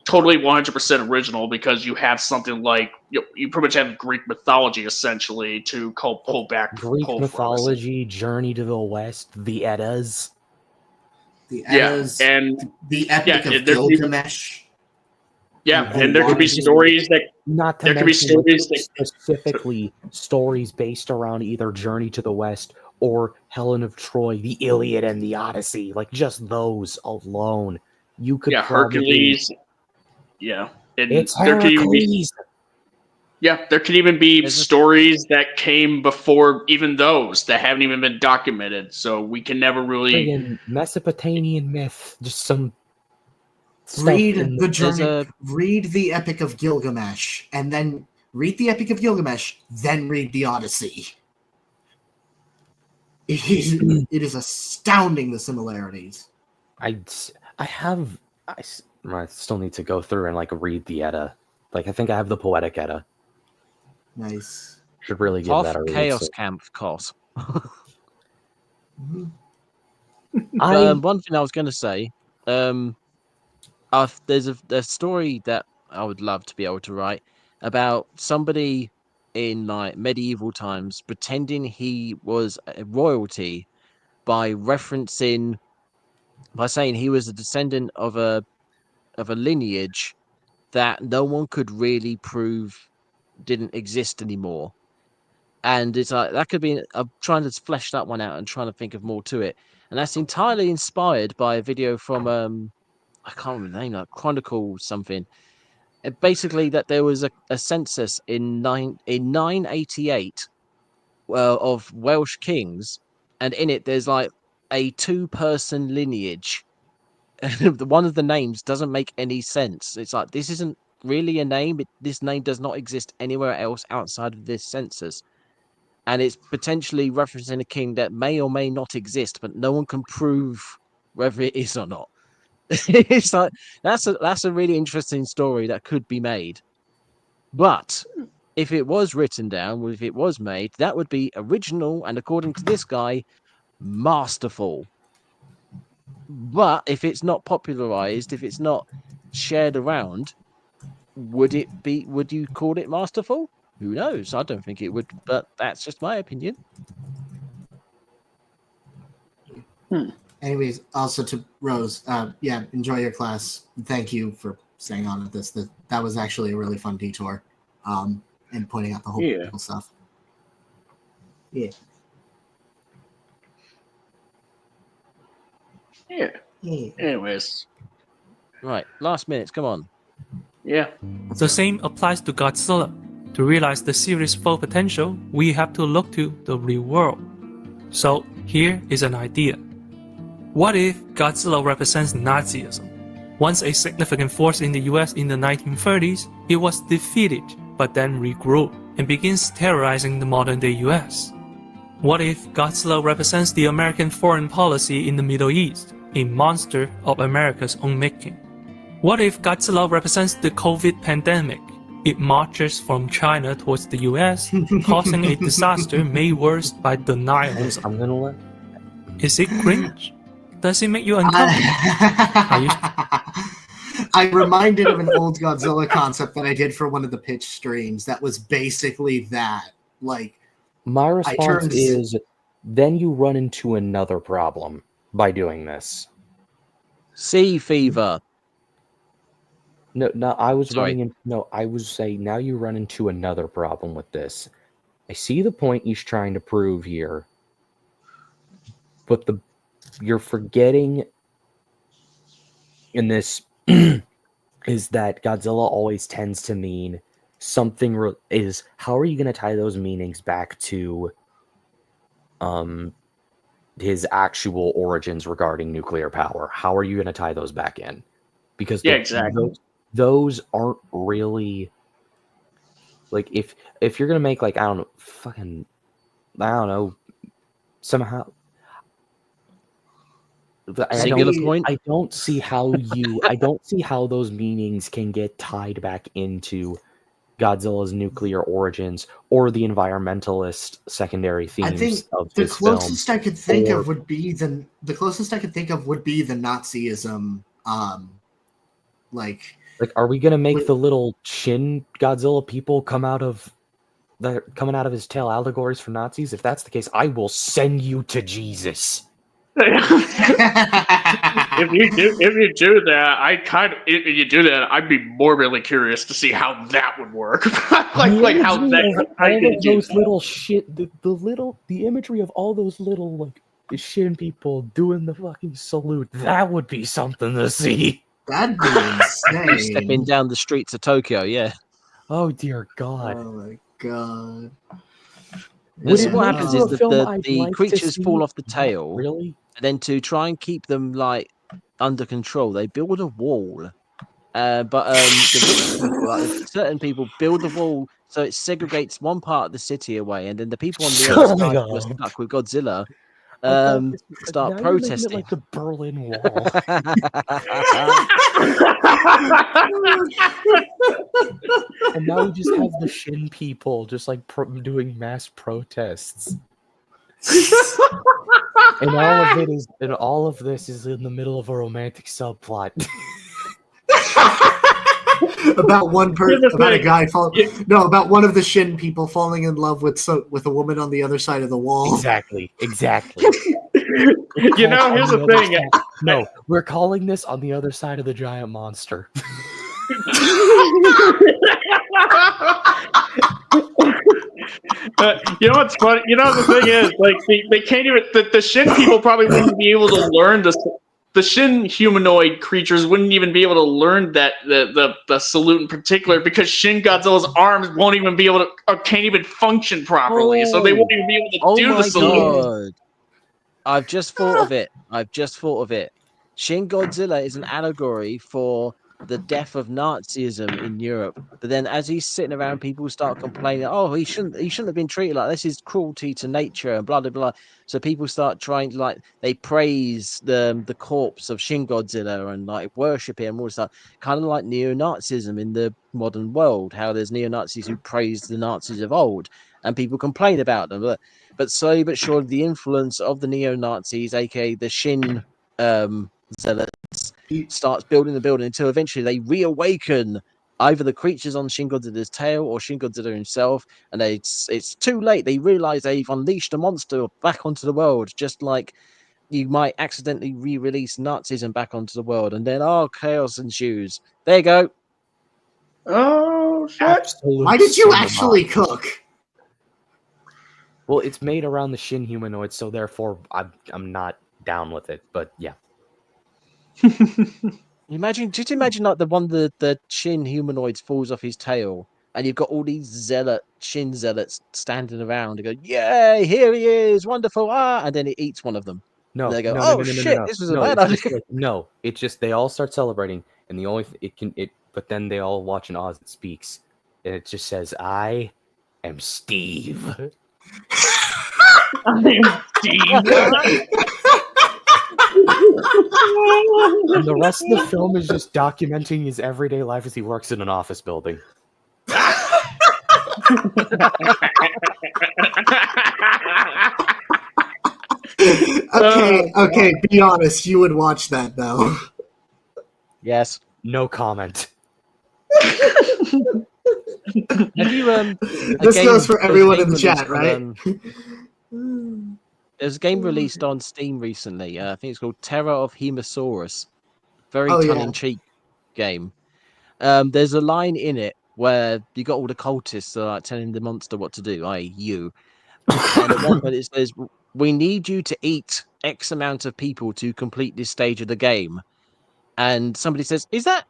totally 100% original, because you have something like you pretty much have Greek mythology essentially to pull back. Greek mythology, Journey to the West, the Eddas. The Eddas, and the Epic of Gilgamesh. And there could be stories that specifically stories based around either Journey to the West or Helen of Troy, the Iliad and the Odyssey. Like, just those alone, you could Hercules. Yeah, and it's Heracles. There could even be stories that came before even those that haven't even been documented. So we can never really Mesopotamian myth. Just some read the journey. Read the Epic of Gilgamesh, and then read the Epic of Gilgamesh. Then read the Odyssey. It is astounding, the similarities. I still need to go through and read the Edda. I think I have the Poetic Edda. Nice. Should really give that a read. Chaos Camp cost. One thing I was going to say, there's a story that I would love to be able to write about somebody in medieval times pretending he was a royalty by saying he was a descendant of a lineage that no one could really prove didn't exist anymore. And it's that could be. I'm trying to flesh that one out and trying to think of more to it. And that's entirely inspired by a video from I can't remember the name, Chronicle something. Basically, that there was a census in 988 of Welsh kings, and in it there's a 2-person lineage. One of the names doesn't make any sense. It's this isn't really a name. This name does not exist anywhere else outside of this census. And it's potentially referencing a king that may or may not exist, but no one can prove whether it is or not. It's that's a really interesting story that could be made. But if it was written down, if it was made, that would be original and, according to this guy, masterful. But if it's not popularized, if it's not shared around, would you call it masterful? Who knows? I don't think it would, but that's just my opinion. Anyways, also to Rose, enjoy your class. Thank you for staying on at this. That was actually a really fun detour, and pointing out the whole political stuff. Yeah. Anyways. Right, last minutes, come on. Yeah. The same applies to Godzilla. To realize the series' full potential, we have to look to the real world. So, here is an idea. What if Godzilla represents Nazism? Once a significant force in the US in the 1930s, it was defeated, but then regrew and begins terrorizing the modern-day US. What if Godzilla represents the American foreign policy in the Middle East, a monster of America's own making? What if Godzilla represents the COVID pandemic? It marches from China towards the US, causing a disaster made worse by denialism. I'm gonna let. Is it cringe? Does it make you uncomfortable? I'm reminded of an old Godzilla concept that I did for one of the pitch streams that was basically that. Like, my response is, then you run into another problem by doing this. Sea fever. No, I was saying now you run into another problem with this. I see the point he's trying to prove here, but you're forgetting in this is that Godzilla always tends to mean something is. How are you going to tie those meanings back to his actual origins regarding nuclear power? How are you going to tie those back in? Because exactly. Those aren't really like if you're gonna make like I don't know somehow. I don't see how those meanings can get tied back into Godzilla's nuclear origins or the environmentalist secondary themes. I think of the this closest film, I could think of would be the Nazism. Like, are we gonna make the little Shin Godzilla people coming out of his tail allegories for Nazis? If that's the case, I will send you to Jesus. if you do that, I'd be morbidly curious to see how that would work. The imagery of all those little Shin people doing the fucking salute, that would be something to see. That'd be insane. Stepping down the streets of Tokyo, yeah. Oh dear God. Oh my God. What happens is that the creatures fall off the tail. Really? And then to try and keep them under control, they build a wall. Certain people build a wall so it segregates one part of the city away, and then the people on the other side who are stuck with Godzilla start protesting. Like the Berlin Wall. And now we just have the Shin people just doing mass protests. And all of this is in the middle of a romantic subplot. About one about one of the Shin people falling in love with a woman on the other side of the wall. Exactly. Here's the thing. No, we're calling this On the Other Side of the Giant Monster. You know what's funny? The thing is, they can't even. The Shin people probably wouldn't be able to learn this. The Shin humanoid creatures wouldn't even be able to learn that the salute in particular, because Shin Godzilla's arms won't even be able to, or can't even function properly, so they won't even be able to do the salute. God. I've just thought of it. Shin Godzilla is an allegory for the death of Nazism in Europe. But then as he's sitting around, people start complaining, oh, he shouldn't have been treated like this. Is cruelty to nature and blah, blah, blah. So people start trying to, they praise the corpse of Shin Godzilla and, worship him and all stuff. Kind of like neo-Nazism in the modern world, how there's neo-Nazis who praise the Nazis of old and people complain about them. But slowly but surely, the influence of the neo-Nazis, aka the Shin zealots, starts building the building until eventually they reawaken either the creatures on Shin Godzilla's tail or Shin Godzilla himself, and it's too late. They realize they've unleashed a monster back onto the world, just like you might accidentally re-release Nazism back onto the world, and then chaos ensues. There you go. Oh shit! Absolute Why did you cinema. actually cook? Well, it's made around the Shin humanoid, so therefore I'm not down with it. But yeah, Just imagine like the Shin humanoids falls off his tail, and you've got all these Shin zealots standing around and go, "Yay, here he is, wonderful!" And then it eats one of them. no, And they go, no, "Oh no, no, no, shit, no, this was no, a bad it's idea." just like, no, it's just they all start celebrating, and the only but then they all watch an Oz that speaks, and it just says, "I am Steve." I am Steve. And the rest of the film is just documenting his everyday life as he works in an office building. Okay, be honest. You would watch that though. Yes. No comment. Have you This goes for everyone in the chat, right? There's a game released on Steam recently. I think it's called Terror of Hemosaurus. Very Oh, yeah. tongue-in-cheek game. There's a line in it where you got all the cultists like telling the monster what to do, i.e. you. And at one point it says, "We need you to eat X amount of people to complete this stage of the game." And somebody says, Is that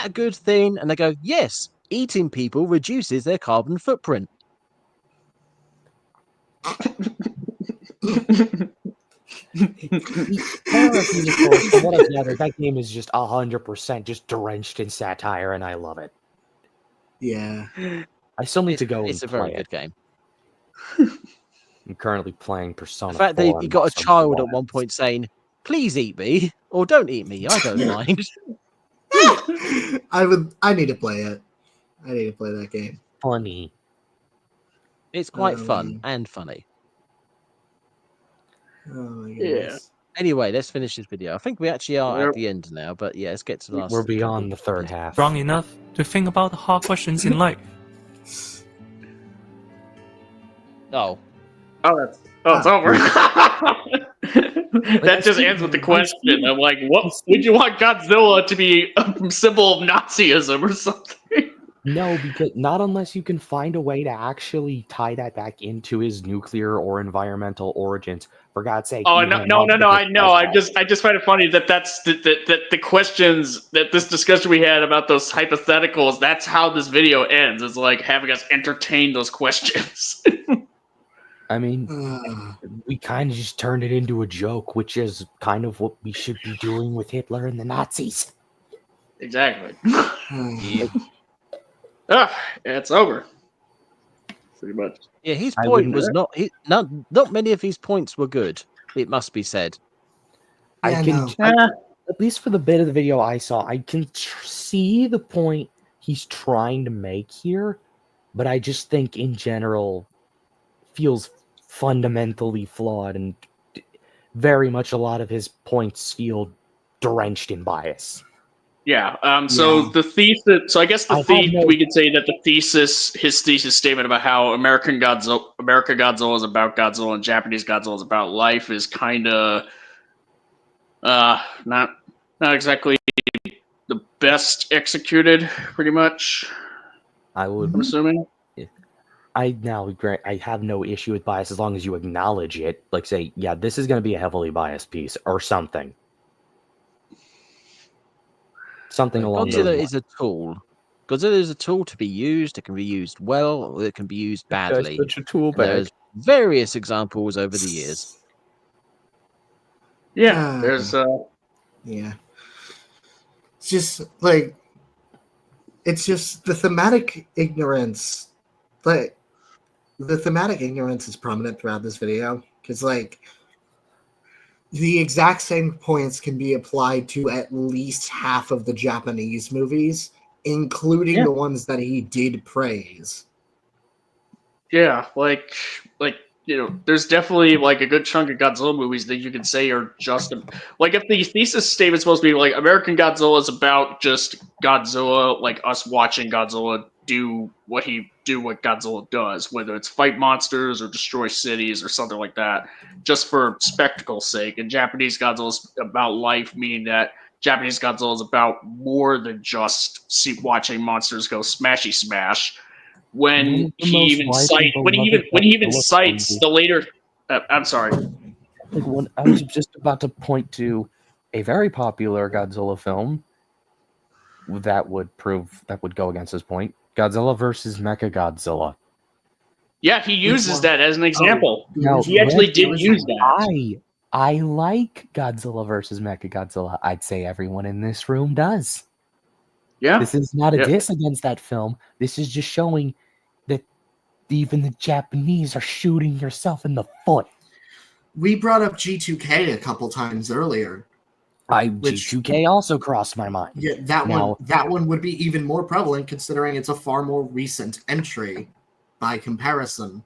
a good thing? And they go, "Yes, eating people reduces their carbon footprint." From what I've gathered, that game is just 100% just drenched in satire, and I love it. Yeah. I still need to go It's a and very play good it. game. I'm currently playing Persona The fact 4 that you got a on child some at one point saying, "Please eat me," or "Don't eat me, I don't mind." I need to play it. I need to play that game. funny. It's quite fun man. and funny. Oh my Yeah. goodness. Anyway, let's finish this video. I think we actually are Yep. at the end now, but yeah, let's get to the last. We're beyond the third half. Strong enough to think about the hard questions in life. Oh, It's over. That just ends with the question. I'm like, what would you want Godzilla to be a symbol of Nazism or something? No, because not unless you can find a way to actually tie that back into his nuclear or environmental origins. For God's sake! Oh even no! Monster I know. does that. I just find it funny that that the questions that this discussion we had about those hypotheticals. That's how this video ends. It's like having us entertain those questions. I mean, Uh, we kind of just turned it into a joke, which is kind of what we should be doing with Hitler and the Nazis. Exactly. yeah. It's over. Pretty much. Yeah, his I point wouldn't- was not many of his points were good. It must be said. Yeah, I can, no. at least for the bit of the video I saw, I can see the point he's trying to make here, but I just think in general feels fundamentally flawed, and very much a lot of his points feel drenched in bias. Yeah. So Yeah. the thesis. So I guess I have no- we could say that his thesis statement about how America Godzilla is about Godzilla and Japanese Godzilla is about life is kind of not exactly the best executed. Pretty much, I would I'm assuming. I have no issue with bias as long as you acknowledge it. Like say, yeah, this is going to be a heavily biased piece or something. Something along those Godzilla lines. is a tool. Godzilla is a tool to be used. It can be used well, or it can be used badly. Such a tool And bag. there's various examples over the years. Yeah. There's Yeah. It's just like it's just the thematic ignorance. But the thematic ignorance is prominent throughout this video because like the exact same points can be applied to at least half of the Japanese movies, including Yeah. the ones that he did praise. Yeah, like there's definitely like a good chunk of Godzilla movies that you could say are just like if the thesis statement's supposed to be like American Godzilla is about just Godzilla, like us watching Godzilla do what Godzilla does, whether it's fight monsters or destroy cities or something like that, just for spectacle's sake. And Japanese Godzilla is about life, meaning that Japanese Godzilla is about more than just watching monsters go smashy smash. When he even cites the later, I'm sorry. Like when I was just about to point to a very popular Godzilla film that would go against his point. Godzilla versus Mechagodzilla. Yeah, he uses that as an example. Now, he actually did use that. I like Godzilla versus Mechagodzilla. I'd say everyone in this room does. Yeah. This is not a diss against that film. This is just showing that even the Japanese are shooting yourself in the foot. We brought up G2K a couple times earlier. G2K also crossed my mind. Yeah, that one would be even more prevalent considering it's a far more recent entry by comparison.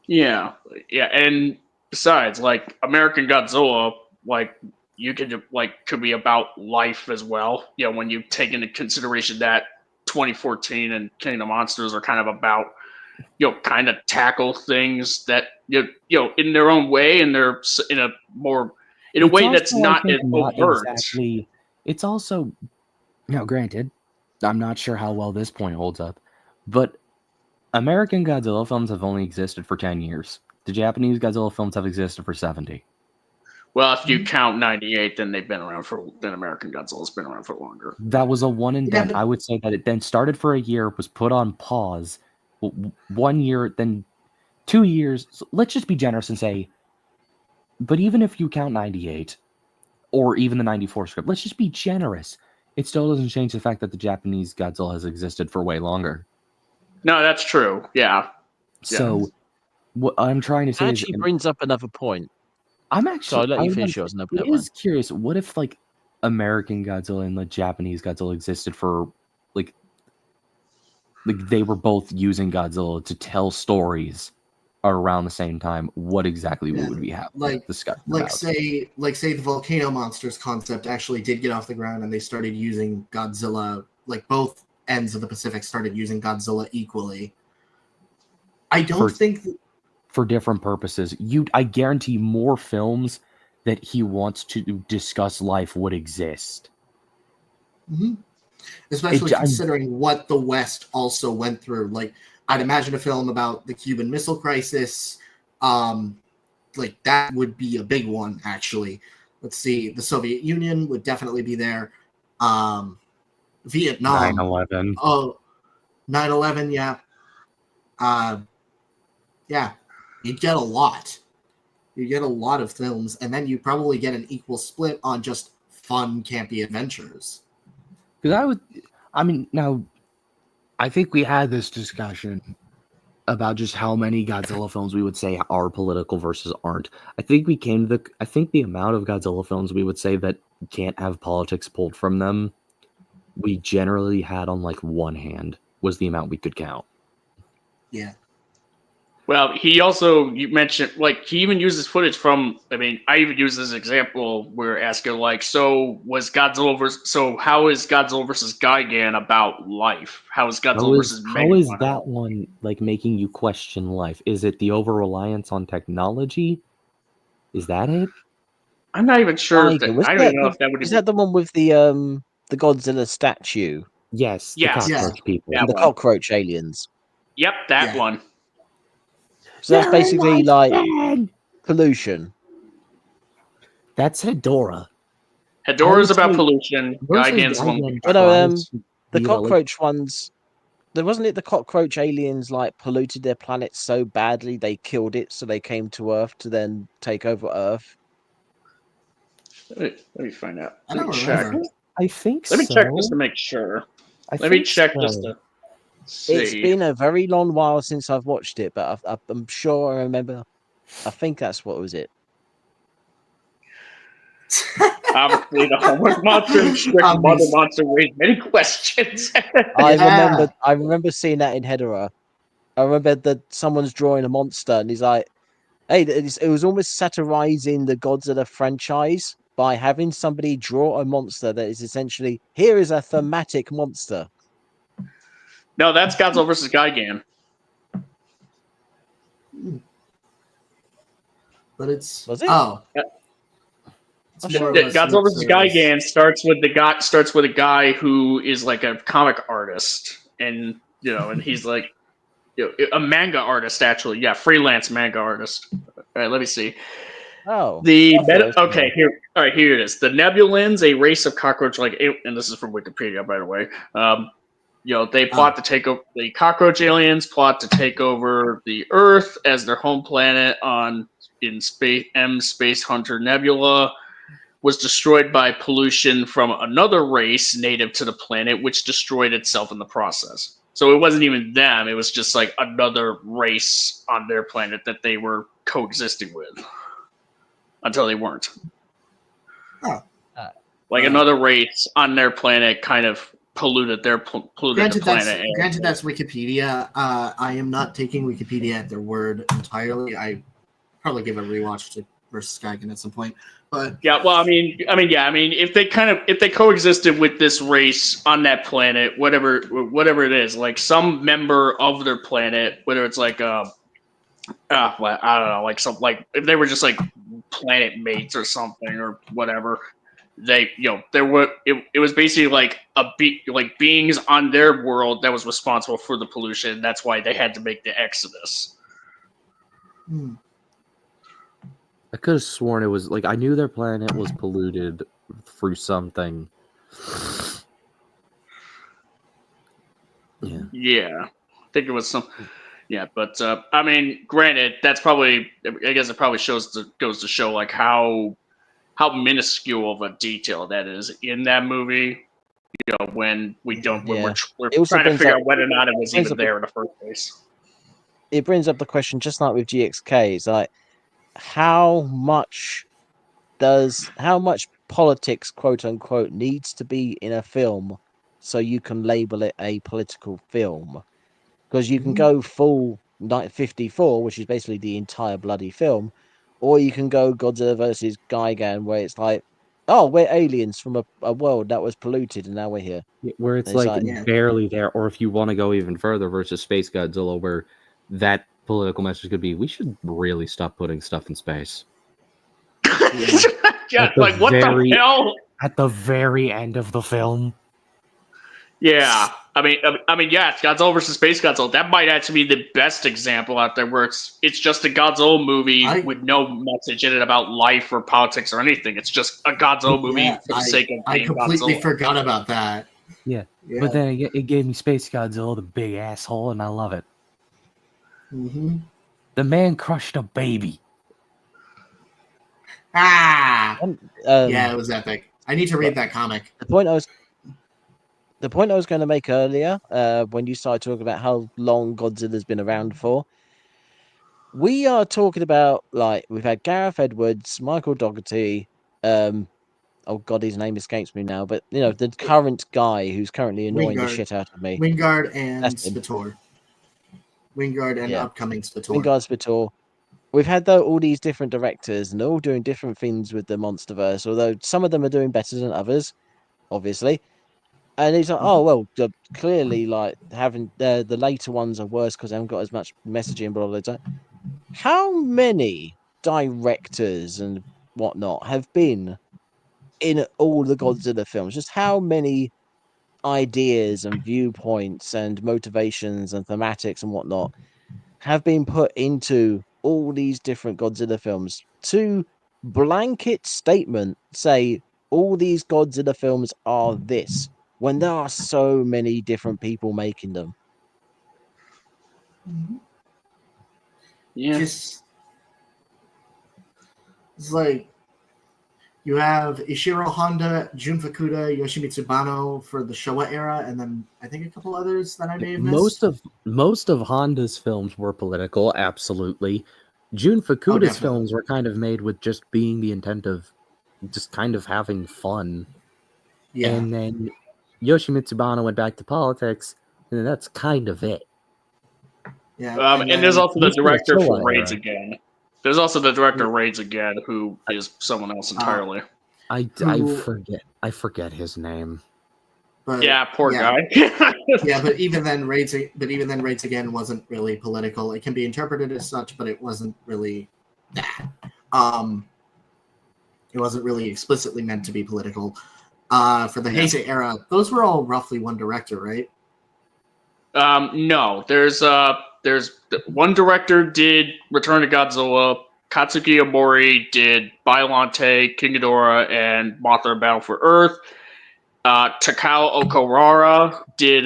Yeah, and besides, like American Godzilla, like you could could be about life as well. When you take into consideration that 2014 and King of Monsters are kind of about kind of tackle things that in their own way, and they're in a way that's not as overt. Exactly. It's also granted, I'm not sure how well this point holds up, but American Godzilla films have only existed for 10 years. The Japanese Godzilla films have existed for 70. Well, if you count 98, then they've been around then American Godzilla's been around for longer. That was a one and done. I would say that it then started for a year, was put on pause. 1 year, then 2 years. So let's just be generous and say, but even if you count 98 or even the 94 script, let's just be generous. It still doesn't change the fact that the Japanese Godzilla has existed for way longer. No, that's true. Yeah. So what I'm trying to say actually brings up another point. I'm actually. So I'll let you finish yours. I was curious. What if American Godzilla and the Japanese Godzilla existed for like they were both using Godzilla to tell stories around the same time? What exactly would we have discussed? Say the volcano monsters concept actually did get off the ground and they started using Godzilla. Like both ends of the Pacific started using Godzilla equally. I don't think for different purposes. I guarantee more films that he wants to discuss life would exist. Mm-hmm. Especially considering what the West also went through. Like, I'd imagine a film about the Cuban Missile Crisis. That would be a big one, actually. Let's see. The Soviet Union would definitely be there. Vietnam. 9/11. Oh, 9/11, yeah. Yeah. You'd get a lot. You get a lot of films, and then you probably get an equal split on just fun, campy adventures. Because I think we had this discussion about just how many Godzilla films we would say are political versus aren't. I think the amount of Godzilla films we would say that can't have politics pulled from them, we generally had on one hand was the amount we could count. Yeah. Well, you mentioned, he even uses footage from, I even use this example where asking, how is Godzilla versus Gigan about life? How is Godzilla versus Megalon? How is that one, making you question life? Is it the over-reliance on technology? Is that it? I'm not even sure. I don't even know if that would be... Is that the one with the Godzilla statue? Yes, the cockroach people. And the cockroach aliens. Yep, that one. So that's basically pollution. That's Hedorah. Hedora's about pollution. Gigan's one. The cockroach ones. Wasn't it the cockroach aliens polluted their planet so badly they killed it, so they came to Earth to then take over Earth? Let me find out. I don't check. remember. I think Let me check just to make sure. Let me check just to see. It's been a very long while since I've watched it, but I'm sure I remember. I think that's what was it. Obviously, the homework monster and strict mother monster raised many questions. I remember seeing that in Hedorah. I remember that someone's drawing a monster, and he's like, "Hey," it was almost satirizing the Godzilla franchise by having somebody draw a monster that is essentially here is a thematic monster. No, that's Godzilla versus Gigan. But it's Was it? It's Oh, more or shit. less Godzilla lip vs. service. Gigan starts with a guy who is like a comic artist, and and he's like a manga artist actually. Yeah, freelance manga artist. All right, let me see. Oh, Okay, here. All right, here it is. The Nebulans, a race of cockroach-like, and this is from Wikipedia, by the way. They plot to take over the cockroach aliens. Plot to take over the Earth as their home planet in Space Hunter Nebula. Was destroyed by pollution from another race native to the planet, which destroyed itself in the process. So it wasn't even them; it was just like another race on their planet that they were coexisting with until they weren't. Oh. Like another race on their planet kind of polluted the planet. Granted, that's Wikipedia. I am not taking Wikipedia at their word entirely. I probably give a rewatch to versus Gigan at some point. But yeah, well, I mean, if they coexisted with this race on that planet, whatever it is, like some member of their planet, whether it's like well, I don't know, like if they were just like planet mates or something or whatever, it was basically like beings on their world that was responsible for the pollution. That's why they had to make the exodus. I could have sworn it was like I knew their planet was polluted through something. Yeah. Yeah, I think it was some. Yeah, but I mean, granted, that's probably. I guess it probably goes to show like how minuscule of a detail that is in that movie. When we're trying to figure out whether or not it was even there in the first place. It brings up the question, just like with GXK, it's like how much politics, quote unquote, needs to be in a film so you can label it a political film? Because you can go full 54, which is basically the entire bloody film, or you can go Godzilla versus Gigan, where it's like, oh, we're aliens from a world that was polluted, and now we're here. Where it's like barely there, or if you want to go even further, versus Space Godzilla, where that political message could be, we should really stop putting stuff in space. Yeah, like what the hell? At the very end of the film. Yeah, I mean, yeah, it's Godzilla versus Space Godzilla. That might actually be the best example out there, where it's just a Godzilla movie with no message in it about life or politics or anything. It's just a Godzilla movie for the sake of being Godzilla. I completely forgot about that. Yeah, but then it gave me Space Godzilla, the big asshole, and I love it. Mm-hmm. The man crushed a baby. Yeah, it was epic. I need to read that comic. The point I was going to make earlier, when you started talking about how long Godzilla's been around for, we are talking about, like, we've had Gareth Edwards, Michael Dougherty, oh god, his name escapes me now, but the current guy who's currently annoying the shit out of me. Wingard and Spator. Wingard and upcoming Spator. Wingard, Spator. We've had all these different directors, and they're all doing different things with the MonsterVerse, although some of them are doing better than others, obviously. And he's like, oh, well, clearly, like, having the later ones are worse because they haven't got as much messaging, blah, blah, blah. How many directors and whatnot have been in all the Godzilla films? Just how many ideas and viewpoints and motivations and thematics and whatnot have been put into all these different Godzilla films to blanket statement say all these Godzilla films are this, when there are so many different people making them? Yeah. It's like you have Ishiro Honda, Jun Fukuda, Yoshimitsu Banno for the Showa era, and then I think a couple others that I may have missed. Most of Honda's films were political, absolutely. Jun Fukuda's films were kind of made with just being the intent of just kind of having fun. Yeah. And then Yoshimitsu Banno went back to politics, and that's kind of it. Yeah, and there's also the He's director for Godzilla Raids era. Again. There's also the director of Raids Again, who is someone else entirely. I Who- forget his name. But Yeah, poor guy. Yeah, but even then, Raids Again wasn't really political. It can be interpreted as such, but it wasn't really that. It wasn't really explicitly meant to be political. For the Heisei era, those were all roughly one director, right? No, there's one director did Return to Godzilla. Katsuki Omori did Biollante, King Ghidorah, and Mothra Battle for Earth. Takao Okawara did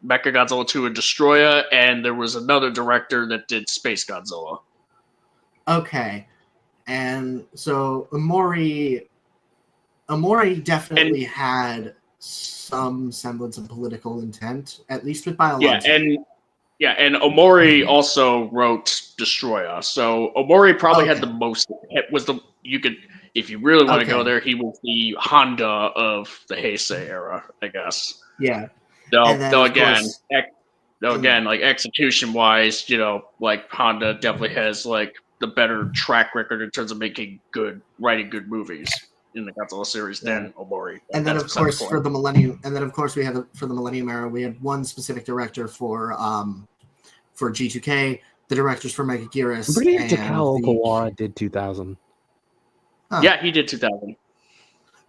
Mechagodzilla 2 and Destroya, and there was another director that did Space Godzilla. Okay, and so Omori definitely had some semblance of political intent, at least with Biollante. And Omori also wrote Destroya. So Omori probably had the most. If you really want to go there, he was the Honda of the Heisei era, I guess. Yeah. Though again, like execution wise, like Honda definitely has like the better track record in terms of writing good movies in the Godzilla series than Omori. And then, of course, for the Millennium era, we had one specific director for G2K, the directors for Megaguirus. I'm pretty sure Takao Okawara did 2000. Huh. Yeah, he did 2000.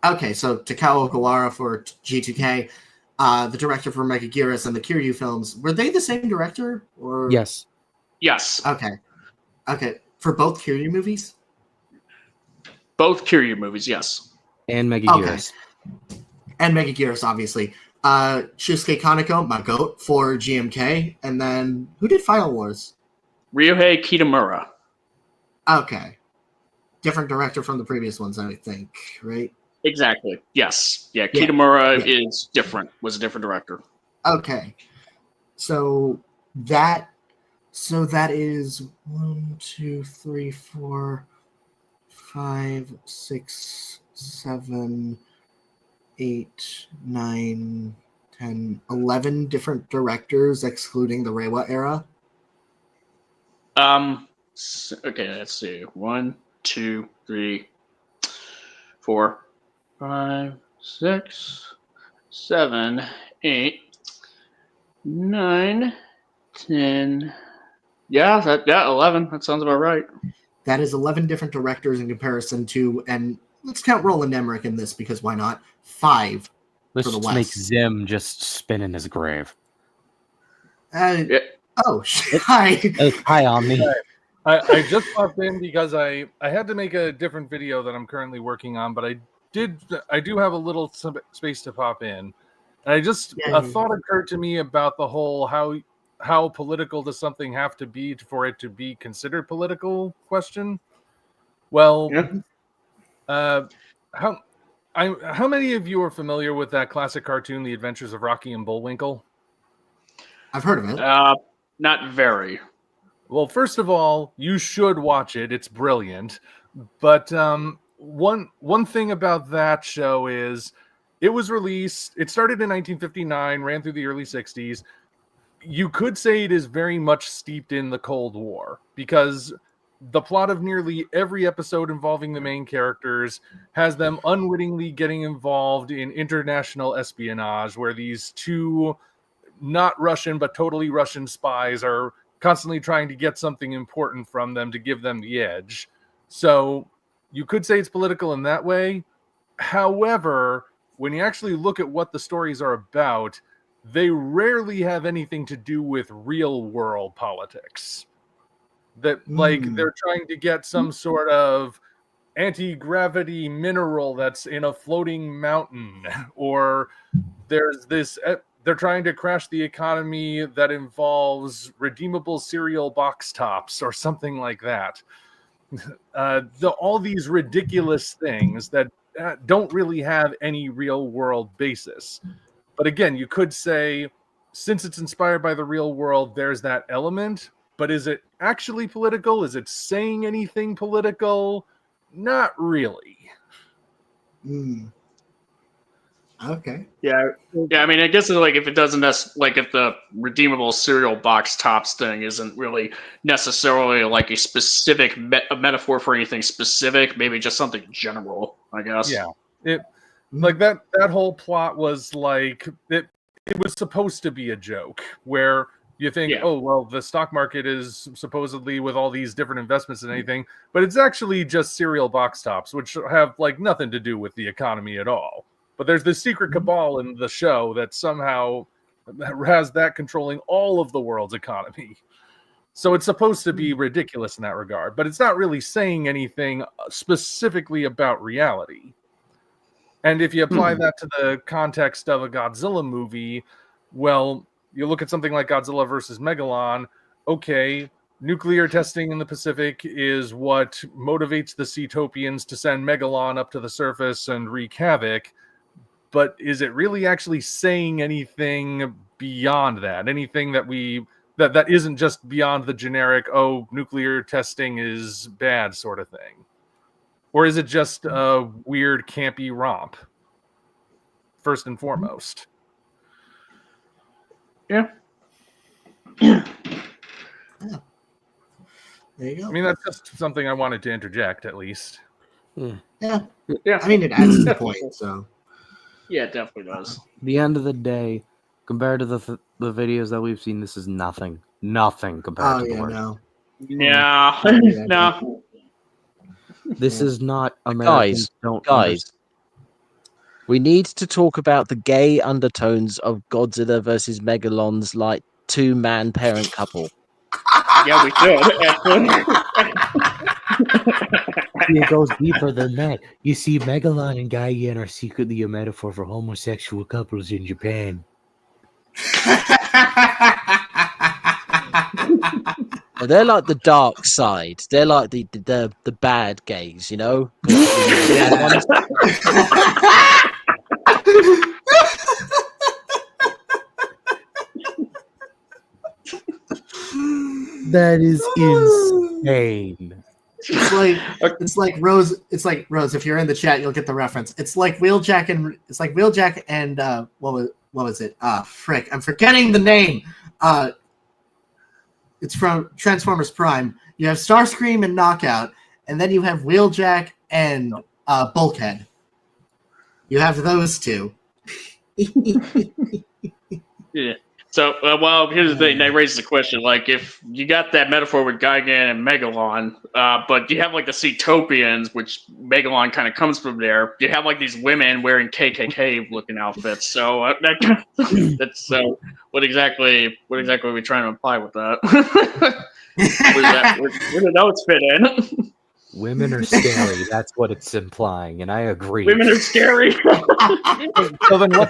Okay, so Takao Okawara for G2K, the director for Megaguirus and the Kiryu films, were they the same director? Or Yes. Yes. Okay. For both Kiryu movies? Both Kiryu movies, yes. And Megaguirus. Okay. And Megaguirus, obviously. Shusuke Kaneko, my goat, for GMK. And then, who did Final Wars? Ryohei Kitamura. Okay. Different director from the previous ones, I think, right? Exactly. Yes. Yeah, Kitamura was a different director. Okay. So that is 1, 2, 3, 4, 5, 6, 7, 8, 9, 10, 11 different directors, excluding the Reiwa era. Okay, let's see. 1, 2, 3, 4, 5, 6, 7, 8, 9, 10. Yeah, 11. That sounds about right. That is 11 different directors in comparison to, and let's count Roland Emmerich in this because why not? 5 Let's for the just make West. Zim just spin in his grave. Oh, hi. Hi, Omni. I just popped in because I had to make a different video that I'm currently working on, but I do have a little space to pop in. And a thought occurred to me about the whole how political does something have to be for it to be considered political question. Well, how many of you are familiar with that classic cartoon, The Adventures of Rocky and Bullwinkle? I've heard of it. Not very. Well, first of all, you should watch it. It's brilliant. But one thing about that show is it was released. It started in 1959, ran through the early 60s. You could say it is very much steeped in the Cold War because the plot of nearly every episode involving the main characters has them unwittingly getting involved in international espionage, where these two not Russian but totally Russian spies are constantly trying to get something important from them to give them the edge. So you could say it's political in that way. However, when you actually look at what the stories are about, they rarely have anything to do with real world politics. That they're trying to get some sort of anti-gravity mineral that's in a floating mountain, or there's this they're trying to crash the economy that involves redeemable cereal box tops or something like that. All these ridiculous things that don't really have any real world basis. But again, you could say, since it's inspired by the real world, there's that element. But is it actually political? Is it saying anything political? Not really. Okay. Yeah. I mean, I guess it's like if it doesn't like if the redeemable cereal box tops thing isn't really necessarily like a specific a metaphor for anything specific, maybe just something general, I guess. Yeah, it like that whole plot was like it was supposed to be a joke where you think, oh well, the stock market is supposedly with all these different investments and anything, but it's actually just cereal box tops, which have like nothing to do with the economy at all. But there's this secret cabal in the show that somehow has that controlling all of the world's economy. So it's supposed to be ridiculous in that regard, but it's not really saying anything specifically about reality. And if you apply that to the context of a Godzilla movie, well, you look at something like Godzilla versus Megalon, okay, nuclear testing in the Pacific is what motivates the Seatopians to send Megalon up to the surface and wreak havoc. But is it really actually saying anything beyond that? Anything that that isn't just beyond the generic, oh, nuclear testing is bad sort of thing? Or is it just a weird, campy romp? First and foremost. Yeah. There you go. I mean, that's just something I wanted to interject, at least. Yeah. Yeah. I mean, it adds to the point, so. Yeah, it definitely does. At the end of the day, compared to the videos that we've seen, this is nothing. Nothing compared to the work. No. Yeah. No. This is not Americans guys. We need to talk about the gay undertones of Godzilla versus Megalon's like 2-man parent couple. Yeah, we should. It goes deeper than that. You see, Megalon and Gigan are secretly a metaphor for homosexual couples in Japan. They're like the dark side. They're like the bad gays, you know? That is insane. It's like Rose. It's like Rose. If you're in the chat, you'll get the reference. It's like Wheeljack and what was it? Frick, I'm forgetting the name. It's from Transformers Prime. You have Starscream and Knockout, and then you have Wheeljack and Bulkhead. You have those two. Yeah. So, well, here's the thing. That raises the question. Like, if you got that metaphor with Gigan and Megalon, but you have, like, the Seatopians, which Megalon kind of comes from there, you have, like, these women wearing KKK-looking outfits. So, that's so. What exactly are we trying to imply with that? Where do those fit in? Women are scary. That's what it's implying, and I agree. Women are scary. So then how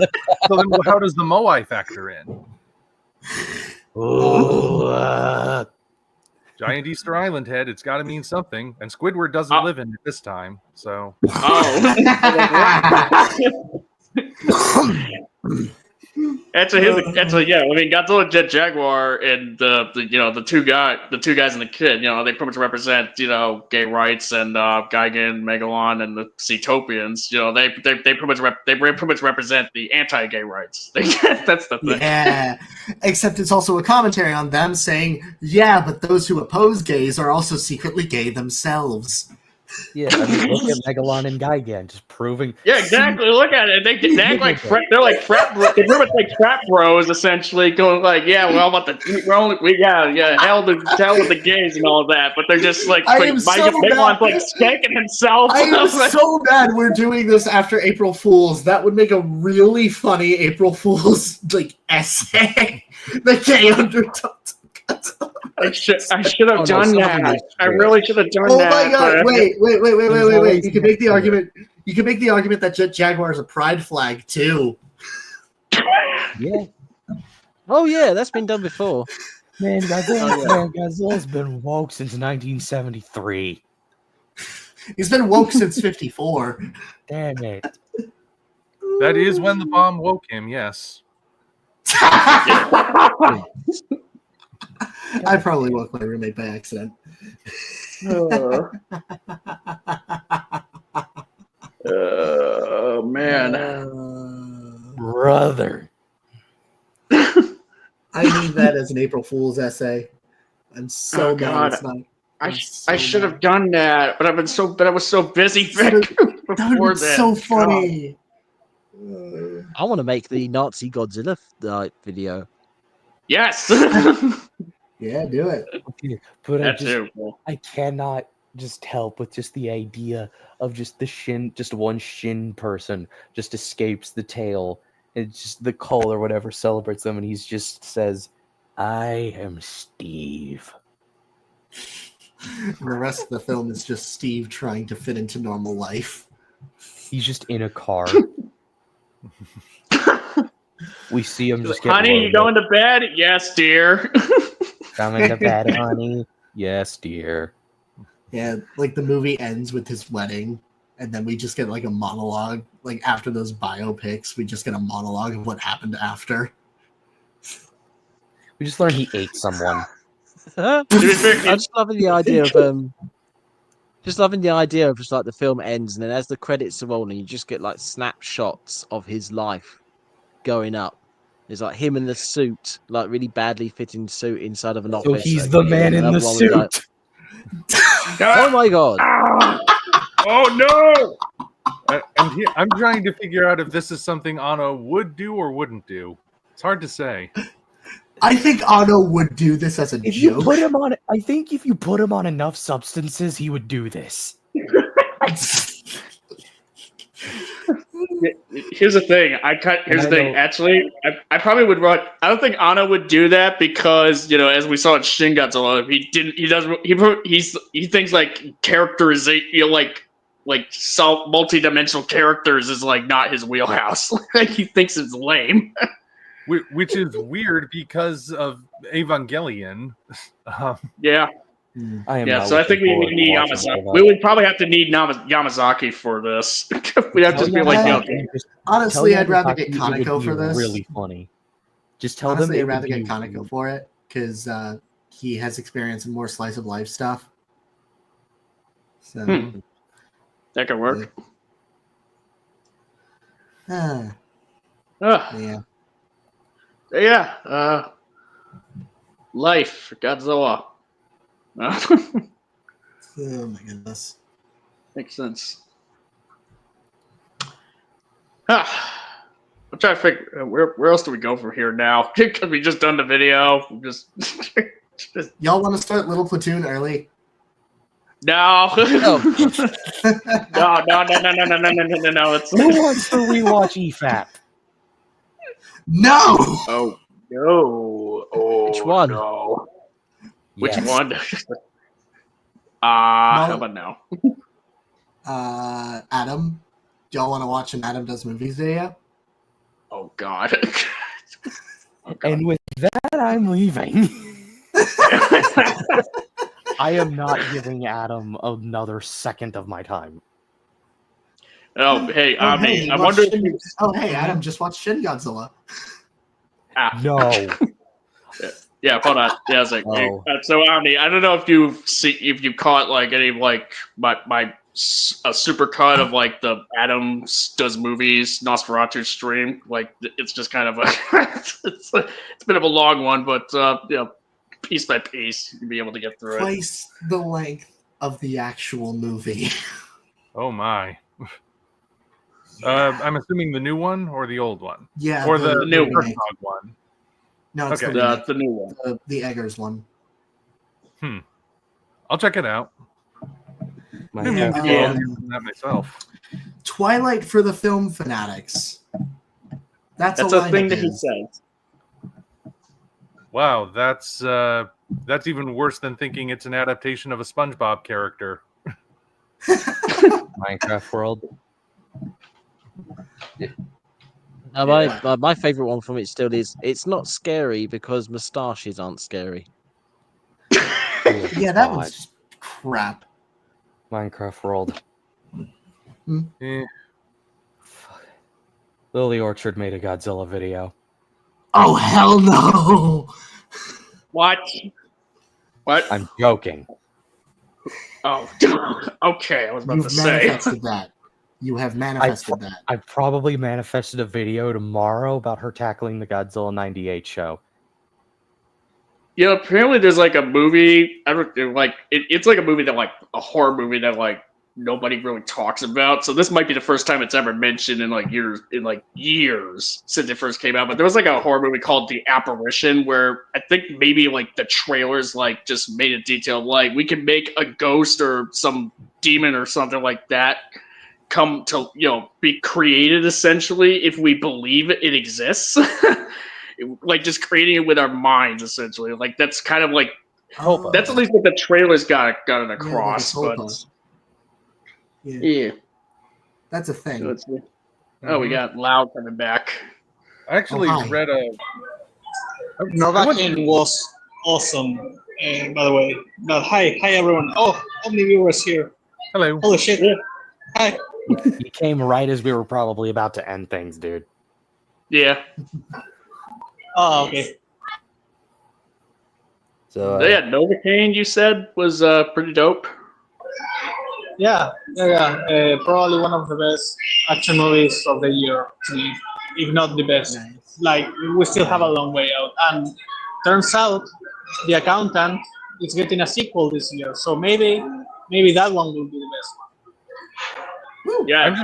does the Moai factor in? Giant Easter Island head, it's got to mean something. And Squidward doesn't live in it this time, so. That's a yeah. I mean, Godzilla, Jet Jaguar, and the two guys and the kid. They pretty much represent gay rights, and Gigan, Megalon, and the Seatopians. They pretty much represent the anti-gay rights. That's the thing. Yeah, except it's also a commentary on them saying, yeah, but those who oppose gays are also secretly gay themselves. Yeah, I mean, look at Megalon and Gigan, just proving. Yeah, exactly. Look at it. They act like they're like frat. They're pretty much like frat bros, essentially, going like, yeah, well, hell with the gays and all of that. But they're just like, Megalon's like skanking himself. I am so mad we're doing this after April Fools. That would make a really funny April Fools essay. The gay undertones. I should have done that. I really should have done that. Oh my god! Wait! You can make the argument. You can make the argument that Jet Jaguar is a pride flag too. Yeah. Oh yeah, that's been done before. Man, Godzilla's been woke since 1973. He's been woke since '54. Damn it! That is when the bomb woke him. Yes. I probably woke my roommate by accident. Oh man. brother. I need that as an April Fool's essay. I'm so mad God. it's not. I should have done that, but I was so busy That would before have been that. so funny. I want to make the Nazi Godzilla video. Yes. Yeah, do it. But That's terrible. I cannot just help with just the idea of just one Shin person just escapes the tail, and just the Cole or whatever celebrates them, and he just says, "I am Steve." And the rest of the film is just Steve trying to fit into normal life. He's just in a car. We see him just get. Honey, you going to bed? Yes, dear. Coming to bed, honey. Yes, dear. Yeah, like the movie ends with his wedding, and then we just get like a monologue. Like after those biopics, we just get a monologue of what happened after. We just learn he ate someone. I'm just loving the idea of just like the film ends, and then as the credits are rolling, you just get like snapshots of his life going up. It's like him in the suit, like really badly fitting suit inside of an office. So he's the man in the suit. Like, oh my god! Oh no! I'm trying to figure out if this is something Anno would do or wouldn't do. It's hard to say. I think Anno would do this as a If joke. you put him on, I think if you put him on enough substances, he would do this. Here's the thing. Actually, I probably would run. I don't think Anno would do that because as we saw in Shin Godzilla, he thinks like characterization, like multi-dimensional characters is like not his wheelhouse. Like he thinks it's lame. Which is weird because of Evangelion. Yeah. So I think we would need Yamazaki. We would probably have to need Yamazaki for this. We'd have to be like, honestly, I'd rather get Kaneko for this. Really funny. Just tell Honestly, them. I'd rather get Kaneko for it because he has experience in more slice of life stuff. So that could work. Yeah. Life, Godzilla. Oh my goodness. Makes sense. I'm trying to figure where else do we go from here now? Because we just done the video. Y'all want to start Little Platoon early? No. No. No. It's... Who wants to rewatch EFAP? No. Oh no. Oh, which one? No. Yes. Which one? How about now? Adam, do y'all want to watch an Adam Does Movies video? Oh God. And with that, I'm leaving. I am not giving Adam another second of my time. Oh, hey, I wonder if you... Oh, hey, Adam just watched Shin Godzilla. No. Yeah, hold on. Yeah, it's like, so Omni, I don't know if you caught like any like my super cut of like the Adam Does Movies Nosferatu stream. Like it's just kind of it's a bit of a long one, but piece by piece you'll be able to get through it. Twice the length of the actual movie. Oh my. I'm assuming the new one or the old one? Yeah, or the new one. No, it's the new one. The Eggers one. I'll check it out. That myself. Twilight for the film fanatics. That's a thing that he says. Wow, that's even worse than thinking it's an adaptation of a SpongeBob character. Minecraft World. My favorite one from it still is it's not scary because moustaches aren't scary. Yeah, that was crap. Minecraft World. Lily Orchard made a Godzilla video. Oh hell no! What? I'm joking. Oh, okay. I was about to say manifested that. You have manifested that. I probably manifested a video tomorrow about her tackling the Godzilla 98 show. Yeah, apparently there's like a movie. It's like a movie that like a horror movie that like nobody really talks about. So this might be the first time it's ever mentioned in years since it first came out. But there was like a horror movie called The Apparition where I think maybe like the trailers like just made it detailed like we can make a ghost or some demon or something like that come to be created essentially if we believe it exists. Like just creating it with our minds essentially. Like that's kind of like that's at least what the trailers got it across. Yeah. That's a thing. So we got Loud coming back. I actually read a. Novakin was awesome, by the way. But hi everyone. Oh, Omni viewers here. Hello. Holy shit. Yeah. Hi. He came right as we were probably about to end things, dude. Yeah. Oh, okay. So Novocaine you said was pretty dope. Yeah. Probably one of the best action movies of the year to me, if not the best. Nice. Like we still have a long way out, and turns out The Accountant is getting a sequel this year, so maybe that one will be the best one. Yeah, I've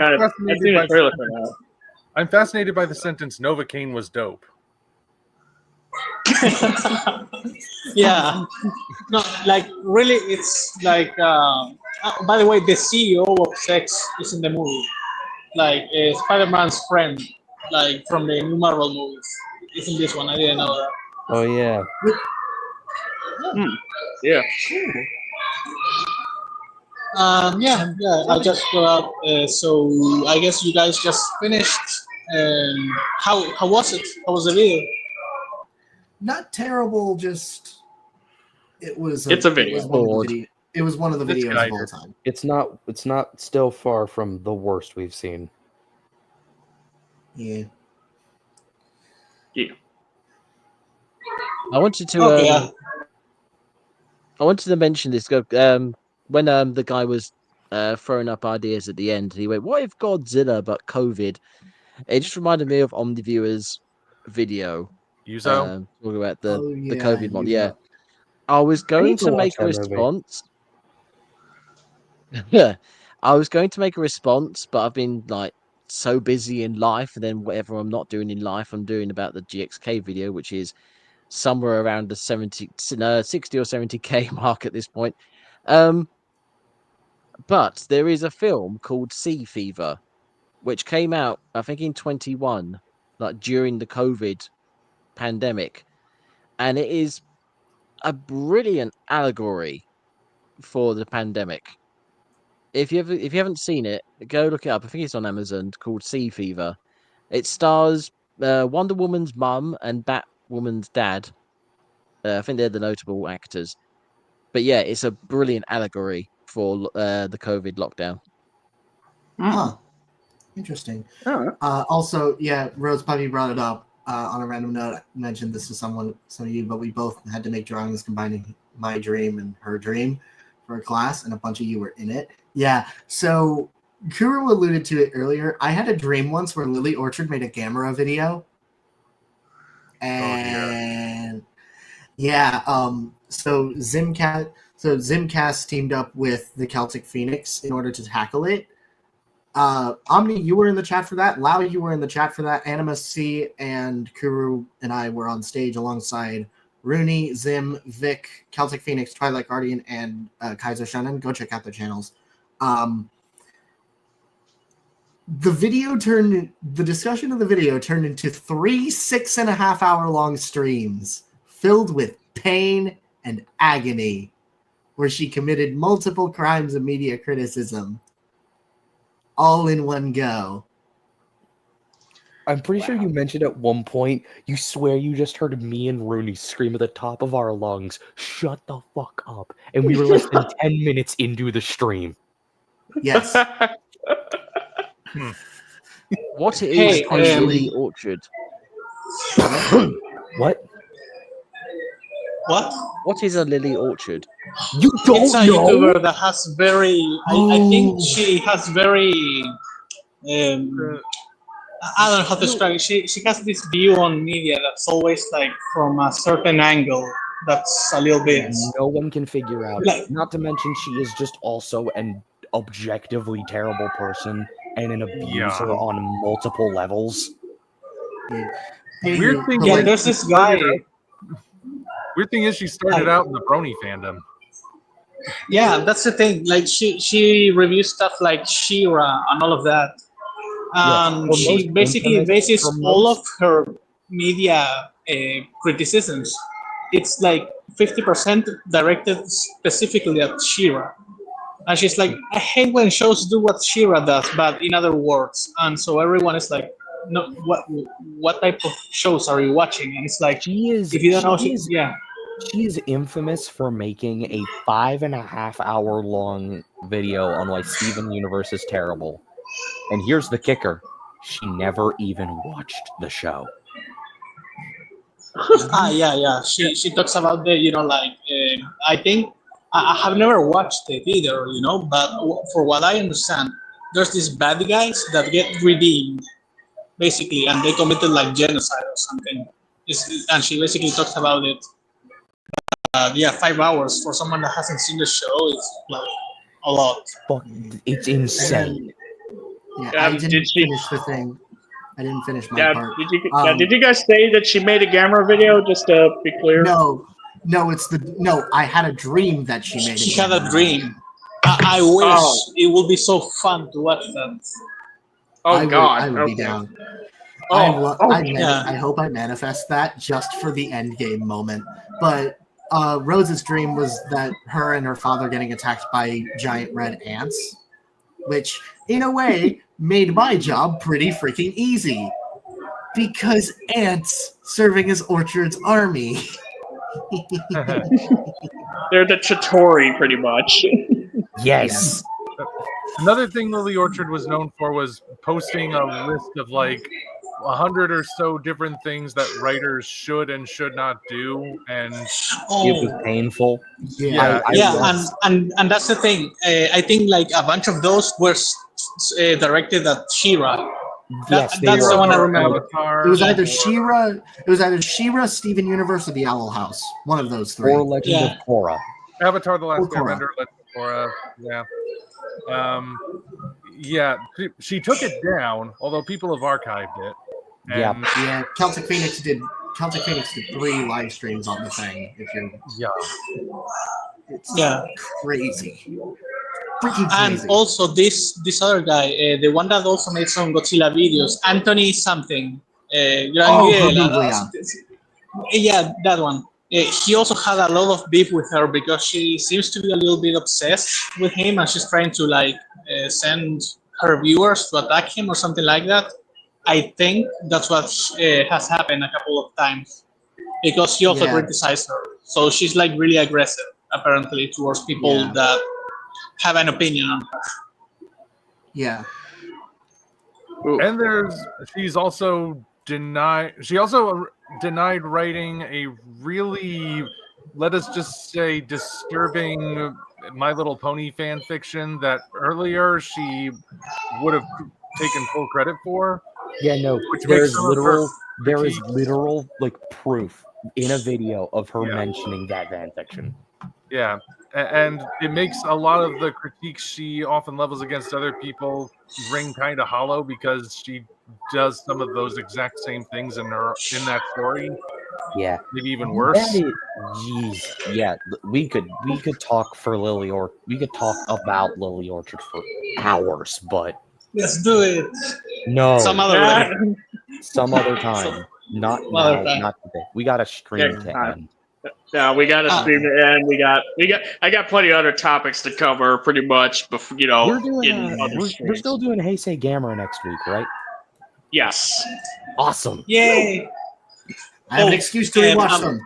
seen a trailer for that. I'm fascinated by the sentence Novocaine was dope. Yeah. No, like really, it's like. By the way, the CEO of Sex is in the movie, like Spider-Man's friend, like from the new Marvel movies. Is in this one. I didn't know that. Oh yeah. Yeah. I just got out. So I guess you guys just finished. How was it? How was the video? Not terrible. Just it's a video. It was one of the videos of all time. It's not still far from the worst we've seen. Yeah. Yeah. I wanted to mention this. When the guy was throwing up ideas at the end, he went, "What if Godzilla but COVID?" It just reminded me of OmniViewer's video. Yuzo? Talking about the COVID one. Yeah. I was going to make a response. I was going to make a response, but I've been like so busy in life, and then whatever I'm not doing in life, I'm doing about the GXK video, which is somewhere around the 60 or 70k mark at this point. But there is a film called Sea Fever, which came out, I think, in 21, like during the COVID pandemic, and it is a brilliant allegory for the pandemic. If you haven't seen it, go look it up. I think it's on Amazon, called Sea Fever. It stars Wonder Woman's mum and Batwoman's dad. I think they're the notable actors. But yeah, it's a brilliant allegory for the COVID lockdown. Huh. Interesting. Also, yeah, Rose Puppy brought it up on a random note. I mentioned this to some of you, but we both had to make drawings combining my dream and her dream for a class, and a bunch of you were in it. Yeah, so Kuru alluded to it earlier. I had a dream once where Lily Orchard made a Gamera video. And so Zimcast teamed up with the Celtic Phoenix in order to tackle it. Omni, you were in the chat for that. Lau, you were in the chat for that. Animus C and Kuru and I were on stage alongside Rooney, Zim, Vic, Celtic Phoenix, Twilight Guardian, and Kaiser Shunnen. Go check out their channels. The discussion of the video turned into 3 6.5 hour long streams filled with pain and agony, where she committed multiple crimes of media criticism all in one go. I'm pretty sure you mentioned at one point, you swear you just heard me and Rooney scream at the top of our lungs, "Shut the fuck up." And we were less than 10 minutes into the stream. Yes. What is a Lily Orchard? What? What? What is a Lily Orchard? You don't It's a know? YouTuber that has very... I think she has very I don't know how to describe it. She has this view on media that's always like from a certain angle. That's a little bit. No one can figure out. Like- Not to mention, she is just also an objectively terrible person and an abuser on multiple levels. Weird thing. Yeah, there's this guy. Weird thing is, she started out in the Brony fandom. Yeah, that's the thing. Like she reviews stuff like She-Ra and all of that. She basically bases all of her media criticisms. It's like 50% directed specifically at She-Ra. And she's like, I hate when shows do what She-Ra does, but in other words. And so everyone is like, no, what type of shows are you watching? And it's like, she is. if you don't know, She is infamous for making a 5.5 hour long video on why Steven Universe is terrible. And here's the kicker: she never even watched the show. yeah. She talks about the I think I have never watched it either, but for what I understand, there's these bad guys that get redeemed, basically, and they committed like genocide or something. And she basically talks about it. 5 hours for someone that hasn't seen the show is like a lot. Fuck, it's insane. I didn't finish the thing. I didn't finish my part. Did you guys say that she made a Gamera video? Just to be clear. No. I had a dream that she made. She had a dream. I wish it would be so fun to watch that. Oh God, I would be down. I hope I manifest that just for the end game moment. But Rose's dream was that her and her father getting attacked by giant red ants, which in a way made my job pretty freaking easy because ants serving as Orchard's army. They're the Chitauri, pretty much. Yes. Another thing Lily Orchard was known for was posting a list of like 100 or so different things that writers should and should not do, and it was painful. And that's the thing. I think like a bunch of those were directed at She-Ra. Yes, that's the one I remember. It was either She-Ra, Steven Universe, or the Owl House. One of those three. Or Legend of Korra. Avatar: The Last Airbender, Legend of Korra. She took it down, although people have archived it. And Celtic Phoenix did 3 live streams on the thing. If you're crazy. Freaking crazy. And also this other guy, the one that also made some Godzilla videos, Anthony something. Yeah, that one. He also had a lot of beef with her because she seems to be a little bit obsessed with him, and she's trying to send her viewers to attack him or something like that. I think that's what has happened a couple of times because he also criticized her. So she's really aggressive apparently towards people that have an opinion on her. Yeah. And she also denied writing a really, let us just say, disturbing My Little Pony fan fiction that earlier she would have taken full credit for. Yeah, no, there is literal proof in a video of her mentioning that fan fiction. Yeah, and it makes a lot of the critiques she often levels against other people ring kind of hollow because she does some of those exact same things in that story. Yeah, maybe even worse. We could talk for Lily, or we could talk about Lily Orchard for hours, but let's do it. No, some other time. Not now, not today. We got a stream to end. Yeah, we got a stream to end. I got plenty of other topics to cover, pretty much. But we're still doing Hey Say Gamera next week, right? Yes. Awesome. Yay! I have an excuse to rewatch them.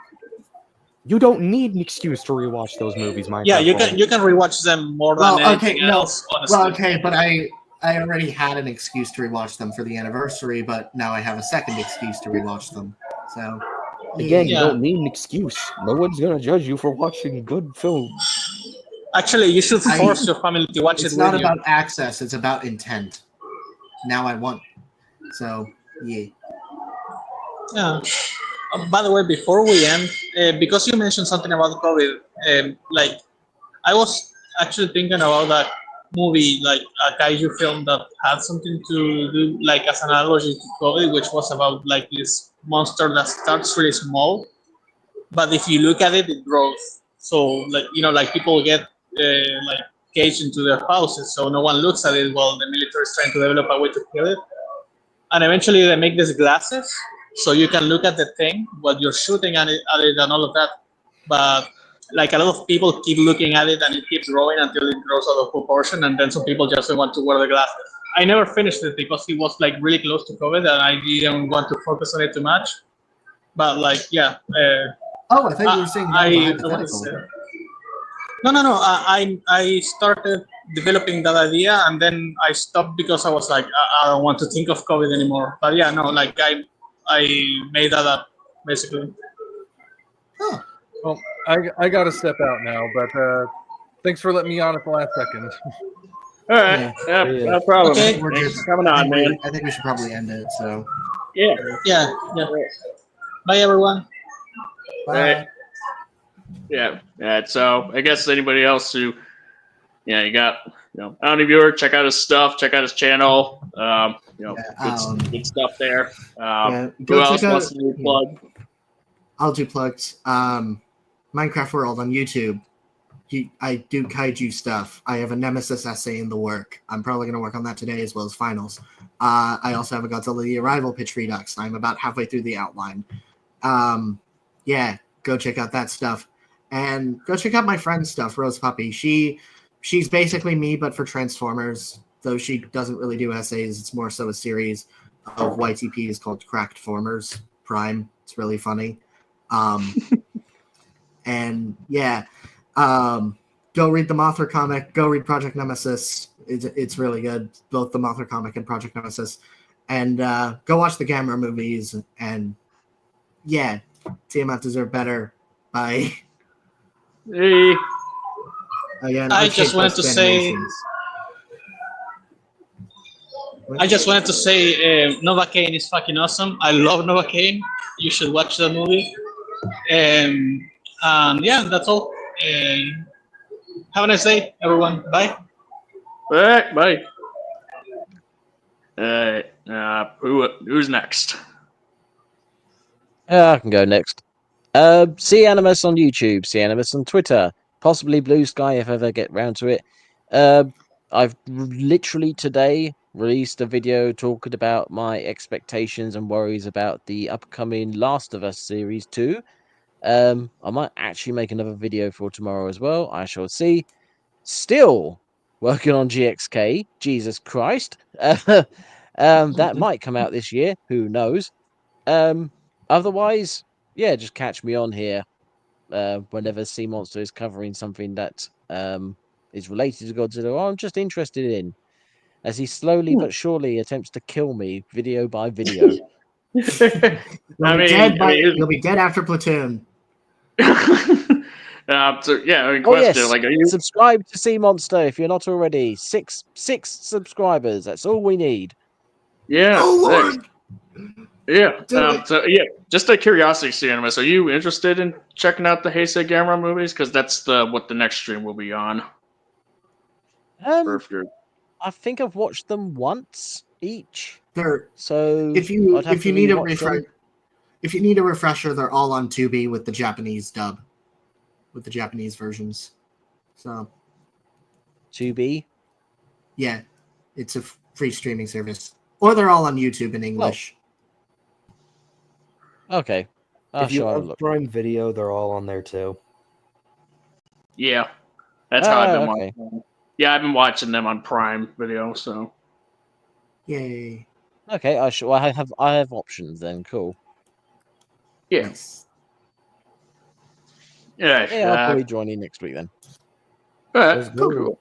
You don't need an excuse to rewatch those movies, my friend. You can rewatch them more than anything else. Honestly. Well, okay, but I already had an excuse to rewatch them for the anniversary, but now I have a second excuse to rewatch them. So again, you don't need an excuse. No one's gonna judge you for watching good films. Actually, you should force your family to watch it. It's not about access; it's about intent. now I want. So yeah. Yeah. By the way, before we end, because you mentioned something about COVID, like I was actually thinking about that movie, like a kaiju film that had something to do, like as an analogy to COVID, which was about like this monster that starts really small, but if you look at it, it grows. So like like people get like caged into their houses, so no one looks at it while the military is trying to develop a way to kill it, and eventually they make these glasses so you can look at the thing while you're shooting at it and all of that. But like a lot of people keep looking at it and it keeps growing until it grows out of proportion, and then some people just don't want to wear the glasses. I never finished it because it was like really close to COVID and I didn't want to focus on it too much. But like, yeah. Oh, I thought you were saying that was a hypothetical. No. I started developing that idea and then I stopped because I was like, I don't want to think of COVID anymore. But yeah, no, like I made that up basically. Oh. Well, I got to step out now, but thanks for letting me on at the last second. All right. Yeah, no problem. Okay. Thanks for coming on, man. I think we should probably end it. So. Yeah. Yeah. Bye, everyone. Bye. Right. Yeah. So I guess anybody else who, you got, Omni viewer, check out his stuff, check out his channel. Good stuff there. Who else wants to do plug? I'll do plugs. Minecraft World on YouTube. I do kaiju stuff. I have a Nemesis essay in the work. I'm probably going to work on that today as well as finals. I also have a Godzilla The Arrival pitch redux. I'm about halfway through the outline. Yeah, go check out that stuff. And go check out my friend's stuff, Rose Puppy. She's basically me, but for Transformers. Though she doesn't really do essays. It's more so a series of YTPs called Cracked Formers Prime. It's really funny. And yeah, go read the Mothra comic. Go read Project Nemesis. It's really good. Both the Mothra comic and Project Nemesis. And go watch the Gamera movies. And yeah, Tiamat deserve better. Bye. Hey. Again, I just wanted to say Novocaine is fucking awesome. I love Novocaine. You should watch the movie. And yeah, that's all. Have a nice day, everyone. Bye. All right, bye. Who's next? I can go next. See Animus on YouTube, see Animus on Twitter, possibly Blue Sky if I ever get round to it. I've literally today released a video talking about my expectations and worries about the upcoming Last of Us Series 2. I might actually make another video for tomorrow as well. I shall see. Still working on GXK. Jesus Christ. That might come out this year. Who knows? Otherwise, yeah, just catch me on here whenever Sea Monster is covering something that is related to Godzilla or I'm just interested in, as he slowly but surely attempts to kill me video by video. You'll be dead after Platoon. Question. Are you subscribe to Sea Monster if you're not already? Six subscribers. That's all we need. Yeah. Oh Lord. Yeah. Just a curiosity, Cinemas. Are you interested in checking out the Heisei Gamera movies? Because that's what the next stream will be on. I think I've watched them once each. So if you need a refresher, they're all on Tubi with the Japanese dub, with the Japanese versions. So Tubi? Yeah, it's a free streaming service, or they're all on YouTube in English. Okay. If you have Prime Video, they're all on there too. Yeah, that's how I've been watching them. Yeah, I've been watching them on Prime Video. So, yay. Okay, I have options then. Cool. Yeah. Nice. Yeah, I'll probably join you next week then. All right, cool.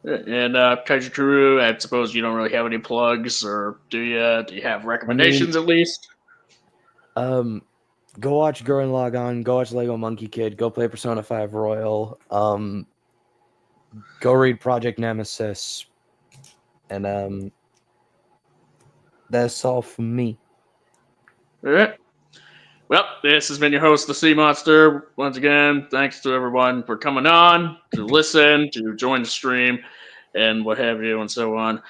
And Kaiju Kuru, I suppose you don't really have any plugs, or do you? Do you have recommendations at least? Go watch Gurren Lagann, go watch Lego Monkey Kid, go play Persona 5 Royal, go read Project Nemesis, and That's all for me. All right. Well, this has been your host, the Sea Monster. Once again, thanks to everyone for coming on, to listen, to join the stream, and what have you, and so on.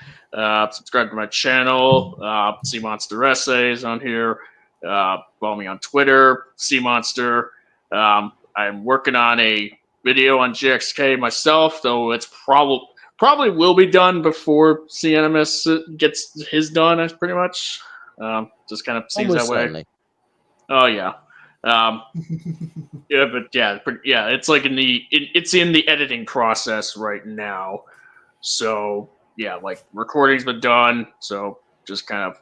Subscribe to my channel, Sea Monster Essays on here. Follow me on Twitter, Sea Monster. I'm working on a video on GXK myself, though it's probably will be done before C Animus gets his done, pretty much. Just kind of seems Almost that way. certainly. Oh yeah, yeah, but yeah, it's like it's in the editing process right now. So yeah, like recording's been done, so just kind of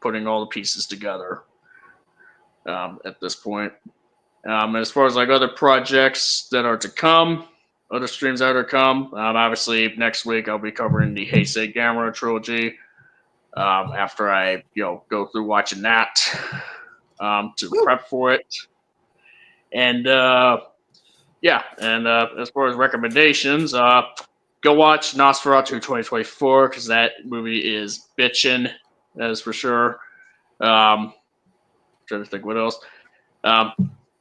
putting all the pieces together at this point. And as far as like other projects that are to come, other streams that are to come, obviously next week I'll be covering the Heisei Gamera trilogy. After I go through watching that. To prep for it. And as far as recommendations, go watch Nosferatu 2024 because that movie is bitchin', that is for sure. Trying to think what else.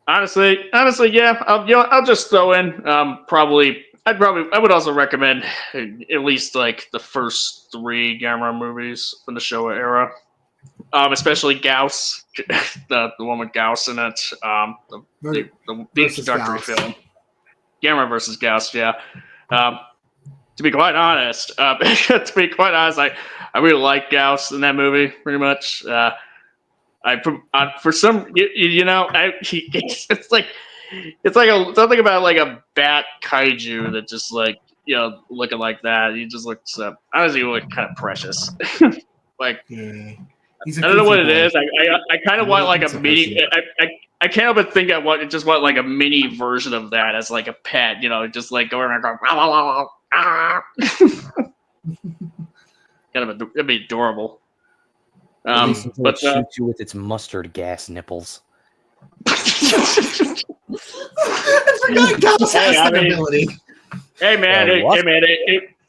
Honestly, yeah. I'll just throw in I would also recommend at least like the first 3 Gamera movies from the Showa era. Especially Gauss, the one with Gauss in it, the introductory film, Gamera versus Gauss. Yeah. To be quite honest, I really like Gauss in that movie. Pretty much. For some, it's like something about like a bat kaiju that just like looking like that. He just looks honestly kind of precious. Like. Yeah. I don't know what it is. I kind of want like a mini. I can't help but think I just want like a mini version of that as like a pet. Just like going around going. It'd be adorable. But it shoots you with its mustard gas nipples. I forgot Gauss has that ability. Hey man,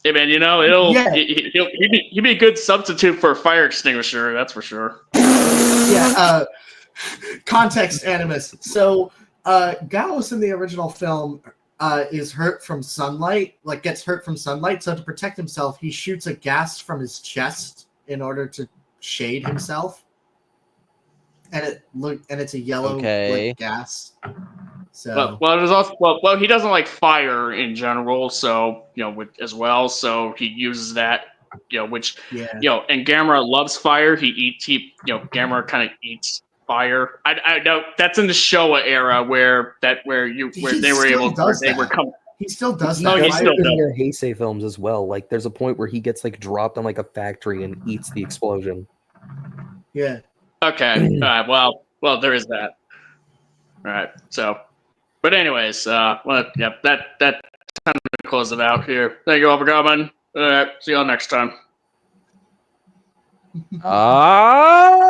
Hey man, he'd be a good substitute for a fire extinguisher. That's for sure. Yeah. Context Animus. So, Gauss in the original film is hurt from sunlight. Like gets hurt from sunlight. So to protect himself, he shoots a gas from his chest in order to shade himself. And it's a yellow gas. So there's also he doesn't like fire in general, so as well. So he uses that, which and Gamera loves fire. Gamera kind of eats fire. I know that's in the Showa era where they were able to. He still does that. He still does. In their Heisei films as well. Like there's a point where he gets like dropped on like a factory and eats the explosion. Yeah. Okay. Well, there is that. All right. So. But anyways, that time to close it out here. Thank you all for coming. All right, see y'all next time. Ah!